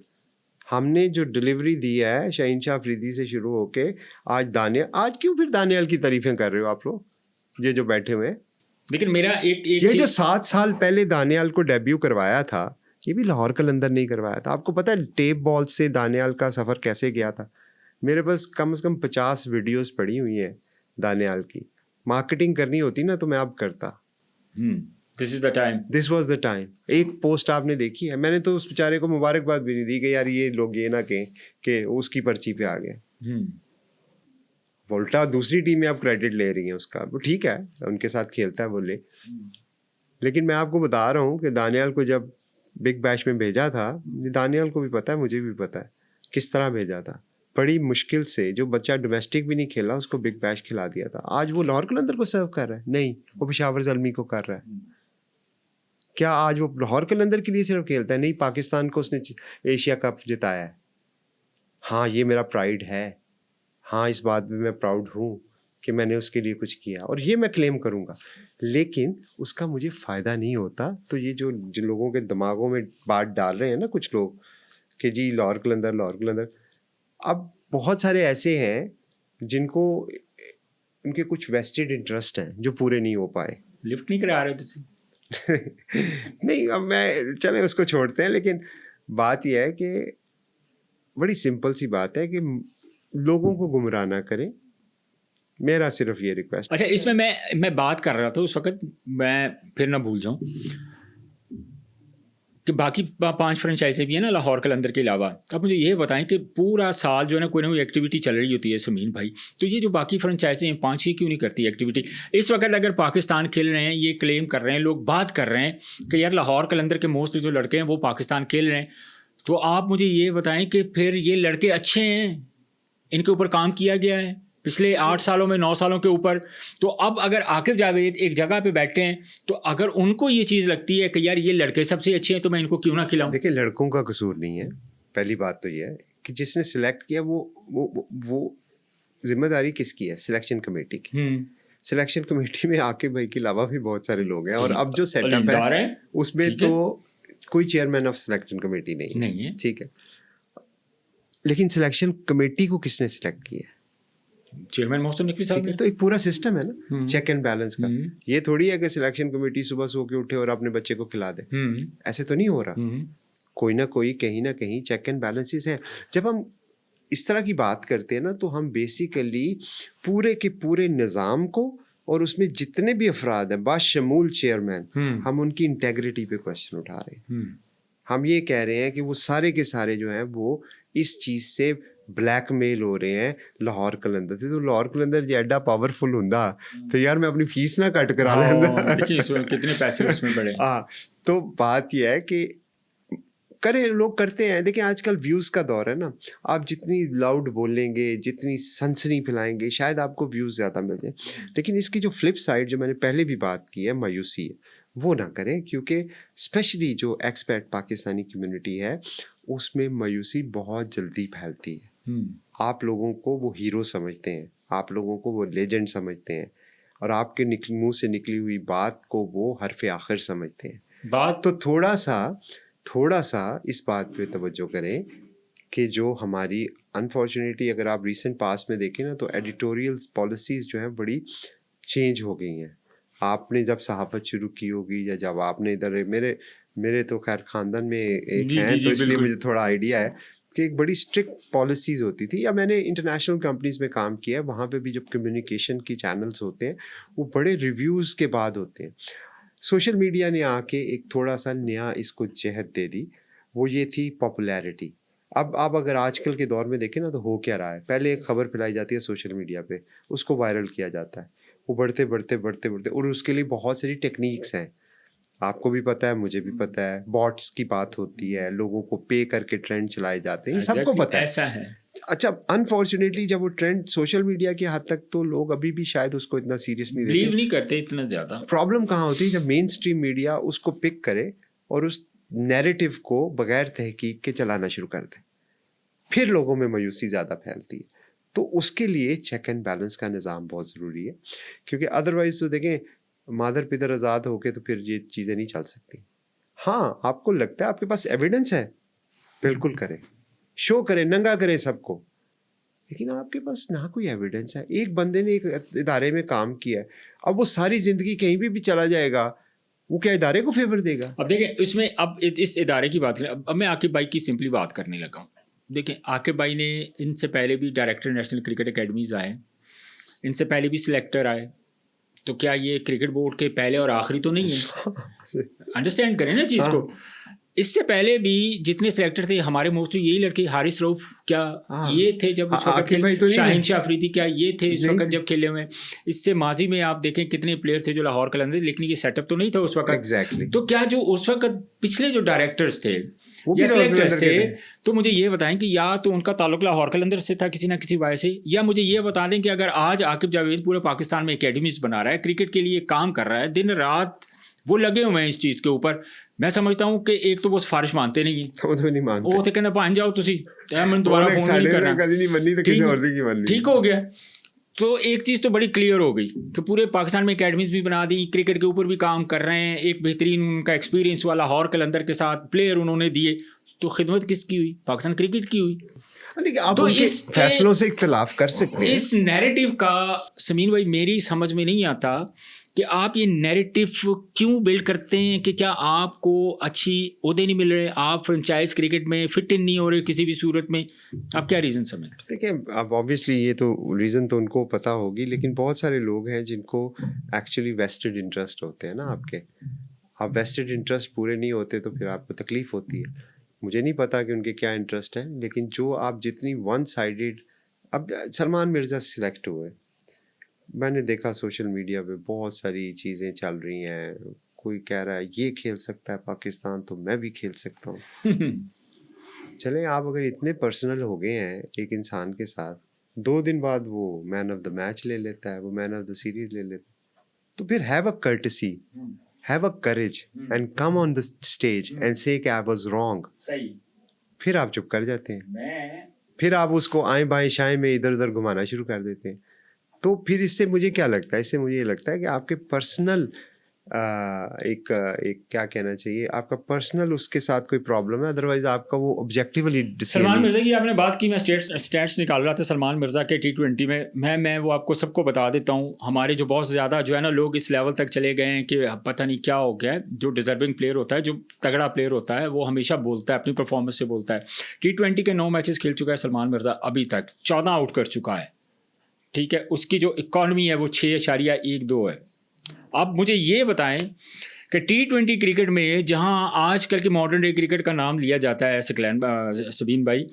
हमने जो डिलीवरी दी है शहीनशाह अफरीदी से शुरू होके आज दानियाल, आज क्यों फिर दानियाल की तारीफें कर रहे हो आप लोग ये जो बैठे हुए हैं? लेकिन मेरा एक ये जो 7 साल पहले दानियाल को डेब्यू करवाया था, ये भी लाहौर कलंदर नहीं करवाया था। आपको पता है टेप बॉल से दानियाल का सफ़र कैसे गया था? मेरे पास कम से कम 50 वीडियोस पड़ी हुई हैं दानियाल की। मार्केटिंग करनी होती ना तो मैं अब करता। This is the time, this was the time. एक पोस्ट आपने देखी है, मैंने तो उस बेचारे को मुबारकबाद भी नहीं दी कि यार ये लोग ये ना कहें कि उसकी पर्ची पे आ गए। वोल्टा दूसरी टीम में आप क्रेडिट ले रही हैं उसका, वो ठीक है उनके साथ खेलता है बोले, लेकिन मैं आपको बता रहा हूँ कि दानियाल को जब बिग बैश में भेजा था, दानियाल को भी पता है, मुझे भी पता है किस तरह भेजा था। बड़ी मुश्किल से, जो बच्चा डोमेस्टिक भी नहीं खेला उसको बिग बैश खिला दिया था। आज वो लाहौर कलंदर को सर्व कर रहा है? नहीं, वो पेशावर ज़ल्मी को कर रहा है। क्या आज वो लाहौर कलंदर के लिए सिर्फ खेलता है? नहीं, पाकिस्तान को उसने एशिया कप जिताया है। हाँ, ये मेरा प्राइड है, हाँ इस बात में मैं प्राउड हूँ कि मैंने उसके लिए कुछ किया और ये मैं क्लेम करूँगा, लेकिन उसका मुझे फ़ायदा नहीं होता। तो ये जो जिन लोगों के दिमागों में बात डाल रहे हैं ना कुछ लोग कि जी लाहौर कलंदर, अब बहुत सारे ऐसे हैं जिनको उनके कुछ वेस्टेड इंटरेस्ट हैं जो पूरे नहीं हो पाए। लिफ्ट नहीं करा रहे थे नहीं, अब मैं चले उसको छोड़ते हैं, लेकिन बात यह है कि बड़ी सिंपल सी बात है कि लोगों को गुमराह ना करें, मेरा सिर्फ ये रिक्वेस्ट। अच्छा, इसमें मैं बात कर रहा था उस वक्त, मैं फिर ना भूल जाऊं कि बाकी 5 फ्रेंचाइजी भी है ना लाहौर कलंदर के अलावा। अब मुझे ये बताएं कि पूरा साल जो है ना कोई एक्टिविटी चल रही होती है समीन भाई, तो ये जो बाकी फ्रेंचाइजी हैं 5 ही क्यों नहीं करती एक्टिविटी? इस वक्त अगर पाकिस्तान खेल रहे हैं, ये क्लेम कर रहे हैं लोग, बात कर रहे हैं कि यार लाहौर कलंदर के मोस्ट जो लड़के हैं वो पाकिस्तान खेल रहे हैं, तो आप मुझे ये बताएं कि फिर ये लड़के अच्छे हैं, इनके ऊपर काम किया गया है पिछले 8 सालों में, 9 सालों के ऊपर। तो अब अगर आकिब जावेद एक जगह पे बैठे हैं, तो अगर उनको ये चीज़ लगती है कि यार ये लड़के सबसे अच्छे हैं तो मैं इनको क्यों ना खिलाऊं? देखिए, लड़कों का कसूर नहीं है। पहली बात तो ये है कि जिसने सिलेक्ट किया वो जिम्मेदारी किसकी है? सिलेक्शन कमेटी की। सिलेक्शन कमेटी में आकिब भाई के अलावा भी बहुत सारे लोग हैं, और अब जो सेटअप है उसमें तो कोई चेयरमैन ऑफ सिलेक्शन कमेटी नहीं है, ठीक है, लेकिन सिलेक्शन कमेटी को किसने सिलेक्ट किया है? चेयरमैन मोहसिन नकवी साहब ने। तो एक पूरा सिस्टम है ना चेक एंड बैलेंस का। ये थोड़ी है कि सिलेक्शन कमेटी सुबह सो के उठे और अपने बच्चे को खिला दे, ऐसे तो नहीं हो रहा। कोई ना कोई कहीं ना कहीं चेक एंड बैलेंसेस हैं। जब हम इस तरह की बात करते हैं ना, तो हम बेसिकली पूरे के पूरे निज़ाम को और उसमें जितने भी अफराद हैं बाशमूल चेयरमैन, हम उनकी इंटेग्रिटी पे क्वेश्चन उठा रहे हैं। हम ये कह रहे हैं कि वो सारे के सारे जो हैं वो इस चीज़ से ब्लैकमेल हो रहे हैं लाहौर कलंदर से। तो लाहौर कलंदर जे एडा पावरफुल हुंदा तो यार मैं अपनी फीस ना कट करा लेंदा। कितने पैसे उसमें पड़े। हाँ, तो बात यह है कि करें, लोग करते हैं। देखिए, आजकल व्यूज़ का दौर है ना, आप जितनी लाउड बोलेंगे, जितनी सनसनी फैलाएंगे, शायद आपको व्यूज़ ज़्यादा मिल जाए। लेकिन इसकी जो फ्लिप साइड, जो मैंने पहले भी बात की है, मायूसी है, वो ना करें, क्योंकि स्पेशली जो एक्सपैट पाकिस्तानी कम्युनिटी है उसमें मायूसी बहुत जल्दी फैलती है। आप लोगों को वो हीरो समझते हैं, आप लोगों को वो लेजेंड समझते हैं, और आपके मुंह से निकली हुई बात को वो हरफ़े आखिर समझते हैं। बात तो थोड़ा सा इस बात पे तवज्जो करें कि जो हमारी अनफॉर्चुनेटली, अगर आप रीसेंट पास में देखें ना, तो एडिटोरियल पॉलिसीज़ जो हैं बड़ी चेंज हो गई हैं। आपने जब सहाफ़त शुरू की होगी, या जब आपने इधर, मेरे तो खैर ख़ानदान में एक हैं, तो इसलिए मुझे थोड़ा आइडिया है कि एक बड़ी स्ट्रिक्ट पॉलिसीज़ होती थी। या मैंने इंटरनेशनल कंपनीज़ में काम किया है, वहाँ पे भी जब कम्युनिकेशन की चैनल्स होते हैं वो बड़े रिव्यूज़ के बाद होते हैं। सोशल मीडिया ने आके एक थोड़ा सा नया इसको जहत दे दी, वो ये थी पॉपुलैरिटी। अब अगर आजकल के दौर में देखें ना, तो हो क्या रहा है, पहले एक खबर फैलाई जाती है सोशल मीडिया पे, उसको वायरल किया जाता है, वो बढ़ते और उसके लिए बहुत सारी टेक्निक्स हैं। आपको भी पता है, मुझे भी पता है, बॉट्स की बात होती है, लोगों को पे करके ट्रेंड चलाए जाते हैं, ये सबको Exactly, पता है। ऐसा है। अच्छा, अनफॉर्चुनेटली जब वो ट्रेंड सोशल मीडिया की हद तक, तो लोग अभी भी शायद उसको इतना सीरियस नहीं बिलीव लेते। नहीं करते इतना ज़्यादा। प्रॉब्लम कहाँ होती है, जब मेन स्ट्रीम मीडिया उसको पिक करे और उस नैरेटिव को बगैर तहकीक के चलाना शुरू कर दे, फिर लोगों में मायूसी ज़्यादा फैलती है। तो उसके लिए चेक एंड बैलेंस का निज़ाम बहुत ज़रूरी है, क्योंकि अदरवाइज तो देखें, मादर पितर आज़ाद होके तो फिर ये चीज़ें नहीं चल सकती। हाँ, आपको लगता है आपके पास एविडेंस है, बिल्कुल करें, शो करें, नंगा करें सबको, लेकिन आपके पास ना कोई एविडेंस है। एक बंदे ने एक इदारे में काम किया है, अब वो सारी ज़िंदगी कहीं भी चला जाएगा, वो क्या इदारे को फेवर देगा? अब देखें इसमें, अब इस इदारे की बात करें, अब मैं आकिब भाई की सिंपली बात करने लगा हूँ। देखें, आकिब भाई ने इनसे पहले भी डायरेक्टर नेशनल क्रिकेट एकेडमीज़ आए, इनसे पहले भी सिलेक्टर आए, तो क्या ये क्रिकेट बोर्ड के पहले और आखिरी तो नहीं है? अंडरस्टैंड करें ना चीज़ हाँ। को। इससे पहले भी जितने सिलेक्टर थे हमारे मोस्टली यही लड़के, हारिस रऊफ क्या हाँ। ये थे जब उस वक्त आकिब भाई तो नहीं शाहीन है। शाह अफरीदी क्या ये थे इस नहीं वक्त थे। जब खेले हुए। इससे माजी में आप देखें कितने प्लेयर थे जो लाहौर कलंदर, लेकिन ये सेटअप तो नहीं था उस वक्त। एग्जैक्टली। तो क्या जो उस वक्त पिछले जो डायरेक्टर्स थे वो भी या लाहौर सिलेक्टर्स कलंदर के थे, थे। तो मुझे ये बताएं कि या तो उनका ताल्लुक लाहौर कलंदर से था किसी ना किसी वजह से, या मुझे ये बता दें कि अगर आज आकिब जावेद पूरे पाकिस्तान में एकेडमीज बना रहा है, क्रिकेट के लिए काम कर रहा है, दिन रात वो लगे हुए हैं इस चीज़ के ऊपर। मैं समझता हूँ कि एक तो वो सिफारिश मानते नहीं है, समझ में नहीं मानते। वो तो कहते भान जाओ तुसी, मैं दोबारा फोन नहीं करना, कभी नहीं बननी तो किसी और की बननी। ठीक हो गया। तो एक चीज़ तो बड़ी क्लियर हो गई कि पूरे पाकिस्तान में एकेडमीज भी बना दी, क्रिकेट के ऊपर भी काम कर रहे हैं, एक बेहतरीन उनका एक्सपीरियंस हुआ लाहौर कलंदर के साथ, प्लेयर उन्होंने दिए, तो खिदमत किसकी हुई? पाकिस्तान क्रिकेट की हुई। लेकिन आप तो उनके इस फैसलों से इख्तलाफ कर सकते हैं। इस नैरेटिव का समीन भाई मेरी समझ में नहीं आता कि आप ये नैरेटिव क्यों बिल्ड करते हैं कि क्या आपको अच्छी ओहदे नहीं मिल रहे, आप फ्रेंचाइज क्रिकेट में फिट इन नहीं हो रहे किसी भी सूरत में, आप क्या रीज़न समझते? देखिए, अब ऑब्वियसली ये तो रीज़न तो उनको पता होगी, लेकिन बहुत सारे लोग हैं जिनको एक्चुअली वेस्टेड इंटरेस्ट होते हैं ना आपके। आप वेस्टेड इंटरेस्ट पूरे नहीं होते तो फिर आपको तकलीफ होती है। मुझे नहीं पता कि उनके क्या इंटरेस्ट है, लेकिन जो आप जितनी वन साइडेड, अब सलमान मिर्ज़ा सिलेक्ट हुए, मैंने देखा सोशल मीडिया पे बहुत सारी चीज़ें चल रही हैं, कोई कह रहा है ये खेल सकता है पाकिस्तान तो मैं भी खेल सकता हूँ। चलें, आप अगर इतने पर्सनल हो गए हैं एक इंसान के साथ, 2 दिन बाद वो मैन ऑफ द मैच ले लेता है, वो मैन ऑफ द सीरीज ले लेता है, तो फिर have a courtesy, have a courage and come on the stage and से कि आई वाज रॉन्ग। सही। फिर आप चुप कर जाते हैं, मैं फिर आप उसको आए बाएं शाएं में इधर उधर घुमाना शुरू कर देते हैं। तो फिर इससे मुझे क्या लगता है, इससे मुझे ये लगता है कि आपके पर्सनल एक क्या कहना चाहिए, आपका पर्सनल उसके साथ कोई प्रॉब्लम है, अदरवाइज आपका वो ऑब्जेक्टिवली सलमान मिर्ज़ा की आपने बात की, मैं स्टैट्स निकाल रहा था सलमान मिर्ज़ा के T20 में। मैं वो आपको सबको बता देता हूँ, हमारे जो बहुत ज़्यादा जो है ना लोग इस लेवल तक चले गए हैं कि पता नहीं क्या हो गया है। जो डिजर्विंग प्लेयर होता है, जो तगड़ा प्लेयर होता है, वो हमेशा बोलता है, अपनी परफॉर्मेंस से बोलता है। T20 के 9 मैचेस खेल चुका है सलमान मिर्ज़ा, अभी तक 14 आउट कर चुका है। ठीक है, उसकी जो इकॉनमी है वो 6.12 है। अब मुझे ये बताएं कि T20 क्रिकेट में जहां आजकल के मॉडर्न डे क्रिकेट का नाम लिया जाता है, सबीन भाई,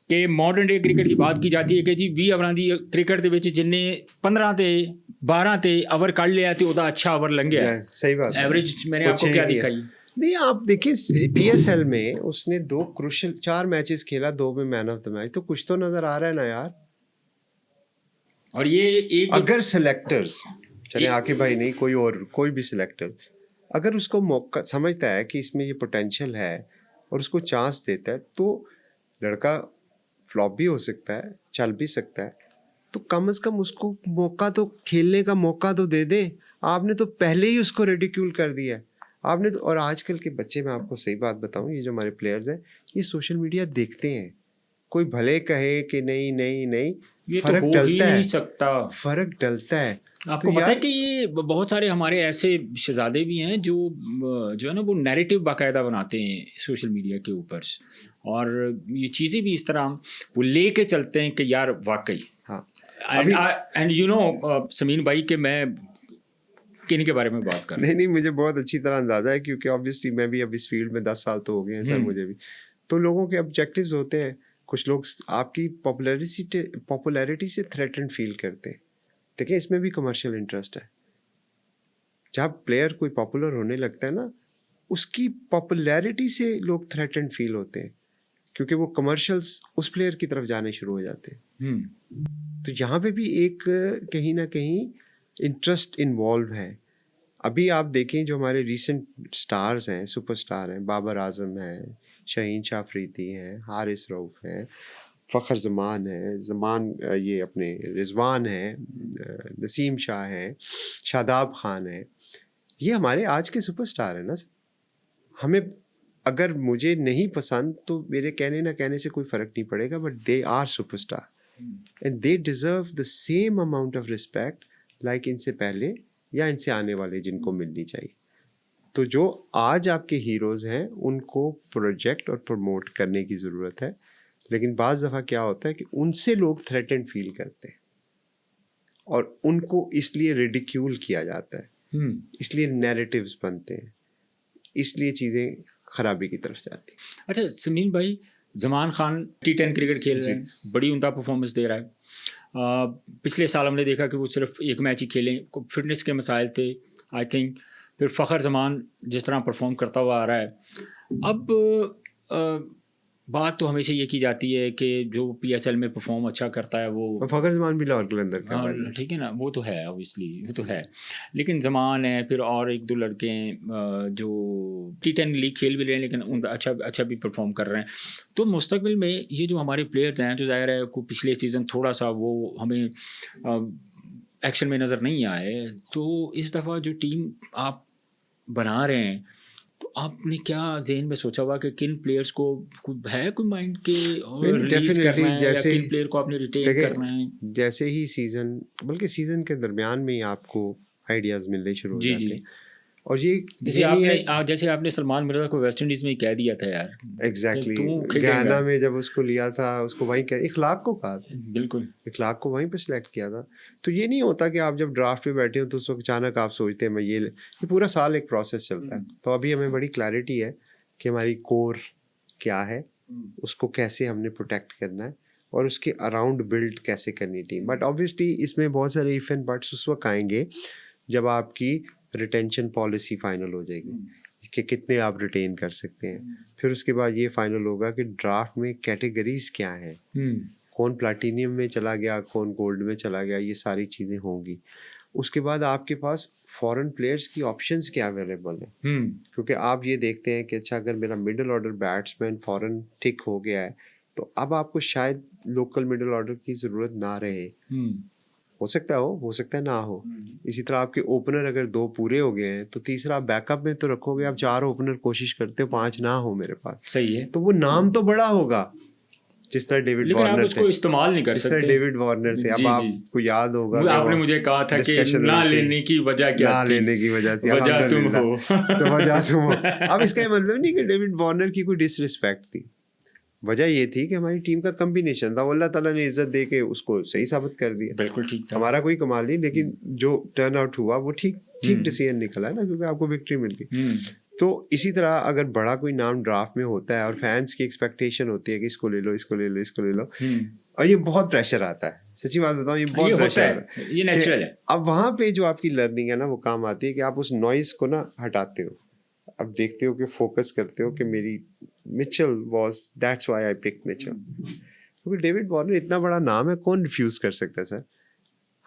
कि मॉडर्न डे क्रिकेट की बात की जाती है कि जी 20 ओवरां दी क्रिकेट ਦੇ ਵਿੱਚ जिन्ने 15 ते 12 ते ओवर कढ़ लिया तो ਉਹਦਾ अच्छा ओवर लंघ गया। सही बात है। एवरेज मैंने कुछ आपको नहीं क्या किया। दिखाई? नहीं, आप देखिए PSL में उसने 2 क्रूशियल 4 मैचेस खेला, 2 में मैन ऑफ द मैच, तो कुछ तो नजर आ रहा है ना यार। और ये एक अगर सिलेक्टर्स, चले आकिब भाई नहीं, कोई और कोई भी सिलेक्टर अगर उसको मौका समझता है कि इसमें ये पोटेंशियल है और उसको चांस देता है, तो लड़का फ्लॉप भी हो सकता है, चल भी सकता है, तो कम से कम उसको मौका तो, खेलने का मौका तो दे दें। आपने तो पहले ही उसको रेडिक्यूल कर दिया है आपने तो। और आजकल के बच्चे, मैं आपको सही बात बताऊं, ये जो हमारे प्लेयर्स हैं, ये सोशल मीडिया देखते हैं, कोई भले कहे कि नहीं नहीं नहीं, ये फर्क तो हो डलता ही है, नहीं सकता। फर्क डलता है। आपको तो पता है यार, कि ये बहुत सारे हमारे ऐसे शहजादे भी हैं जो है ना वो नैरेटिव बाकायदा बनाते हैं सोशल मीडिया के ऊपर, और ये चीज़ें भी इस तरह वो लेके चलते हैं कि यार वाकई। हाँ, एंड यू नो समीन भाई के मैं किन के बारे में बात कर रहा नहीं नहीं, मुझे बहुत अच्छी तरह अंदाजा है, क्योंकि ऑब्वियसली मैं भी अब इस फील्ड में 10 साल तो हो गए हैं सर, मुझे भी। तो लोगों के ऑब्जेक्टिव्स होते हैं, कुछ लोग आपकी पॉपुलैरिटी से थ्रेटन्ड फील करते हैं। देखिए, इसमें भी कमर्शियल इंटरेस्ट है। जब प्लेयर कोई पॉपुलर होने लगता है ना, उसकी पॉपुलैरिटी से लोग थ्रेटेंड फील होते हैं, क्योंकि वो कमर्शियल्स उस प्लेयर की तरफ जाने शुरू हो जाते हैं। तो यहाँ पे भी एक कहीं ना कहीं इंटरेस्ट इन्वॉल्व है। अभी आप देखें जो हमारे रिसेंट स्टार्स हैं, सुपरस्टार हैं, बाबर आजम हैं, शाहीन शाह अफरीदी हैं, हारिस रऊफ हैं, फ़खर ज़मान है, ये अपने रिजवान है, नसीम शाह हैं, शादाब खान है, ये हमारे आज के सुपरस्टार हैं ना सर। हमें अगर मुझे नहीं पसंद तो मेरे कहने ना कहने से कोई फ़र्क नहीं पड़ेगा, but they are superstar and they deserve the same amount of respect like इनसे पहले या इनसे आने वाले जिनको मिलनी चाहिए। तो जो आज आपके हीरोज़ हैं उनको प्रोजेक्ट और प्रमोट करने की ज़रूरत है, लेकिन बाज़ दफ़ा क्या होता है कि उनसे लोग थ्रेटेंड फील करते हैं और उनको इसलिए रिडिक्यूल किया जाता है, इसलिए नैरेटिव्स बनते हैं, इसलिए चीज़ें खराबी की तरफ जाती हैं। अच्छा समीन भाई, जमान खान T10 क्रिकेट खेल रहे हैं, बड़ी उमदा परफॉर्मेंस दे रहा है। पिछले साल हमने देखा कि वो सिर्फ एक मैच ही खेले, फिटनेस के मसाइल थे आई थिंक। फिर फ़खर ज़मान जिस तरह परफॉर्म करता हुआ आ रहा है। अब बात तो हमेशा ये की जाती है कि जो PSL में परफॉर्म अच्छा करता है वो फ़खर ज़मान भी लाहौर कलंदर का हाँ ठीक है ना, वो तो है ऑब्वियसली, वो तो है। लेकिन ज़मान है, फिर और एक दो लड़के हैं जो T10 लीग खेल भी रहे हैं लेकिन उनका अच्छा भी परफॉर्म कर रहे हैं। तो मुस्तकबिल में ये जो हमारे प्लेयर्स हैं, जो ज़ाहिर है को पिछले सीज़न थोड़ा सा वो हमें एक्शन में नज़र नहीं आए, तो इस दफ़ा जो टीम आप बना रहे हैं तो आपने क्या ज़हन में सोचा हुआ कि किन प्लेयर्स को है कोई माइंड के रिलीज करना है या किन प्लेयर को आपने रिटेन करना है? जैसे ही सीज़न, बल्कि सीज़न के दरमियान में ही आपको आइडियाज़ मिलने शुरू हो जाते हैं। और ये जैसे आपने सलमान मिर्ज़ा को वेस्ट इंडीज़ में कह दिया था यार, एग्जैक्टली गयाना में जब उसको लिया था, उसको वहीं इखलाक को कहा था, बिल्कुल इखलाक को वहीं पे सिलेक्ट किया था। तो ये नहीं होता कि आप जब ड्राफ्ट पे बैठे हो तो उस वक्त अचानक आप सोचते हैं मैं ये पूरा साल एक प्रोसेस चलता है। तो अभी हमें बड़ी क्लैरिटी है कि हमारी कोर क्या है, उसको कैसे हमने प्रोटेक्ट करना है और उसके अराउंड बिल्ड कैसे करनी टीम। बट ऑब्वियसली इसमें बहुत सारे इफ एंड बट्स उस वक्त आएंगे जब आपकी रिटेंशन पॉलिसी फाइनल हो जाएगी कि कितने आप रिटेन कर सकते हैं। फिर उसके बाद ये फाइनल होगा कि ड्राफ्ट में कैटेगरीज क्या हैं, कौन प्लैटिनियम में चला गया, कौन गोल्ड में चला गया, ये सारी चीज़ें होंगी। उसके बाद आपके पास फॉरेन प्लेयर्स की ऑप्शंस क्या अवेलेबल हैं, क्योंकि आप ये देखते हैं कि अच्छा अगर मेरा मिडिल ऑर्डर बैट्समैन फॉरेन टिक हो गया है तो अब आपको शायद लोकल मिडिल ऑर्डर की ज़रूरत ना रहे। हो सकता है ना हो। इसी तरह आपके ओपनर अगर 2 पूरे हो गए हैं तो तीसरा आप बैकअप में तो रखोगे, आप 4 ओपनर कोशिश करते हो 5 ना हो मेरे पास, सही है, तो वो नाम तो बड़ा होगा जिस तरह डेविड वार्नर थे, उसको इस्तेमाल नहीं कर सकते, जिस तरह डेविड वार्नर थे। अब आपको याद होगा आपने मुझे कहा था कि ना लेने की वजह क्या ना लेने की वजह थी, वजह तुम हो तो वजह तुम हो। अब इसका मतलब नहीं कि डेविड वार्नर की कोई डिसरिस्पेक्ट थी, वजह ये थी कि हमारी टीम का कम्बिनेशन था, वो अल्लाह ताला ने इज्जत दे के उसको सही साबित कर दिया। बिल्कुल ठीक था, हमारा कोई कमाल नहीं, लेकिन जो टर्न आउट हुआ वो ठीक डिसीजन निकला है ना, क्योंकि आपको विक्ट्री मिल गई। तो इसी तरह अगर बड़ा कोई नाम ड्राफ्ट में होता है और फैंस की एक्सपेक्टेशन होती है कि इसको ले लो, इसको ले लो, इसको ले लो, और ये बहुत प्रेशर आता है, सच्ची बात बताऊं, ये बहुत प्रेशर आता है, ये नेचुरल है। अब वहाँ पे जो आपकी लर्निंग है ना वो काम आती है कि आप उस नॉइस को ना हटाते हो, अब देखते हो कि फोकस करते हो कि मेरी Mitchell was, that's why I pick Mitchell, क्योंकि डेविड वार्नर इतना बड़ा नाम है, कौन रिफ्यूज कर सकता है सर।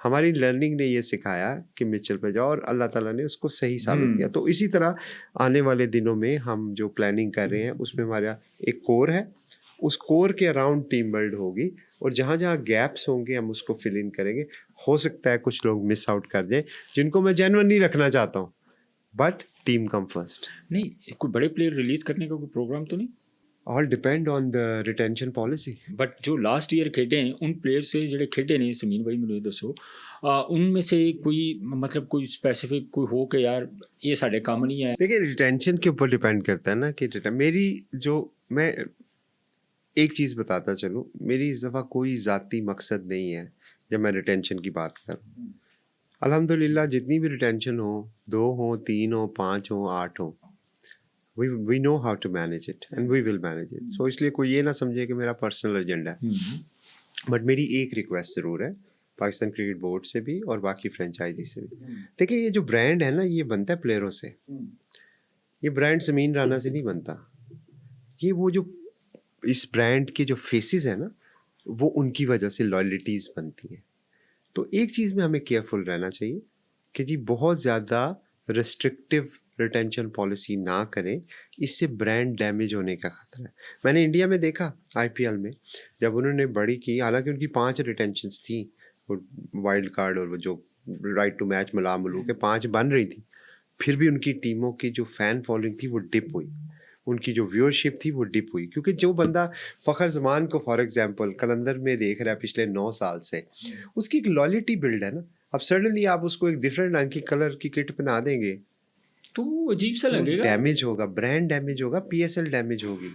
हमारी लर्निंग ने ये सिखाया कि मिचेल पे जाओ और अल्लाह ताला ने उसको सही साबित किया। तो इसी तरह आने वाले दिनों में हम जो प्लानिंग कर रहे हैं उसमें हमारा एक कोर है, उस कोर के अराउंड टीम बिल्ड होगी और जहाँ जहाँ गैप्स होंगे हम उसको फिल इन करेंगे। हो सकता है कुछ लोग मिस आउट कर जाएं जिनको मैं जेन्युइनली रखना चाहता हूँ, बट टीम कम फर्स्ट। नहीं, कोई बड़े प्लेयर रिलीज करने का कोई प्रोग्राम तो नहीं? All depend on the retention policy. But जो लास्ट ईयर खेडे हैं उन प्लेयर से जो खेडे ने, समीन भाई मुझे दसो उनमें से कोई मतलब कोई स्पेसिफिक कोई हो कि यार ये साढ़े काम नहीं है? देखिए रिटेंशन के ऊपर डिपेंड करता है ना कि मेरी जो, मैं एक चीज़ बताता चलूँ, मेरी इस दफ़ा कोई ज़ाती मकसद नहीं है जब मैं रिटेंशन की बात करूँ। अल्हम्दुलिल्लाह जितनी भी रिटेंशन हो, 2 हो, 3 हो, 5 हो, 8 हो, we know how to manage it and we will manage it. So इसलिए कोई ये ना समझे कि मेरा पर्सनल एजेंडा है। बट मेरी एक रिक्वेस्ट ज़रूर है पाकिस्तान क्रिकेट बोर्ड से भी और बाकी फ्रेंचाइजी से भी। देखिए ये जो ब्रांड है ना, ये बनता है प्लेयरों से। ये ब्रांड समीन राणा से नहीं बनता, ये वो जो इस ब्रांड के जो फेसेस है ना, वो उनकी वजह से लॉयल्टीज बनती हैं। तो एक चीज़ में हमें केयरफुल रहना चाहिए कि जी बहुत ज़्यादा रिस्ट्रिक्टिव रिटेंशन पॉलिसी ना करें, इससे ब्रांड डैमेज होने का खतरा है। मैंने इंडिया में देखा आईपीएल में जब उन्होंने बड़ी की, हालांकि उनकी 5 रिटेंशंस थी, वो वाइल्ड कार्ड और वो जो राइट टू मैच मला मलू के 5 बन रही थी, फिर भी उनकी टीमों की जो फैन फॉलोइंग थी वो डिप हुई, उनकी जो व्यूअरशिप थी वो डिप हुई। क्योंकि जो बंदा फ़खर जमान को फॉर एग्जांपल कलंदर में देख रहा है पिछले 9 साल से, उसकी एक लॉयल्टी बिल्ड है ना। अब सडनली आप उसको एक डिफरेंट रंग की कलर की किट पहना देंगे तो अजीब सा तो लगेगा। डैमेज होगा, ब्रांड डैमेज होगा, पीएसएल डैमेज होगी।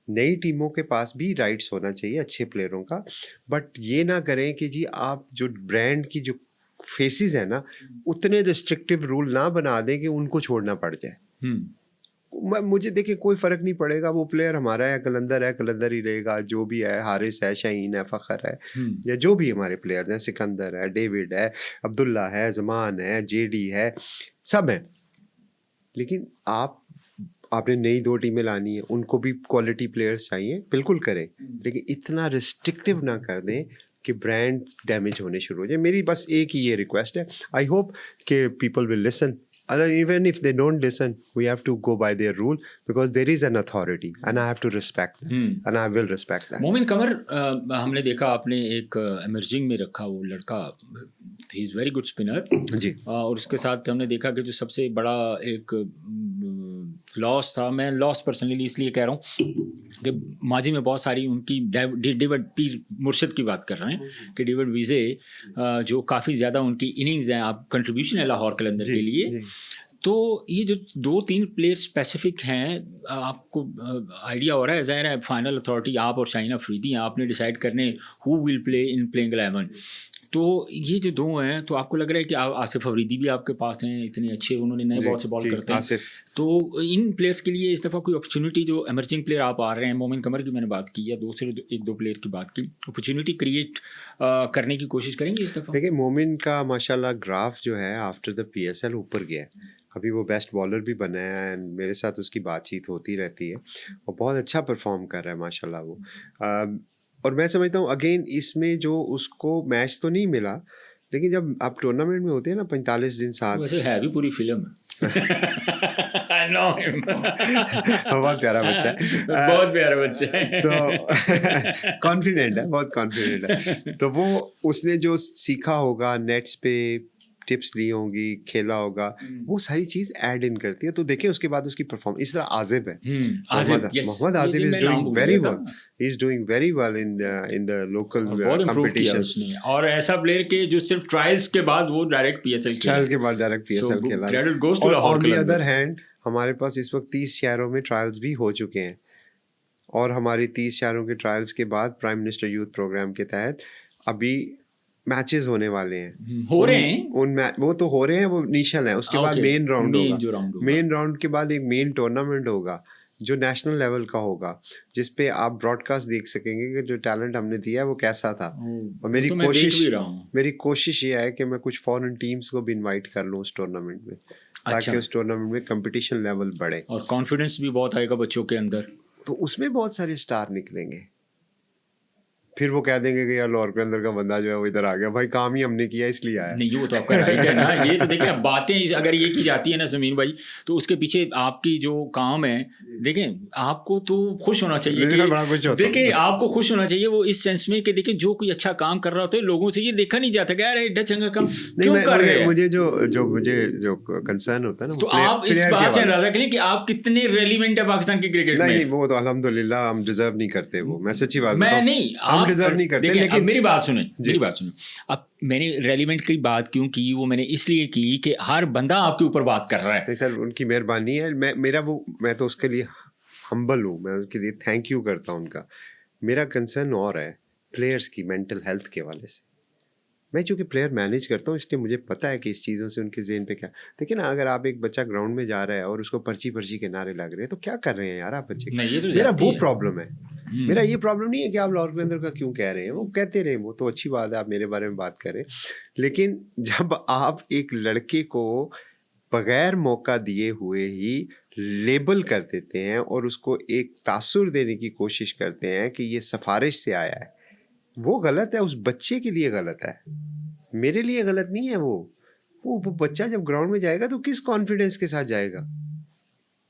नई टीमों के पास भी राइट्स होना चाहिए अच्छे प्लेयरों का, बट ये ना करें कि जी आप जो ब्रांड की जो फेसेस है ना, उतने रिस्ट्रिक्टिव रूल ना बना दें कि उनको छोड़ना पड़ जाए। मुझे देखिए कोई फ़र्क नहीं पड़ेगा, वो प्लेयर हमारा है, कलंदर ही रहेगा, जो भी है, हारिस है, शाहीन है, फ़खर है, या जो भी हमारे प्लेयर हैं, सिकंदर है, डेविड है, अब्दुल्ला है, जमान है, जेडी है, सब हैं। लेकिन आपने नई 2 टीमें लानी है, उनको भी क्वालिटी प्लेयर्स चाहिए, बिल्कुल करें, लेकिन इतना रिस्ट्रिक्टिव ना कर दें कि ब्रांड डैमेज होने शुरू हो जाए। मेरी बस एक ही ये रिक्वेस्ट है, आई होप कि people will listen, and even if they don't listen, we have to go by their rule because there is an authority and I have to respect that and I will respect that. मोमिन कमर, हमने देखा आपने एक एमर्जिंग में रखा वो लड़का, he is very good spinner जी, और उसके साथ हमने देखा कि जो सबसे बड़ा एक लॉस था, मैं लॉस पर्सनली इसलिए कह रहा हूँ कि माजी में बहुत सारी उनकी डेविड पीर मुर्शिद की बात कर रहे हैं कि डेविड विजे जो काफ़ी ज़्यादा उनकी इनिंग्स हैं, आप कंट्रीब्यूशन है लाहौर कलंदर के लिए। तो ये जो 2-3 प्लेयर स्पेसिफिक हैं, आपको आइडिया हो रहा है, ज़ाहिर है फाइनल अथॉरिटी आप और शाहीन अफरीदी हैं, आपने डिसाइड करने who will play in playing 11। तो ये जो 2 हैं, तो आपको लग रहा है कि आसिफ अफरीदी भी आपके पास हैं, इतने अच्छे, उन्होंने नए बॉल से बॉल करते हैं, तो इन प्लेयर्स के लिए इस दफ़ा कोई अपॉर्चुनिटी, जो एमर्जिंग प्लेयर आप आ रहे हैं, मोमिन कमर की मैंने बात की या दूसरे 1-2 प्लेयर की बात की, अपॉर्चुनिटी क्रिएट करने की कोशिश करेंगे इस दफ़ा? देखिए मोमिन का माशाल्लाह ग्राफ जो है आफ्टर द पीएसएल ऊपर गया है, अभी वो बेस्ट बॉलर भी बना है एंड मेरे साथ उसकी बातचीत होती रहती है और बहुत अच्छा परफॉर्म कर रहा है माशाल्लाह वो। और मैं समझता हूँ अगेन इसमें जो उसको मैच तो नहीं मिला, लेकिन जब आप टूर्नामेंट में होते हैं ना 45 दिन साथ, वैसे है भी पूरी फिल्म I know him. बहुत प्यारा बच्चा है, बहुत प्यारा बच्चा है, तो कॉन्फिडेंट है, बहुत कॉन्फिडेंट है। तो वो उसने जो सीखा होगा, नेट्स पे टिप्स ली होंगी, खेला होगा, वो सारी चीज ऐड इन करती है। तो देखिए उसके बाद उसकी परफॉर्मेंस, इस तरह आजिब है, Mohammad Ajib is doing very well, he is doing very well in the local competition, और ऐसा प्लेयर के जो सिर्फ ट्रायल्स के बाद वो डायरेक्ट पीएसएल खेला, ट्रायल के बाद डायरेक्ट पीएसएल खेला। Credit goes to Lahore. On the other hand हमारे पास इस वक्त 30 शहरों में ट्रायल्स भी हो चुके हैं और हमारी 30 शहरों के ट्रायल्स के बाद प्राइम मिनिस्टर यूथ प्रोग्राम के तहत अभी मैचेस होने वाले हैं, हो रहे हैं वो तो हो रहे हैं, वो इनिशियल है, उसके बाद मेन राउंड होगा, मेन राउंड के बाद एक मेन टूर्नामेंट होगा जो नेशनल लेवल का होगा, जिस पे आप ब्रॉडकास्ट देख सकेंगे कि जो टैलेंट हमने दिया है वो कैसा था। और मेरी कोशिश ये है कि मैं कुछ फॉरेन टीम्स को भी इनवाइट कर लूँ उस टूर्नामेंट में, ताकि उस टूर्नामेंट में कंपटीशन लेवल बढ़े और कॉन्फिडेंस भी बहुत आएगा बच्चों के अंदर। तो उसमें बहुत सारे स्टार निकलेंगे, फिर वो कह देंगे कि यार लाहौर के अंदर का बंदा जो है वो इधर आ गया, भाई काम ही हमने किया इसलिए आया। नहीं, वो तो आपका राइट है ना, ये तो देखिए बातें अगर ये की जाती है ना ज़मीन भाई, तो उसके पीछे आपकी जो काम है, देखें आपको तो खुश होना चाहिए कि देखिए आपको खुश होना चाहिए, वो इस सेंस में कि देखिए जो कोई अच्छा काम कर रहा होता है लोगों से ये देखा नहीं जाता कि यार एड्डा चंगा काम क्यों कर रहे हैं। मुझे जो कंसर्न होता है ना, तो आप इस बात से अंदाजा करें कि आप कितने रेलिवेंट है पाकिस्तान की क्रिकेट में। नहीं, वो तो अल्हम्दुलिल्लाह हम डिजर्व नहीं करते, वो मैं सच्ची बात मैं नहीं, हम डिजर्व नहीं करते। लेकिन मेरी बात सुने, अब मैंने रेलिवेंट की बात क्यों की, वो मैंने इसलिए की कि हर बंदा आपके ऊपर बात कर रहा है। नहीं सर, उनकी मेहरबानी है, मैं तो उसके लिए हम्बल हूँ, मैं उसके लिए थैंक यू करता हूँ उनका। मेरा कंसर्न और है प्लेयर्स की मेंटल हेल्थ के हवाले से। मैं चूँकि प्लेयर मैनेज करता हूँ इसलिए मुझे पता है कि इस चीज़ों से उनके ज़हन पे क्या। देखिए ना, अगर आप एक बच्चा ग्राउंड में जा रहा है और उसको पर्ची के नारे लग रहे हैं तो क्या कर रहे हैं यार आप बच्चे। मेरा वो प्रॉब्लम है, मेरा ये प्रॉब्लम नहीं है कि आप लाहौर के अंदर का क्यों कह रहे हैं, वो कहते रहे, वो तो अच्छी बात है, आप मेरे बारे में बात करें। लेकिन जब आप एक लड़के को बगैर मौका दिए हुए ही लेबल कर देते हैं और उसको एक तासुर देने की कोशिश करते हैं कि ये सिफारिश से आया है। वो गलत है, उस बच्चे के लिए गलत है, मेरे लिए गलत नहीं है। वो बच्चा जब ग्राउंड में जाएगा तो किस कॉन्फिडेंस के साथ जाएगा,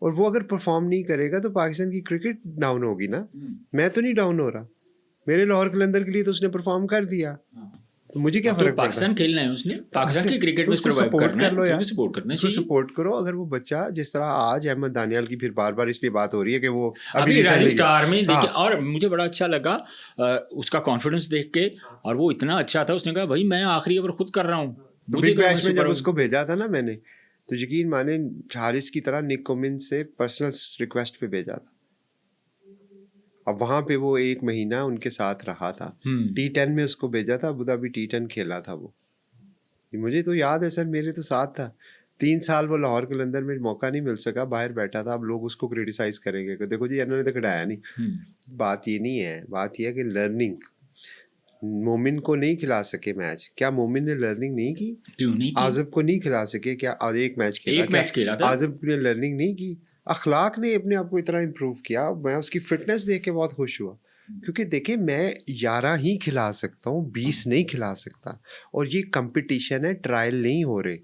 और वो अगर परफॉर्म नहीं करेगा तो पाकिस्तान की क्रिकेट डाउन होगी ना। मैं तो नहीं डाउन हो रहा, मेरे लाहौर कलंदर के लिए तो उसने परफॉर्म कर दिया, तो मुझे क्या फर्क पड़ता है। पाकिस्तान खेलना है उसने, पाकिस्तान की क्रिकेट में उसको सर्वाइव सपोर्ट करना कर लो है, यार, तो सपोर्ट करना उसको चाहिए। सपोर्ट करो। अगर वो बच्चा जिस तरह आज अहमद दानियाल की फिर बार बार इसलिए बात हो रही है कि वो अभी recently राइजिंग स्टार में हाँ, देखिए, और मुझे बड़ा अच्छा लगा उसका कॉन्फिडेंस देख के, और वो इतना अच्छा था, उसने कहा भाई मैं आखिरी ओवर खुद कर रहा हूँ। तो बिग बैश में जब उसको भेजा था ना मैंने, तो यकीन माने हारिस की तरह निक कोमिंस से पर्सनल रिक्वेस्ट पे भेजा था। अब वहां पे वो 1 महीना उनके साथ रहा था, T10 में उसको भेजा था, अबू धाबी T10 खेला था वो। मुझे तो याद है सर, मेरे तो साथ था 3 साल वो लाहौर कलंदर में मौका नहीं मिल सका, बाहर बैठा था। अब लोग उसको क्रिटिसाइज करेंगे कि देखो जी इन्होंने तो खिलाया नहीं। बात ये नहीं है, बात ये है कि लर्निंग, मोमिन को नहीं खिला सके मैच, क्या मोमिन ने लर्निंग नहीं की? क्यों नहीं की? आज़म को नहीं खिला सके, क्या आज एक मैच खेला? एक मैच खेला था। आज़म ने लर्निंग नहीं की? अखलाक ने अपने आप को इतना इम्प्रूव किया। मैं उसकी फिटनेस देख के बहुत खुश हुआ, क्योंकि देखिए मैं 11 ही खिला सकता हूँ, 20 नहीं खिला सकता। और ये कंपटीशन है, ट्रायल नहीं हो रहे।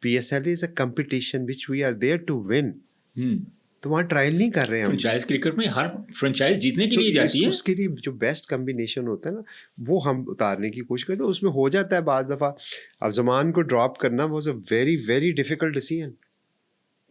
PSL is a competition which we are there to win. तो वहाँ ट्रायल नहीं कर रहे हैं हम। फ्रेंचाइज क्रिकेट में हर फ्रेंचाइज जीतने के लिए जाती है, उसके लिए जो बेस्ट कम्बिनेशन होता है ना, वो हम उतारने की कोशिश करते हैं। उसमें हो जाता है बाज़ दफ़ा। अब ज़मान को ड्रॉप करना was a very very difficult decision,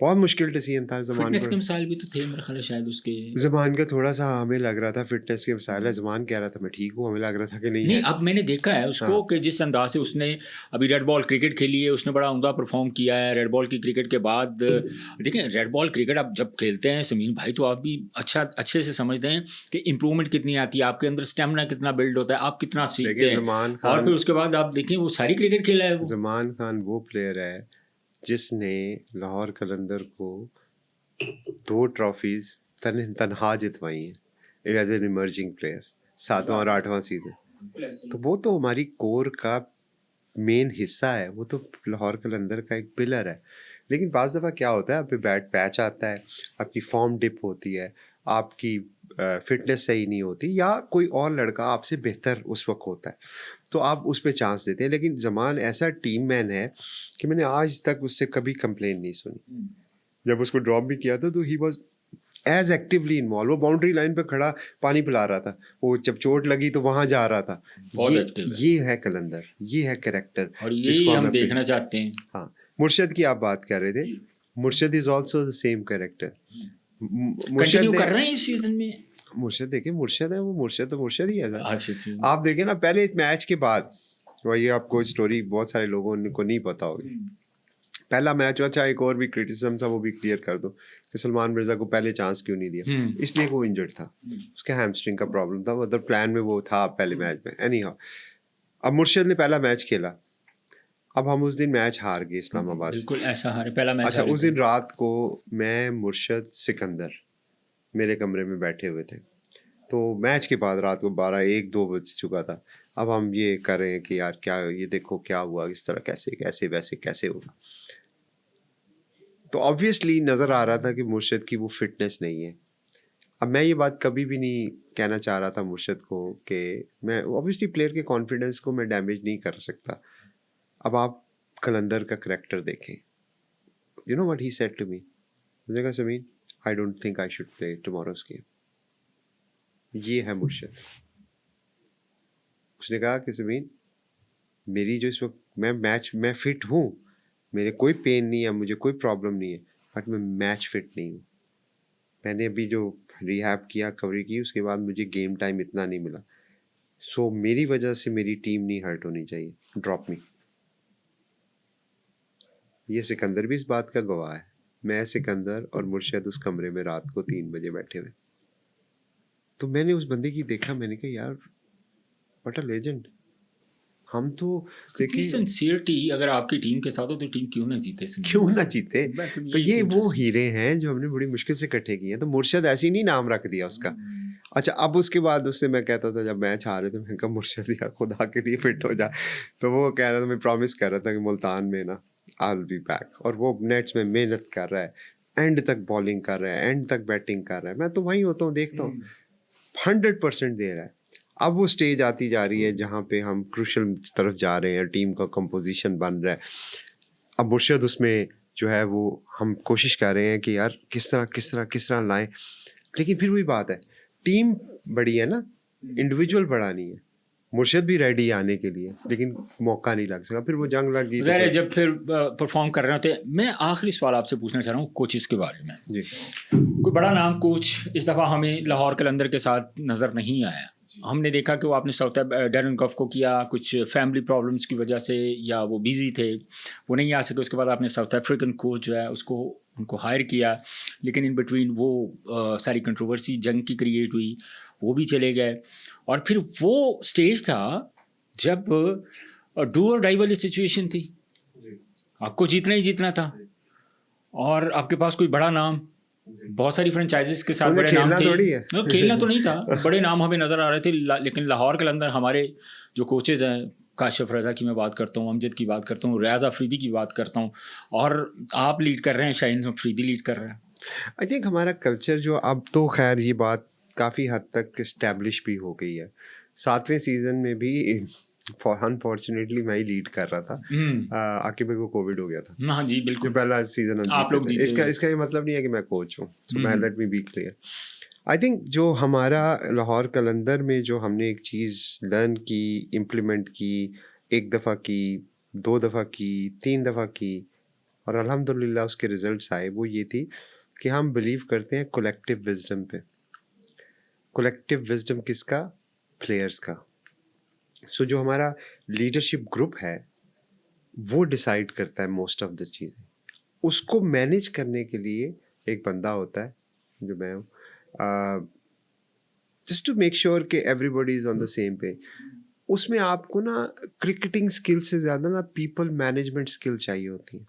बहुत मुश्किल डिसीजन था। ज़मान फिटनेस के को, मिसाइल भी तो थे मेरे ख्याल है शायद उसके। ज़मान का थोड़ा सा हमें लग रहा था फिटनेस के मसाइल है। ज़मान कह रहा था मैं ठीक हूँ, हमें लग रहा था कि नहीं नहीं, है। अब मैंने देखा है उसको कि जिस अंदाज से उसने अभी रेड बॉल क्रिकेट खेली है, उसने बड़ा उम्दा परफॉर्म किया है। रेड बॉल की क्रिकेट के बाद देखें, रेड बॉल क्रिकेट आप जब खेलते हैं समीन भाई, तो आप भी अच्छे से समझते हैं कि इम्प्रूवमेंट कितनी आती है, आपके अंदर स्टेमिना कितना बिल्ड होता है, आप कितना सीखते हैं। और फिर उसके बाद आप देखें वो सारी क्रिकेट खेला है। ज़मान खान वो प्लेयर है जिसने लाहौर कलंदर को 2 ट्रॉफीज तनहा जितवाई हैं एज एन इमर्जिंग प्लेयर, 7वां और 8वां सीजन। तो वो तो हमारी कोर का मेन हिस्सा है, वो तो लाहौर कलंदर का एक पिलर है। लेकिन बाज़ दफ़ा क्या होता है, आप पे बैट पैच आता है, आपकी फॉर्म डिप होती है, आपकी फिटनेस सही नहीं होती, या कोई और लड़का आपसे बेहतर उस वक्त होता है, तो आप उस पर चांस देते हैं। लेकिन ज़मान ऐसा टीम मैन है कि मैंने आज तक उससे कभी कंप्लेन नहीं सुनी। जब उसको ड्रॉप भी किया था तो he was as actively involve. वो बाउंड्री लाइन पे खड़ा पानी पिला रहा था, वो जब चोट लगी तो वहां जा रहा था। ये है कलंदर, ये है कैरेक्टर, और यही हम देखना चाहते हैं। हाँ, मुर्शद की आप बात कर रहे थे, Murshad is also the same character. Continue कर रहे हैं इस सीजन में। मुर्शद देखिए, मुर्शद है वो, मुर्शद तो मुर्शद ही है सर। अच्छा, आप देखें ना, पहले इस मैच के बाद, वही आपको स्टोरी बहुत सारे लोगों को नहीं पता होगी। पहला मैच, अच्छा एक और भी क्रिटिसिज्म था, वो भी क्लियर कर दो कि सलमान मिर्जा को पहले चांस क्यों नहीं दिया। इसलिए वो इंजर्ड था, उसके हैमस्ट्रिंग का प्रॉब्लम था, मतलब प्लान में वो था पहले मैच में। एनी हाउ, अब मुर्शद ने पहला मैच खेला, अब हम उस दिन मैच हार गए इस्लामाबाद से। बिल्कुल ऐसा हारे, पहला मैच। अच्छा, उस दिन रात को मैं, मुर्शद, सिकंदर मेरे कमरे में बैठे हुए थे। तो मैच के बाद रात को 12-1-2 बज चुका था। अब हम ये कर रहे हैं कि यार क्या, ये देखो क्या हुआ, इस तरह कैसे कैसे वैसे कैसे होगा। तो ऑब्वियसली नज़र आ रहा था कि मुर्शद की वो फिटनेस नहीं है। अब मैं ये बात कभी भी नहीं कहना चाह रहा था मुर्शद को कि मैं, ऑब्वियसली प्लेयर के कॉन्फिडेंस को मैं डैमेज नहीं कर सकता। अब आप कलंदर का करैक्टर देखें, you know what he said to me, मुझे कहा Sameen, I don't think I should play tomorrow's game. ये है मुर्शद। उसने कहा कि समीन, मेरी जो इस वक्त मैं फिट हूँ, मेरे कोई पेन नहीं है, मुझे कोई प्रॉब्लम नहीं है, बट मैं मैच फिट नहीं हूँ। मैंने अभी जो रिहैब किया, कवरी की, उसके बाद मुझे गेम टाइम इतना नहीं मिला, सो मेरी वजह से मेरी टीम नहीं हर्ट होनी चाहिए, ड्रॉप मी। ये सिकंदर भी इस बात का गवाह है। मैं, सिकंदर और मुर्शद उस कमरे में रात को 3 बजे बैठे हुए। तो मैंने उस बंदे की देखा, मैंने कहा यार व्हाट अ लेजेंड। हम तो देखिए, सिंसियरिटी अगर आपकी टीम के साथ हो तो टीम क्यों ना जीते, क्यों ना जीते। तो ये वो हीरे हैं जो हमने बड़ी मुश्किल से इकट्ठे किए हैं। तो मुर्शद ऐसे ही नहीं नाम रख दिया उसका। अच्छा, अब उसके बाद उससे मैं कहता था, जब मैच हारे तो मैं कहा मुर्शद यार खुदा के लिए फिट हो जा। तो वो कह रहा था, मैं प्रॉमिस कर रहा था कि मुल्तान में ना आई विल बी बैक, और वो नेट्स में मेहनत कर रहा है, एंड तक बॉलिंग कर रहा है, एंड तक बैटिंग कर रहा है, मैं तो वहीं होता हूँ, देखता हूँ 100% दे रहा है। अब वो स्टेज आती जा रही है जहाँ पे हम क्रूशल तरफ जा रहे हैं, टीम का कंपोजिशन बन रहा है। अब मुर्शद उसमें जो है वो हम कोशिश कर रहे हैं कि यार किस तरह लाएं, लेकिन फिर वही बात है, टीम बड़ी है ना, इंडिविजुअल बड़ा नहीं है। मुर्शद भी रेडी है आने के लिए, लेकिन मौका नहीं लग सका, फिर वो जंग लग गई। ज़ाहिर है जब फिर परफॉर्म कर रहे होते। मैं आखिरी सवाल आपसे पूछना चाह रहा हूँ कोचेस के बारे में जी। कोई बड़ा नाम कोच इस दफ़ा हमें लाहौर कलंदर के साथ नज़र नहीं आया। हमने देखा कि वो आपने साउथ डैरन गफ को किया, कुछ फैमिली प्रॉब्लम्स की वजह से या वो बिज़ी थे, वो नहीं आ सके। उसके बाद आपने साउथ अफ्रीकन कोच जो है उनको हायर किया, लेकिन इन बिटवीन वो सारी कंट्रोवर्सी जंग की क्रिएट हुई, वो भी चले गए। और फिर वो स्टेज था जब डू और डाई वाली सिचुएशन थी, आपको जीतना ही जीतना था, और आपके पास कोई बड़ा नाम, बहुत सारी फ्रेंचाइजीज के साथ बड़े नाम थे। खेलना तो नहीं था, बड़े नाम हमें नज़र आ रहे थे, लेकिन लाहौर के अंदर हमारे जो कोचेज़ हैं, काशिफ रज़ा की मैं बात करता हूँ, अमजद की बात करता हूँ, रियाज अफरीदी की बात करता हूँ, और आप लीड कर रहे हैं, शाहीन अफरीदी लीड कर रहे हैं। आई थिंक हमारा कल्चर जो अब तो खैर ये बात काफ़ी हद तक इस्टेब्लिश भी हो गई है। 7वें सीज़न में भी अनफॉर्चुनेटली मैं ही लीड कर रहा था, आके मेरे को कोविड हो गया था। हाँ जी बिल्कुल, जो पहला सीज़न आप लोग जीते। इसका ये मतलब नहीं है कि मैं कोच हूँ, मैं let me be clear. I think जो हमारा लाहौर कलंदर में जो हमने एक चीज़ लर्न की, इम्प्लीमेंट की, 1 दफ़ा की, 2 दफ़ा की, 3 दफ़ा की, और अल्हम्दुलिल्लाह उसके रिजल्ट्स आए, वो ये थी कि हम बिलीव करते हैं कलेक्टिव विजडम पे। कलेक्टिव विजडम किसका? प्लेयर्स का। सो जो हमारा लीडरशिप ग्रुप है वो डिसाइड करता है मोस्ट ऑफ द चीज़ें। उसको मैनेज करने के लिए एक बंदा होता है जो मैं हूँ, जस्ट टू मेक श्योर कि everybody is on the same page. उसमें आपको ना क्रिकेटिंग स्किल से ज़्यादा ना पीपल मैनेजमेंट स्किल चाहिए होती है।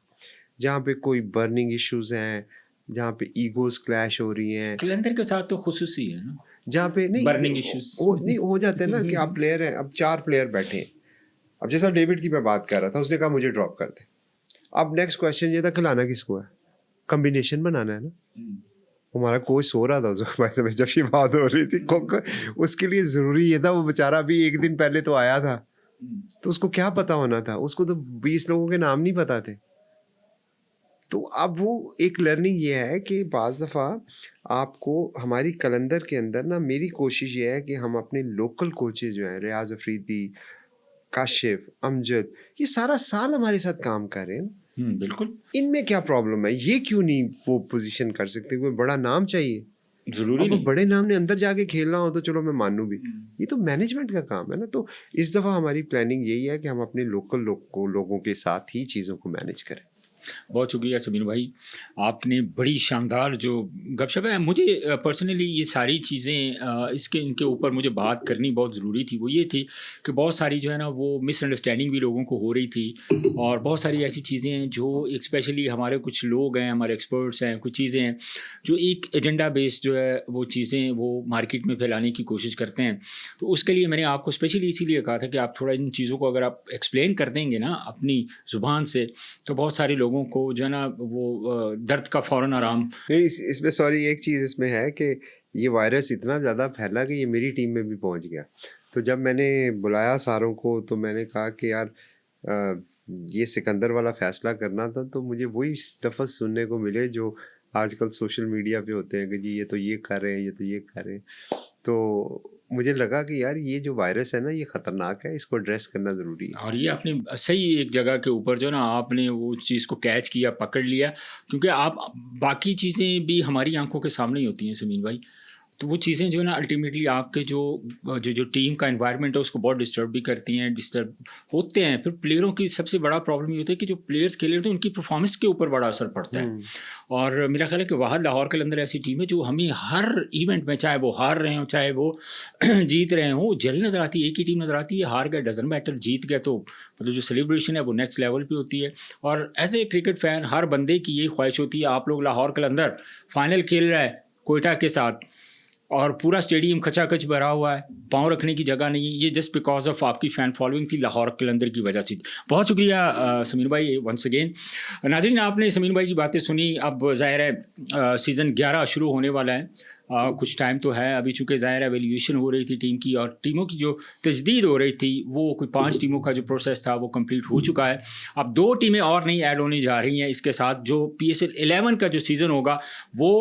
जहाँ पे कोई बर्निंग इश्यूज हैं, जहाँ पे ईगोज क्लैश हो रही हैं, कलंदर के साथ तो खुसूसी है ना, जहाँ पे नहीं बर्निंग इश्यूज नहीं हो जाते हैं ना कि आप प्लेयर हैं, अब 4 प्लेयर बैठे हैं। अब जैसा डेविड की मैं बात कर रहा था, उसने कहा मुझे ड्रॉप कर दे। अब नेक्स्ट क्वेश्चन ये था खिलाना किसको है, कम्बिनेशन बनाना है ना। हमारा कोच सो रहा था उस में जब ये बात हो रही थी, उसके लिए ज़रूरी ये था, वो बेचारा अभी 1 दिन पहले तो आया था, तो उसको क्या पता होना था, उसको तो 20 लोगों के नाम नहीं पता थे। तो अब वो एक लर्निंग ये है कि बाज़ दफ़ा आपको हमारी कलंदर के अंदर ना, मेरी कोशिश ये है कि हम अपने लोकल कोचेज़ जो हैं, रियाज अफरीदी, काशिफ, अमजद, ये सारा साल हमारे साथ काम कर रहे हैं। बिल्कुल, इनमें क्या प्रॉब्लम है, ये क्यों नहीं वो पोजीशन कर सकते? कोई बड़ा नाम चाहिए, जरूरी नहीं। बड़े नाम ने अंदर जाके खेलना हो तो चलो मैं मानूं भी, ये तो मैनेजमेंट का काम है ना। तो इस दफ़ा हमारी प्लानिंग यही है कि हम अपने लोकल लोगों के साथ ही चीज़ों को मैनेज करें। बहुत शुक्रिया समीर भाई, आपने बड़ी शानदार जो गपशप है, मुझे पर्सनली ये सारी चीज़ें इनके ऊपर मुझे बात करनी बहुत ज़रूरी थी। वो ये थी कि बहुत सारी जो है ना वो मिसअंडरस्टैंडिंग भी लोगों को हो रही थी, और बहुत सारी ऐसी चीज़ें हैं जो स्पेशली हमारे कुछ लोग हैं, हमारे एक्सपर्ट्स हैं, कुछ चीज़ें हैं जो एक एजेंडा बेस्ड जो है वो चीज़ें वो मार्केट में फैलाने की कोशिश करते हैं। तो उसके लिए मैंने आपको स्पेशली इसीलिए कहा था कि आप थोड़ा इन चीज़ों को अगर आप एक्सप्लेन कर देंगे ना अपनी ज़ुबान से, तो बहुत सारे लोगों को जो है ना वो दर्द का फ़ौरन आराम। नहीं, इसमें सॉरी एक चीज़ इसमें है कि ये वायरस इतना ज़्यादा फैला कि ये मेरी टीम में भी पहुंच गया। तो जब मैंने बुलाया सारों को, तो मैंने कहा कि यार ये सिकंदर वाला फ़ैसला करना था, तो मुझे वही लफ्ज़ सुनने को मिले जो आजकल सोशल मीडिया पे होते हैं कि जी ये तो ये कर रहे हैं, ये तो ये कर रहे हैं। तो मुझे लगा कि यार ये जो वायरस है ना, ये ख़तरनाक है, इसको एड्रेस करना ज़रूरी है। और ये आपने सही एक जगह के ऊपर जो ना आपने वो चीज़ को कैच किया, पकड़ लिया, क्योंकि आप बाकी चीज़ें भी हमारी आंखों के सामने ही होती हैं समीन भाई। तो वो चीज़ें जो है ना अल्टीमेटली आपके जो टीम का एनवायरनमेंट है उसको बहुत डिस्टर्ब भी करती हैं, डिस्टर्ब होते हैं। फिर प्लेयरों की सबसे बड़ा प्रॉब्लम ये होता है कि जो प्लेयर्स खेल रहे थे उनकी परफॉर्मेंस के ऊपर बड़ा असर पड़ता है। और मेरा ख्याल है कि वहाँ लाहौर के अंदर ऐसी टीम है जो हमें हर इवेंट में, चाहे वो हार रहे हों चाहे वो जीत रहे हों, जल नज़र आती है, एक ही टीम नज़र आती है। हार गए डजन मैटर, जीत गए तो मतलब जो सेलिब्रेशन है वो नेक्स्ट लेवल पे होती है। और एज ए क्रिकेट फ़ैन हर बंदे की यही ख्वाहिश होती है, आप लोग लाहौर के अंदर फाइनल खेल रहा है कोयटा के साथ, और पूरा स्टेडियम खचाखच भरा हुआ है, पाँव रखने की जगह नहीं है। ये जस्ट बिकॉज ऑफ आपकी फ़ैन फॉलोइंग थी लाहौर कलंदर की वजह से। बहुत शुक्रिया समीर भाई वंस अगेन। नाज़रीन, आपने समीर भाई की बातें सुनी। अब ज़ाहिर है सीज़न 11 शुरू होने वाला है। कुछ टाइम तो है अभी, चूँकि ज़ाहिर है एवेल्यूएशन हो रही थी टीम की और टीमों की जो तजदीद हो रही थी, वो कोई 5 टीमों का जो प्रोसेस था वो कंप्लीट हो चुका है। अब 2 टीमें और नहीं ऐड होने जा रही हैं। इसके साथ जो PSL 11 का जो सीज़न होगा वो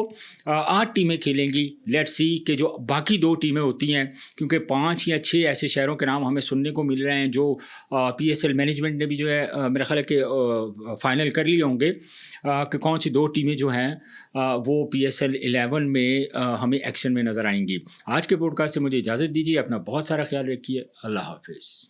8 टीमें खेलेंगी। लेट्स सी कि जो बाकी 2 टीमें होती हैं, क्योंकि 5 या 6 ऐसे शहरों के नाम हमें सुनने को मिल रहे हैं जो PSL मैनेजमेंट ने भी जो है मेरा ख्याल है कि फाइनल कर लिए होंगे कि कौन सी 2 टीमें जो हैं वो PSL 11 में हमें एक्शन में नज़र आएंगी। आज के पॉडकास्ट से मुझे इजाज़त दीजिए। अपना बहुत सारा ख्याल रखिए। अल्लाह हाफिज़।